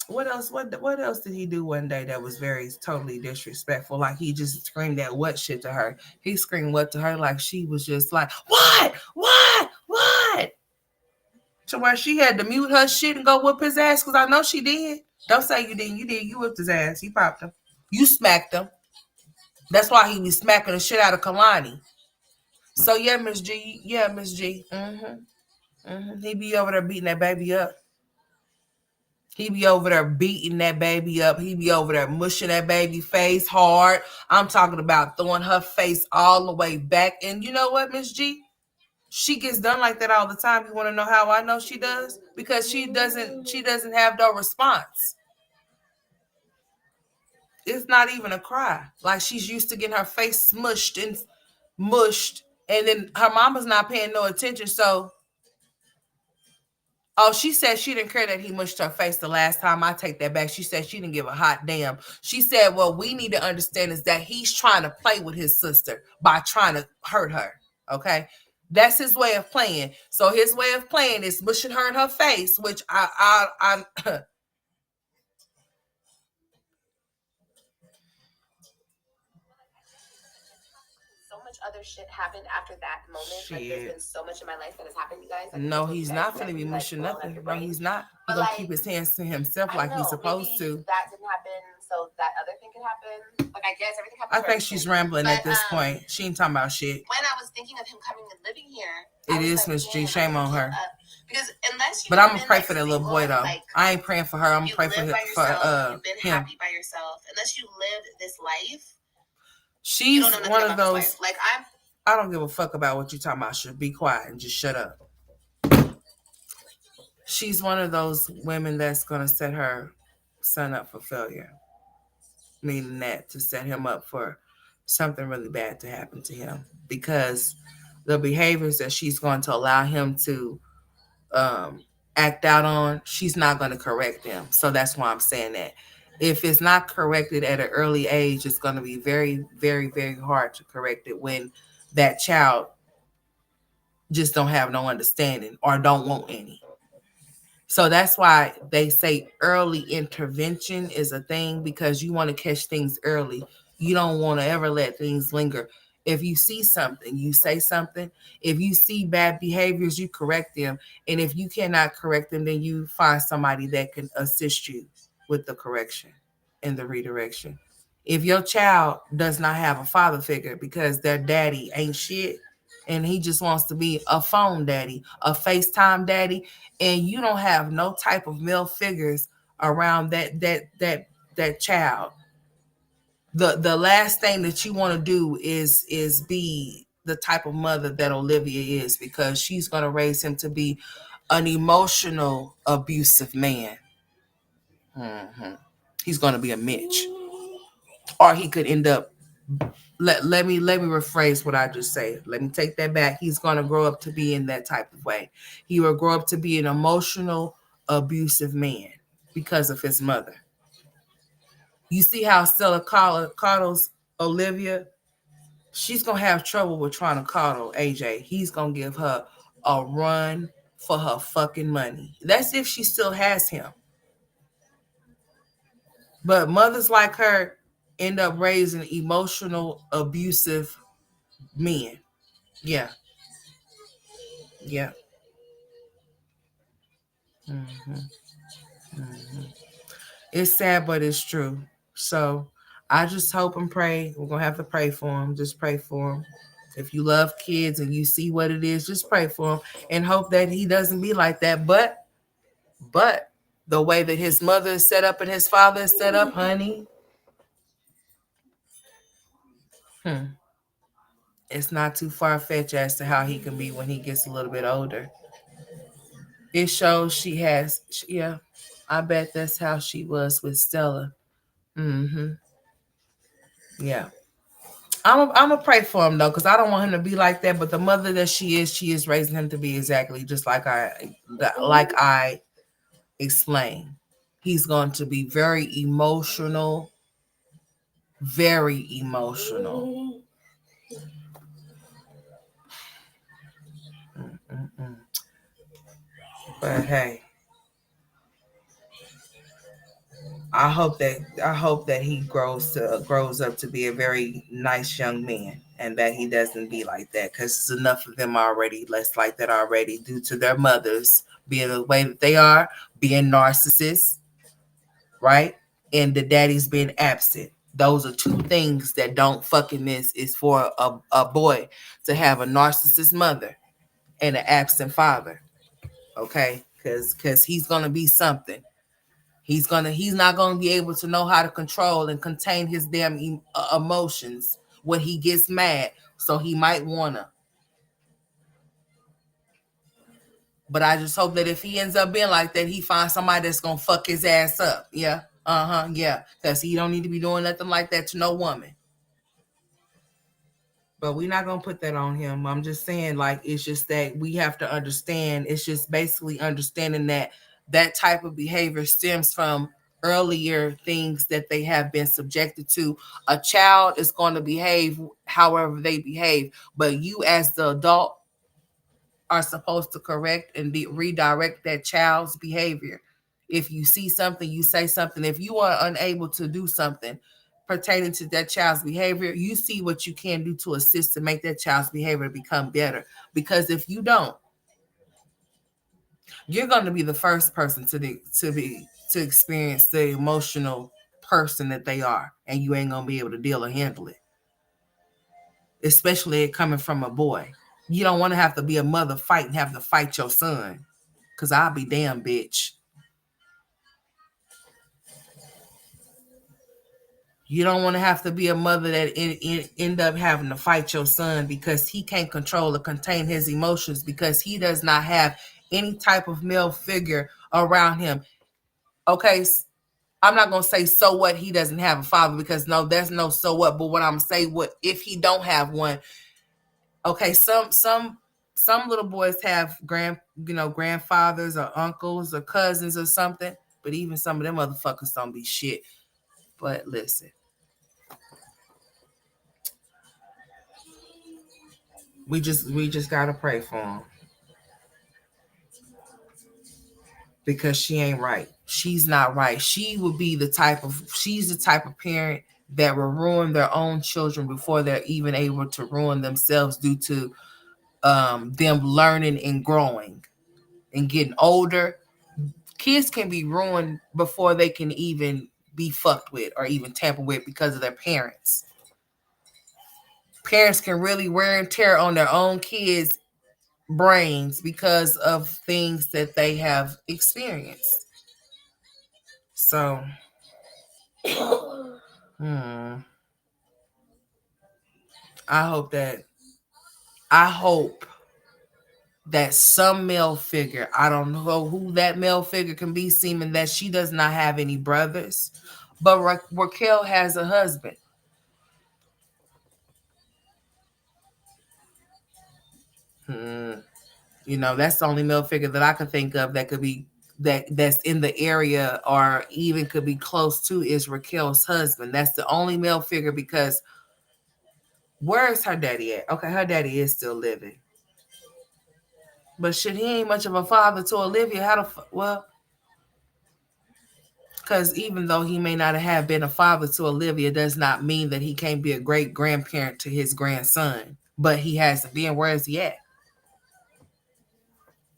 What else? What else did he do one day that was very totally disrespectful? Like he just screamed that what shit to her. He screamed what to her like she was just like, what? To where she had to mute her shit and go whip his ass, because I know she did. Don't say you didn't. You did. You whipped his ass. You popped him. You smacked him. That's why he was smacking the shit out of Kalani. So yeah, Miss G. Yeah, Miss G. He be over there beating that baby up. He be over there beating that baby up. He be over there mushing that baby face hard. I'm talking about throwing her face all the way back. And you know what, Miss G? She gets done like that all the time. You want to know how I know she does? Because she doesn't have no response. It's not even a cry. Like she's used to getting her face smushed and mushed. And then her mama's not paying no attention. So, oh, she said she didn't care that he mushed her face the last time. I take that back. She said she didn't give a hot damn. She said, what we need to understand is that he's trying to play with his sister by trying to hurt her. Okay? That's his way of playing. So his way of playing is mushing her in her face, which I Other shit happened after that moment. Shit. Like there's been so much in my life that has happened, you guys. Like, no, he's not finna be mushing nothing. No, he's not. He's gonna keep his hands to himself like he's supposed to. That didn't happen, so that other thing could happen. Like I guess everything happened. I think she's rambling at this point. She ain't talking about shit. When I was thinking of him coming and living here, it is Miss G. Shame on her. Because unless you, but I'm gonna pray for that little boy though. I ain't praying for her. I'm praying for him. You've been him. Happy by yourself. Unless you live this life, she's one of those. Like I don't give a fuck about what you're talking about. Should be quiet and just shut up. She's one of those women that's gonna set her son up for failure. Meaning that to set him up for something really bad to happen to him, because the behaviors that she's going to allow him to act out on, she's not going to correct them. So that's why I'm saying that. If it's not corrected at an early age, it's going to be very, very, very hard to correct it when that child just don't have no understanding or don't want any. So that's why they say early intervention is a thing, because you want to catch things early. You don't want to ever let things linger. If you see something, you say something. If you see bad behaviors, you correct them. And if you cannot correct them, then you find somebody that can assist you with the correction and the redirection. If your child does not have a father figure because their daddy ain't shit, and he just wants to be a phone daddy, a FaceTime daddy, and you don't have no type of male figures around that child, the last thing that you want to do is be the type of mother that Olivia is, because she's going to raise him to be an emotional abusive man. Mm-hmm. He's going to be a Mitch, or he could end up. Let me rephrase what I just said. Let me take that back. He's going to grow up to be in that type of way. He will grow up to be an emotional, abusive man because of his mother. You see how Stella coddles Olivia? She's going to have trouble with trying to coddle AJ. He's going to give her a run for her fucking money. That's if she still has him. But mothers like her end up raising emotional, abusive men. Yeah. Yeah. Mm-hmm. Mm-hmm. It's sad, but it's true. So I just hope and pray. We're gonna have to pray for him. Just pray for him. If you love kids and you see what it is, just pray for him and hope that he doesn't be like that. But the way that his mother is set up and his father is set up, honey, it's not too far fetched as to how he can be when he gets a little bit older. It shows she has, yeah. I bet that's how she was with Stella. Mm-hmm. Yeah. I'm gonna pray for him though, because I don't want him to be like that. But the mother that she is raising him to be exactly just like I explained. He's going to be very emotional, very emotional. Mm-mm-mm. But hey, I hope that he grows up to be a very nice young man, and that he doesn't be like that, because it's enough of them already. Less like that already, due to their mothers being the way that they are, being narcissists, right? And the daddy's being absent. Those are two things that don't fucking miss. Is for a boy to have a narcissist mother and an absent father. Okay, because he's gonna be something. He's not gonna be able to know how to control and contain his damn emotions when he gets mad. So he might wanna. But I just hope that if he ends up being like that, he finds somebody that's gonna fuck his ass up. Yeah. Uh-huh. Yeah. Because he don't need to be doing nothing like that to no woman. But we're not gonna put that on him. I'm just saying, like, it's just that we have to understand. It's just basically understanding that that type of behavior stems from earlier things that they have been subjected to. A child is going to behave however they behave, but you as the adult are supposed to correct and redirect that child's behavior. If you see something, you say something. If you are unable to do something pertaining to that child's behavior, you see what you can do to assist to make that child's behavior become better. Because if you don't, you're going to be the first person to experience the emotional person that they are, and you ain't going to be able to deal or handle it, especially it coming from a boy. You don't want to have to be a mother fight and have to fight your son, because I'll be damn, bitch. You don't want to have to be a mother that end up having to fight your son because he can't control or contain his emotions, because he does not have any type of male figure around him. Okay, I'm not gonna say so what he doesn't have a father, because no, there's no so what. But what I'm saying, what if he don't have one? Okay, some little boys have grandfathers or uncles or cousins or something, but even some of them motherfuckers don't be shit. But listen, we just gotta pray for him, because she ain't right. She's not right. She's the type of parent that will ruin their own children before they're even able to ruin themselves, due to them learning and growing and getting older. Kids can be ruined before they can even be fucked with or even tampered with because of their parents. Parents can really wear and tear on their own kids' brains because of things that they have experienced. So, I hope that some male figure, I don't know who that male figure can be, seeming that she does not have any brothers, but Raquel has a husband. Hmm. You know, that's the only male figure that I can think of that could be that's in the area or even could be close to is Raquel's husband. That's the only male figure because where is her daddy at? Okay, her daddy is still living. But shit, he ain't much of a father to Olivia. Well, because even though he may not have been a father to Olivia, does not mean that he can't be a great grandparent to his grandson. But he hasn't been. Where is he at?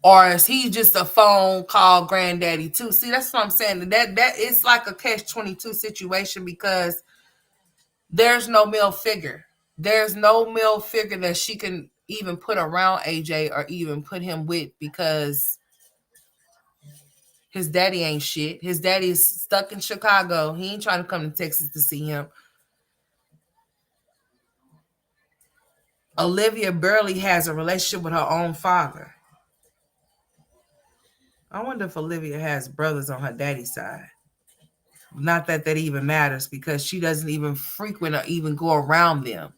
Or is he just a phone call granddaddy too? See, that's what I'm saying. That it's like a catch-22 situation because there's no male figure. There's no male figure that she can even put around AJ or even put him with because his daddy ain't shit. His daddy is stuck in Chicago. He ain't trying to come to Texas to see him. Olivia barely has a relationship with her own father. I wonder if Olivia has brothers on her daddy's side. Not that that even matters because she doesn't even frequent or even go around them.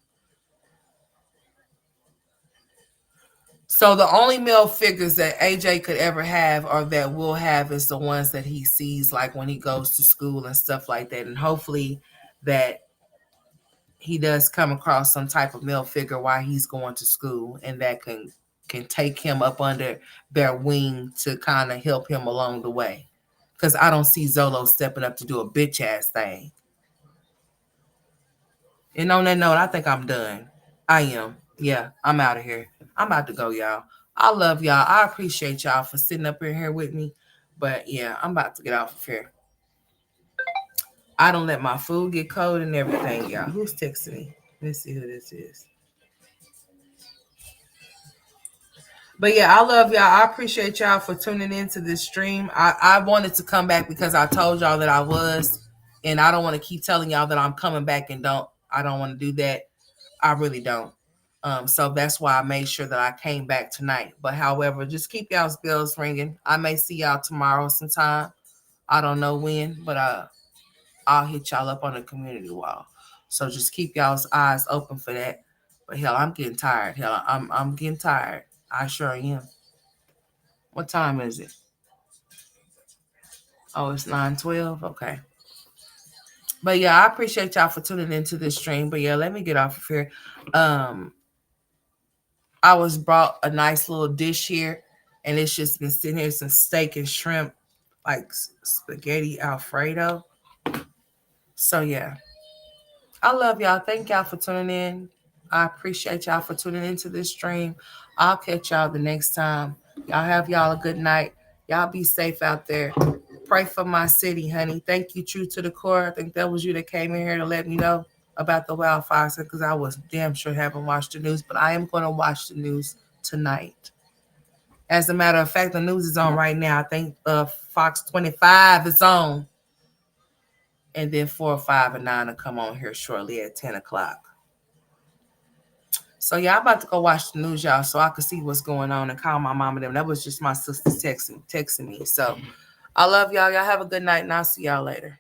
So the only male figures that AJ could ever have or that will have is the ones that he sees like when he goes to school and stuff like that. And hopefully that he does come across some type of male figure while he's going to school and that can take him up under their wing to kind of help him along the way. Because I don't see Zolo stepping up to do a bitch ass thing. And on that note, I think I'm done. I am. Yeah, I'm out of here. I'm about to go, y'all. I love y'all. I appreciate y'all for sitting up in here with me. But yeah, I'm about to get off of here. I don't let my food get cold and everything, y'all. Who's texting me? Let's see who this is. But yeah, I love y'all. I appreciate y'all for tuning into this stream. I wanted to come back because I told y'all that I was. And I don't want to keep telling y'all that I'm coming back and I don't want to do that. I really don't. So that's why I made sure that I came back tonight. But however, just keep y'all's bells ringing. I may see y'all tomorrow sometime. I don't know when, but I'll hit y'all up on the community wall. So just keep y'all's eyes open for that. But hell, I'm getting tired. Hell, I'm getting tired. I sure am. What time is it? Oh, it's 9:12. Okay. But yeah, I appreciate y'all for tuning into this stream. But yeah, let me get off of here. I was brought a nice little dish here, and it's just been sitting here some steak and shrimp, like spaghetti Alfredo. So yeah, I love y'all. Thank y'all for tuning in. I appreciate y'all for tuning into this stream. I'll catch y'all the next time. Y'all have y'all a good night. Y'all be safe out there. Pray for my city, honey. Thank you, True to the Core. I think that was you that came in here to let me know about the wildfires because I was damn sure haven't watched the news, but I am going to watch the news tonight. As a matter of fact, the news is on right now. I think Fox 25 is on. And then 4, 5, and 9 will come on here shortly at 10 o'clock. So yeah, I'm about to go watch the news, y'all, so I can see what's going on and call my mom and them. That was just my sister texting me. So I love y'all. Y'all have a good night, and I'll see y'all later.